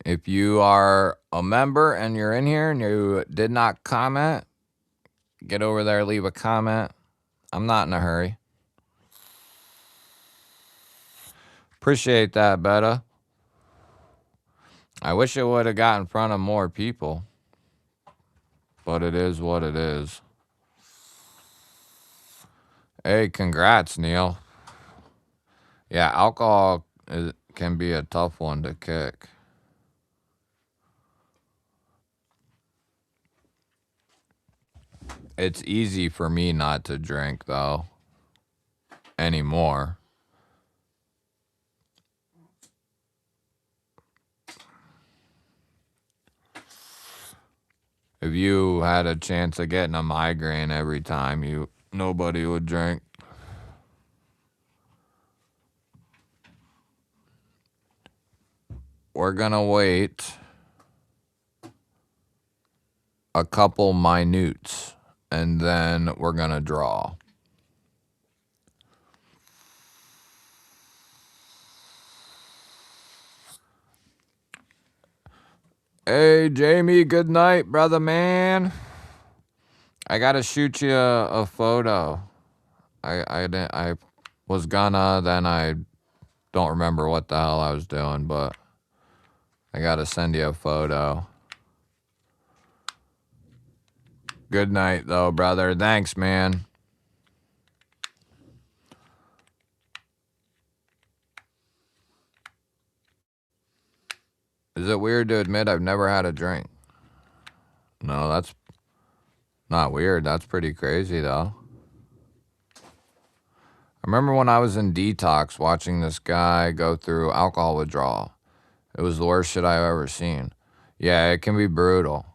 If you are a member and you're in here and you did not comment, get over there, leave a comment. I'm not in a hurry. Appreciate that, Betta. I wish it would have got in front of more people, but it is what it is. Hey, congrats, Neil. Yeah, alcohol can be a tough one to kick. It's easy for me not to drink, though, anymore. If you had a chance of getting a migraine every time, nobody would drink. We're gonna wait a couple minutes, and then we're gonna draw. Hey, Jamie, good night, brother man. I gotta shoot you a photo. I was gonna, then I don't remember what the hell I was doing, but I gotta send you a photo. Good night, though, brother. Thanks, man. Is it weird to admit I've never had a drink? No, that's not weird. That's pretty crazy, though. I remember when I was in detox watching this guy go through alcohol withdrawal. It was the worst shit I've ever seen. Yeah, it can be brutal.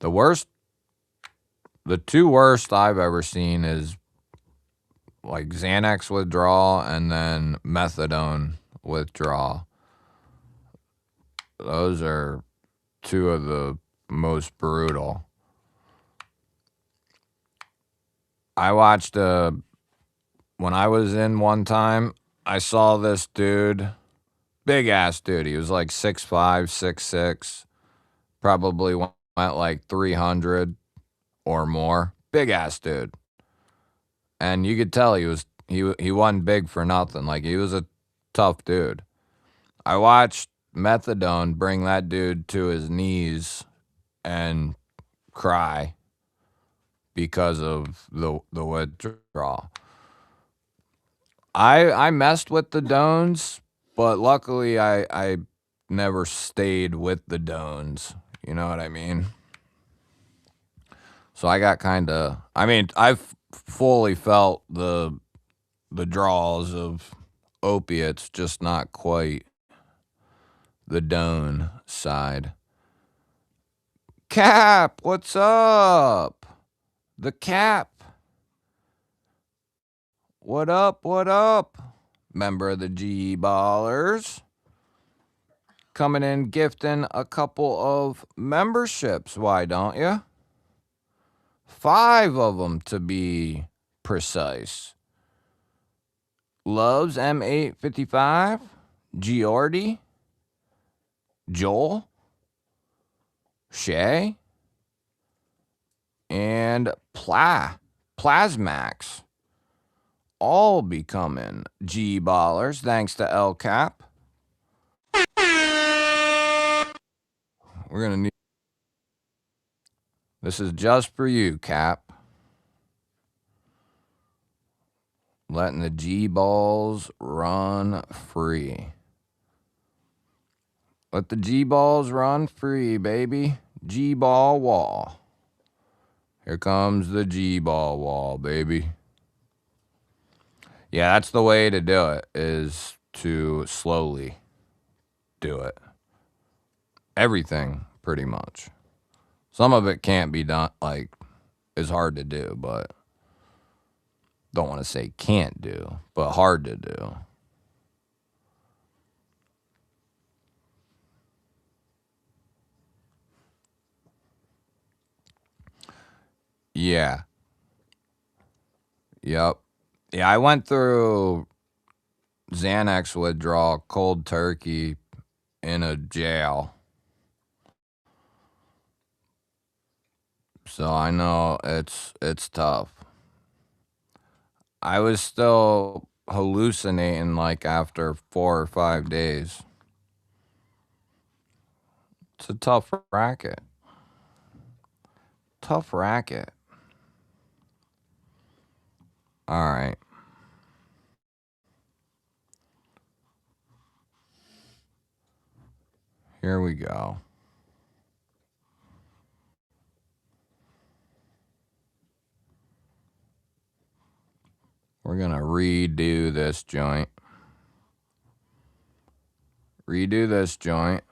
The two worst I've ever seen is like Xanax withdrawal and then methadone withdrawal. Those are two of the most brutal. I watched when I was in one time, I saw this dude, big ass dude. He was like 6'5", 6'6", probably went like 300 or more. Big ass dude. And you could tell he wasn't big for nothing. Like, he was a tough dude. I watched methadone bring that dude to his knees and cry because of the withdrawal. I messed with the dones, but luckily I never stayed with the dones. You know what I mean? So I got I've fully felt the draws of opiates, just not quite the Done side. Cap, what's up? The Cap. What up, what up? Member of the G-Ballers. Coming in gifting a couple of memberships, why don't you? 5 of them to be precise. Loves M855, Giordi, Joel, Shay, and Plasmax. All becoming G-Ballers thanks to El Cap. We're going to need... This is just for you, Cap. Letting the G-Balls run free. Let the G-Balls run free, baby. G-Ball wall. Here comes the G-Ball wall, baby. Yeah, that's the way to do it, is to slowly do it. Everything, pretty much. Some of it can't be done, like, is hard to do, but don't want to say can't do, but hard to do. Yeah. Yep. Yeah, I went through Xanax withdrawal cold turkey in a jail. So I know it's tough. I was still hallucinating like after 4 or 5 days. It's a tough racket. Tough racket. All right. Here we go. We're going to redo this joint. Redo this joint.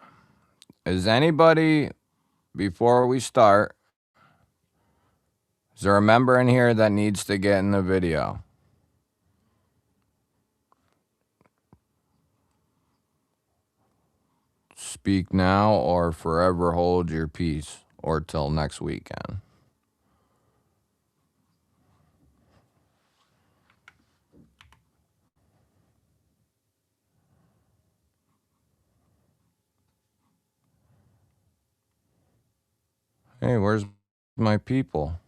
Is anybody, before we start, is there a member in here that needs to get in the video? Speak now or forever hold your peace, or till next weekend. Hey, where's my people?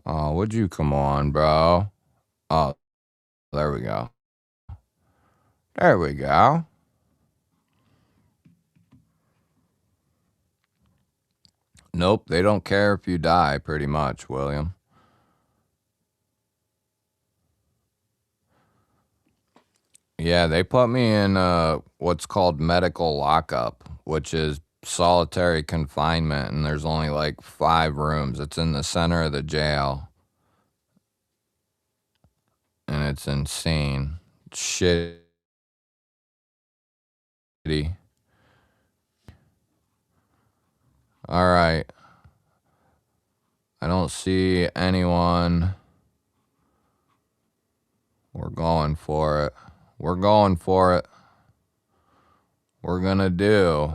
Oh, would you come on, bro? Oh, there we go. There we go. Nope, they don't care if you die, pretty much, William. Yeah, they put me in what's called medical lockup, which is solitary confinement, and there's only like 5 rooms. It's in the center of the jail. And it's insane. It's shitty. All right. I don't see anyone. We're going for it. We're going for it. We're gonna do.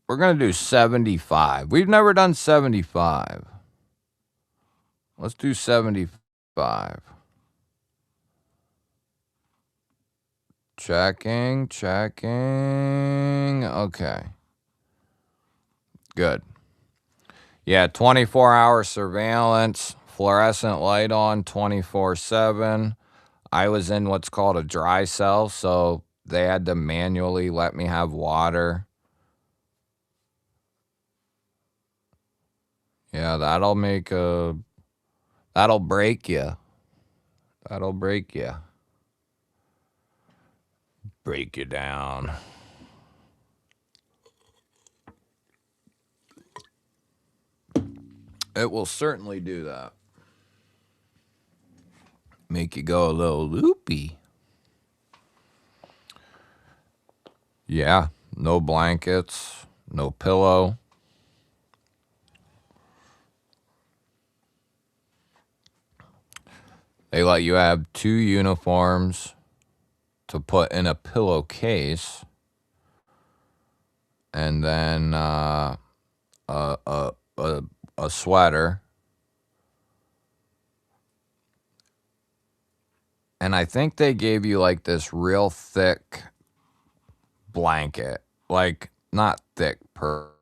We're gonna do 75. We've never done 75. Let's do 75. Checking. Okay. Good. Yeah, 24-hour surveillance, fluorescent light on 24/7. I was in what's called a dry cell, so they had to manually let me have water. Yeah, that'll break you. That'll break you. Break you down. It will certainly do that. Make you go a little loopy. Yeah, no blankets, no pillow. They let you have 2 uniforms to put in a pillowcase, and then a sweater. And I think they gave you like this real thick blanket, like not thick per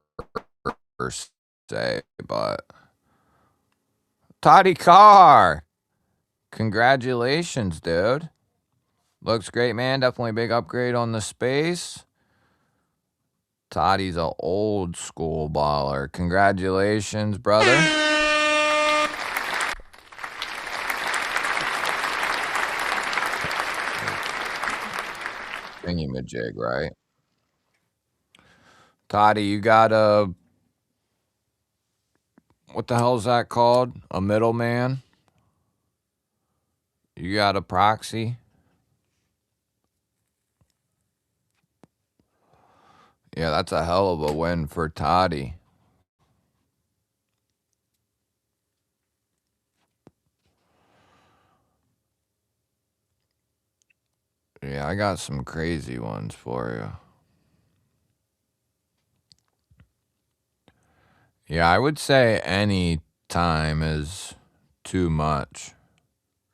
se, but Toddy Carr, congratulations, dude. Looks great, man. Definitely a big upgrade on the space. Toddy's a old school baller. Congratulations, brother. Thingy-majig, right? Toddy, you gotta What the hell is that called? A middleman? You got a proxy? Yeah, that's a hell of a win for Toddy. Yeah, I got some crazy ones for you. Yeah, I would say any time is too much,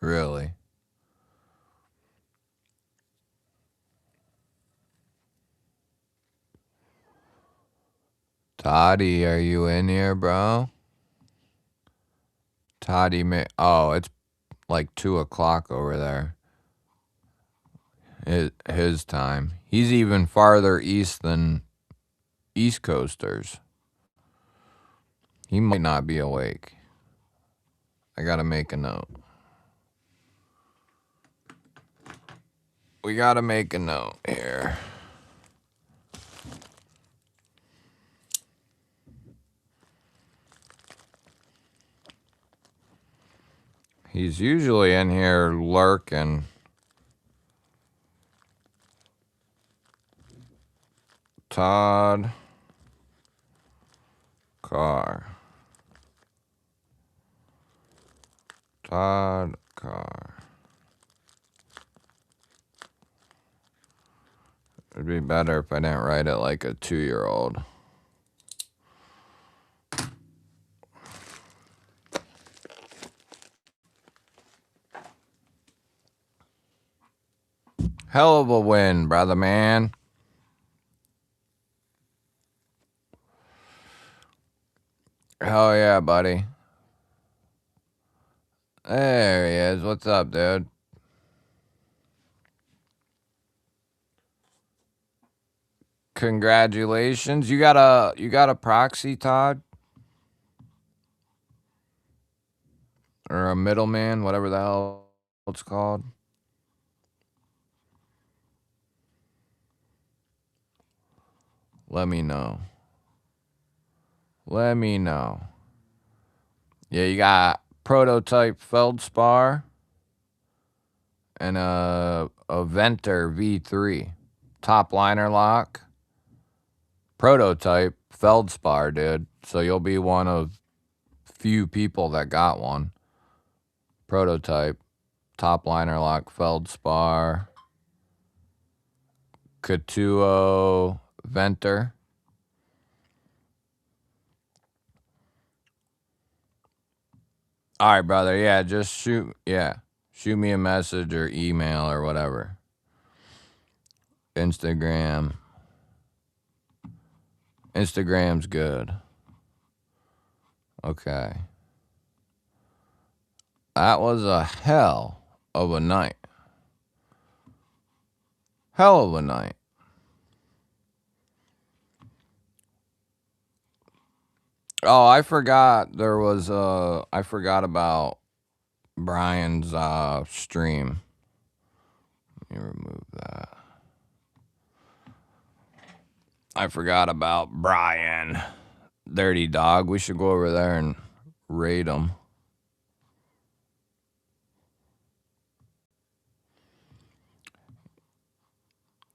really. Toddy, are you in here, bro? Toddy, oh, it's like 2 o'clock over there. His time. He's even farther east than East Coasters. He might not be awake. I gotta make a note. We gotta make a note here. He's usually in here lurking. Todd Carr. Todd Carr. It'd be better if I didn't write it like a 2-year-old. Hell of a win, brother man. Hell yeah, buddy. There he is. What's up, dude? Congratulations. You got a proxy, Todd? Or a middleman, whatever the hell it's called. Let me know. Let me know. Yeah, you got prototype feldspar and a Venter V3. Top liner lock. Prototype feldspar, dude. So you'll be one of few people that got one. Prototype. Top liner lock feldspar. Katuo Venter. All right, brother. Yeah, just shoot me a message or email or whatever. Instagram's good. Okay. That was a hell of a night. Hell of a night. Oh, I forgot I forgot about Brian's stream. Let me remove that. I forgot about Brian. Dirty dog. We should go over there and raid him.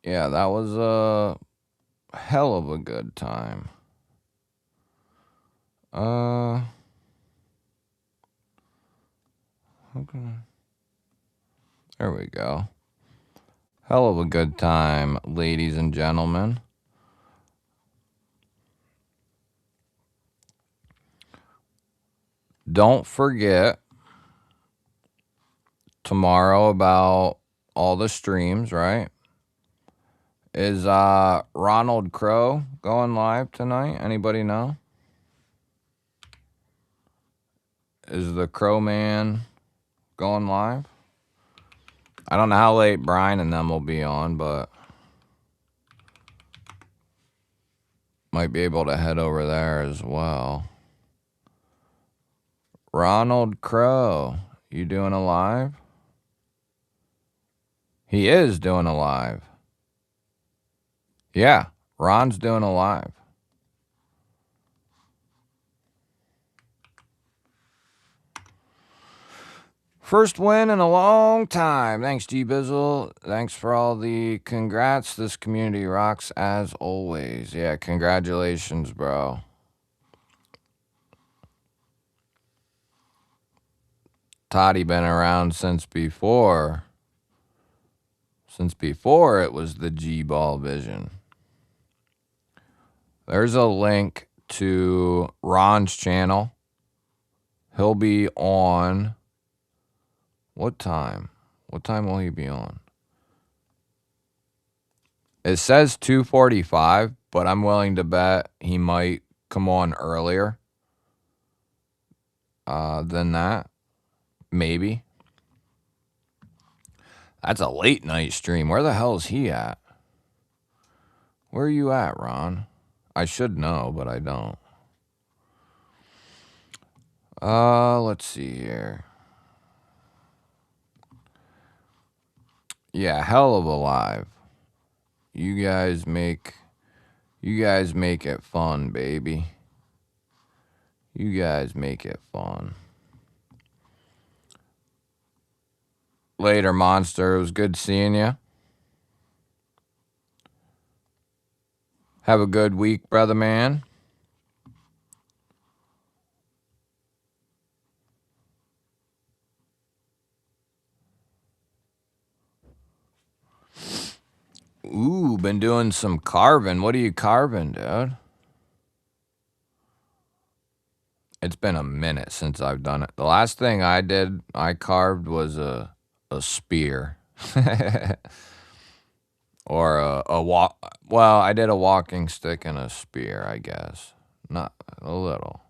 Yeah, that was a hell of a good time. Okay. There we go. Hell of a good time, ladies and gentlemen. Don't forget tomorrow about all the streams, right? Is Ronald Crow going live tonight? Anybody know? Is the Crow Man going live? I don't know how late Brian and them will be on, but might be able to head over there as well. Ronald Crow, you doing a live? He is doing a live. Yeah, Ron's doing a live. First win in a long time. Thanks, GBizzle. Thanks for all the congrats. This community rocks as always. Yeah, congratulations, bro. Toddy been around since before. Since before it was the GBall Vision. There's a link to Ron's channel. He'll be on. What time? What time will he be on? It says 2:45, but I'm willing to bet he might come on earlier than that. Maybe. That's a late night stream. Where the hell is he at? Where are you at, Ron? I should know, but I don't. Let's see here. Yeah, hell of a live. You guys make it fun, baby. You guys make it fun. Later, monster. It was good seeing you. Have a good week, brother man. Ooh, been doing some carving. What are you carving, dude? It's been a minute since I've done it. The last thing I carved was a spear. Or a walk. Well, I did a walking stick and a spear, I guess. Not a little.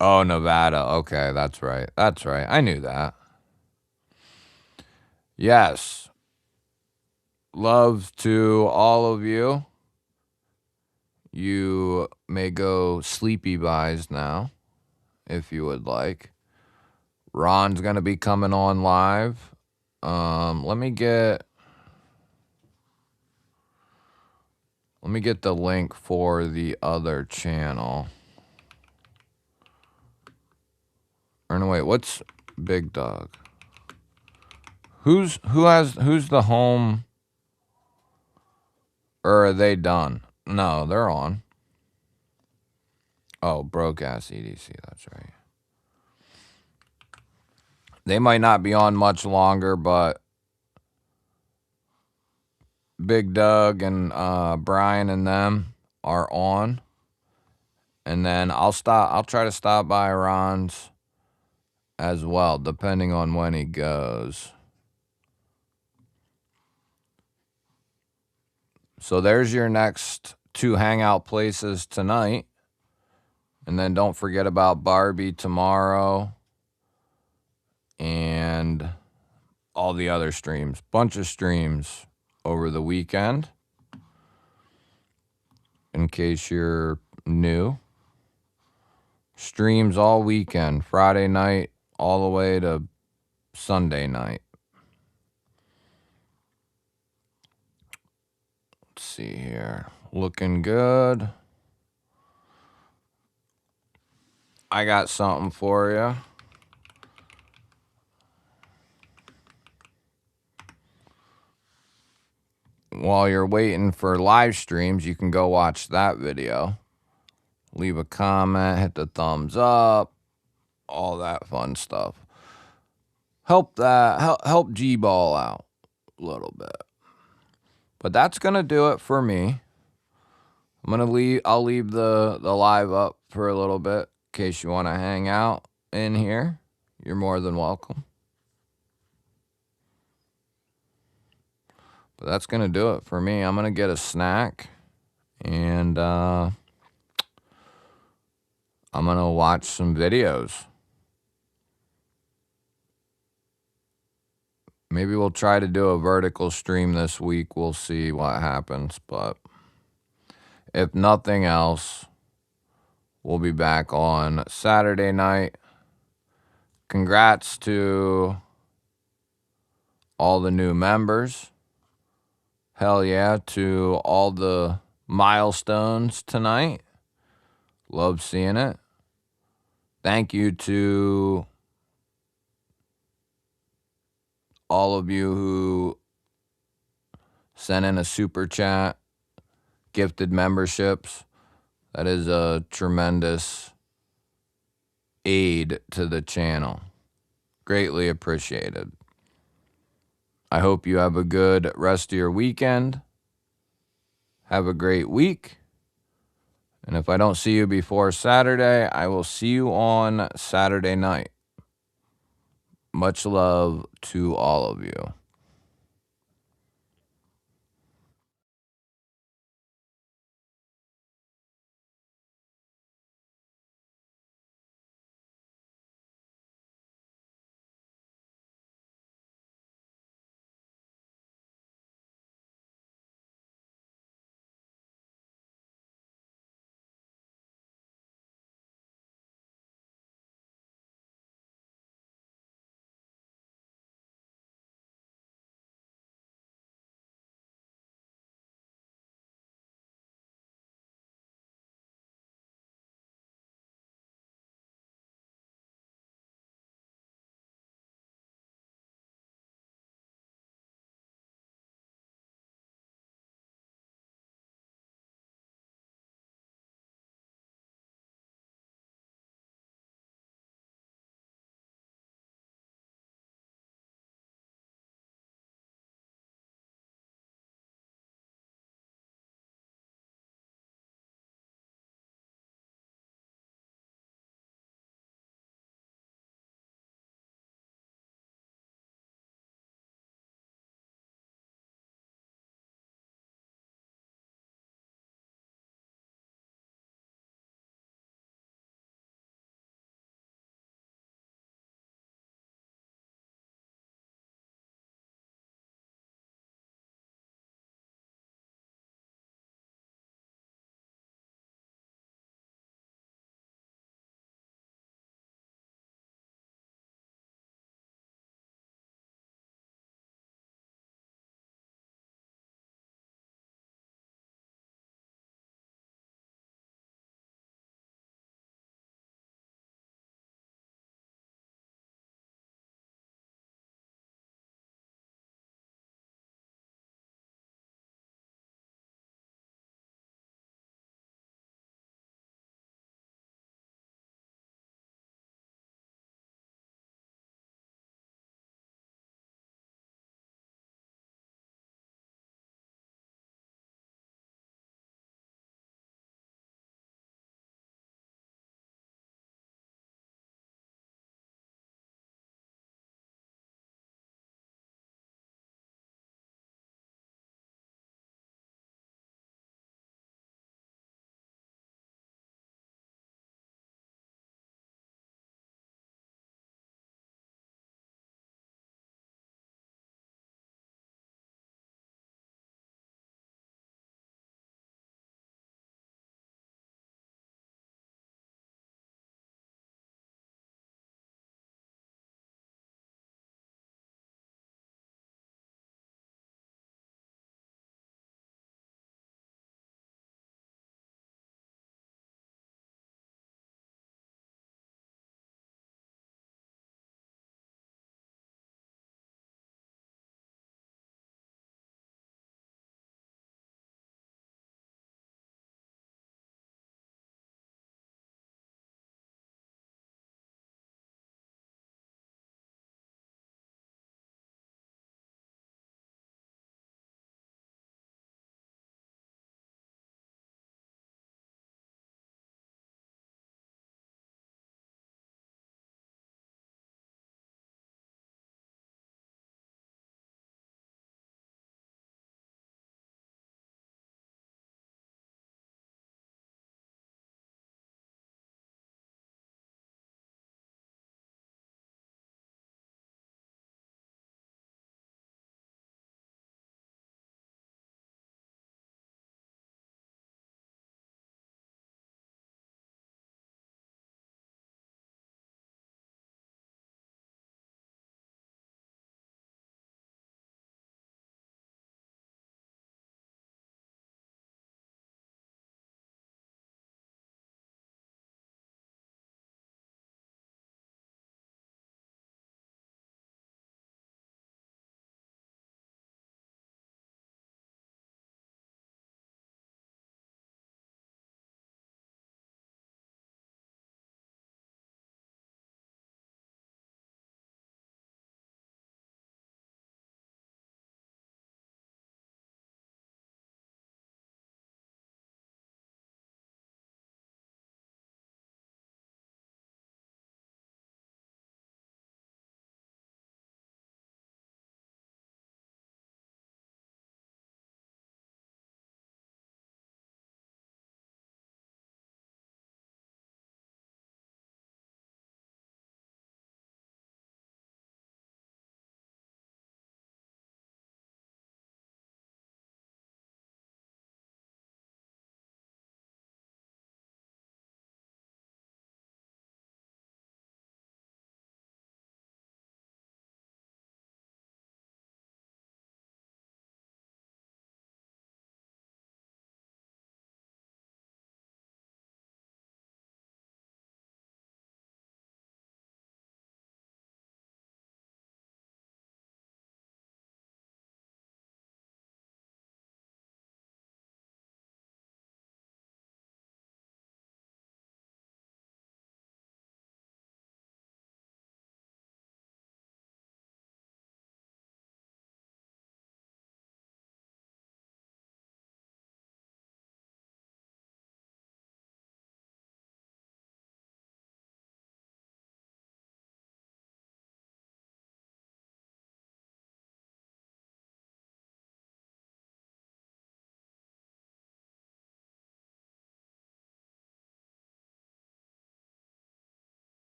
Oh, Nevada. Okay, that's right. That's right. I knew that. Yes. Love to all of you. You may go sleepy buys now, if you would like. Ron's going to be coming on live. Let me get the link for the other channel. Or no, wait, what's Big Dog? Who's the home? Or are they done? No, they're on. Oh, broke ass EDC, that's right. They might not be on much longer, but Big Doug and Brian and them are on. And then I'll try to stop by Ron's as well, depending on when he goes. So there's your next 2 hangout places tonight. And then don't forget about Barbie tomorrow. And all the other streams. Bunch of streams over the weekend. In case you're new. Streams all weekend. Friday night all the way to Sunday night. Let's see here. Looking good. I got something for you. While you're waiting for live streams, you can go watch that video. Leave a comment, hit the thumbs up, all that fun stuff. Help GBall out a little bit. But that's gonna do it for me. I'll leave the live up for a little bit in case you want to hang out in here. You're more than welcome. But that's gonna do it for me. I'm gonna get a snack and I'm gonna watch some videos. Maybe we'll try to do a vertical stream this week. We'll see what happens. But if nothing else, we'll be back on Saturday night. Congrats to all the new members. Hell yeah to all the milestones tonight. Love seeing it. Thank you to all of you who sent in a super chat, gifted memberships. That is a tremendous aid to the channel. Greatly appreciated. I hope you have a good rest of your weekend. Have a great week. And if I don't see you before Saturday, I will see you on Saturday night. Much love to all of you.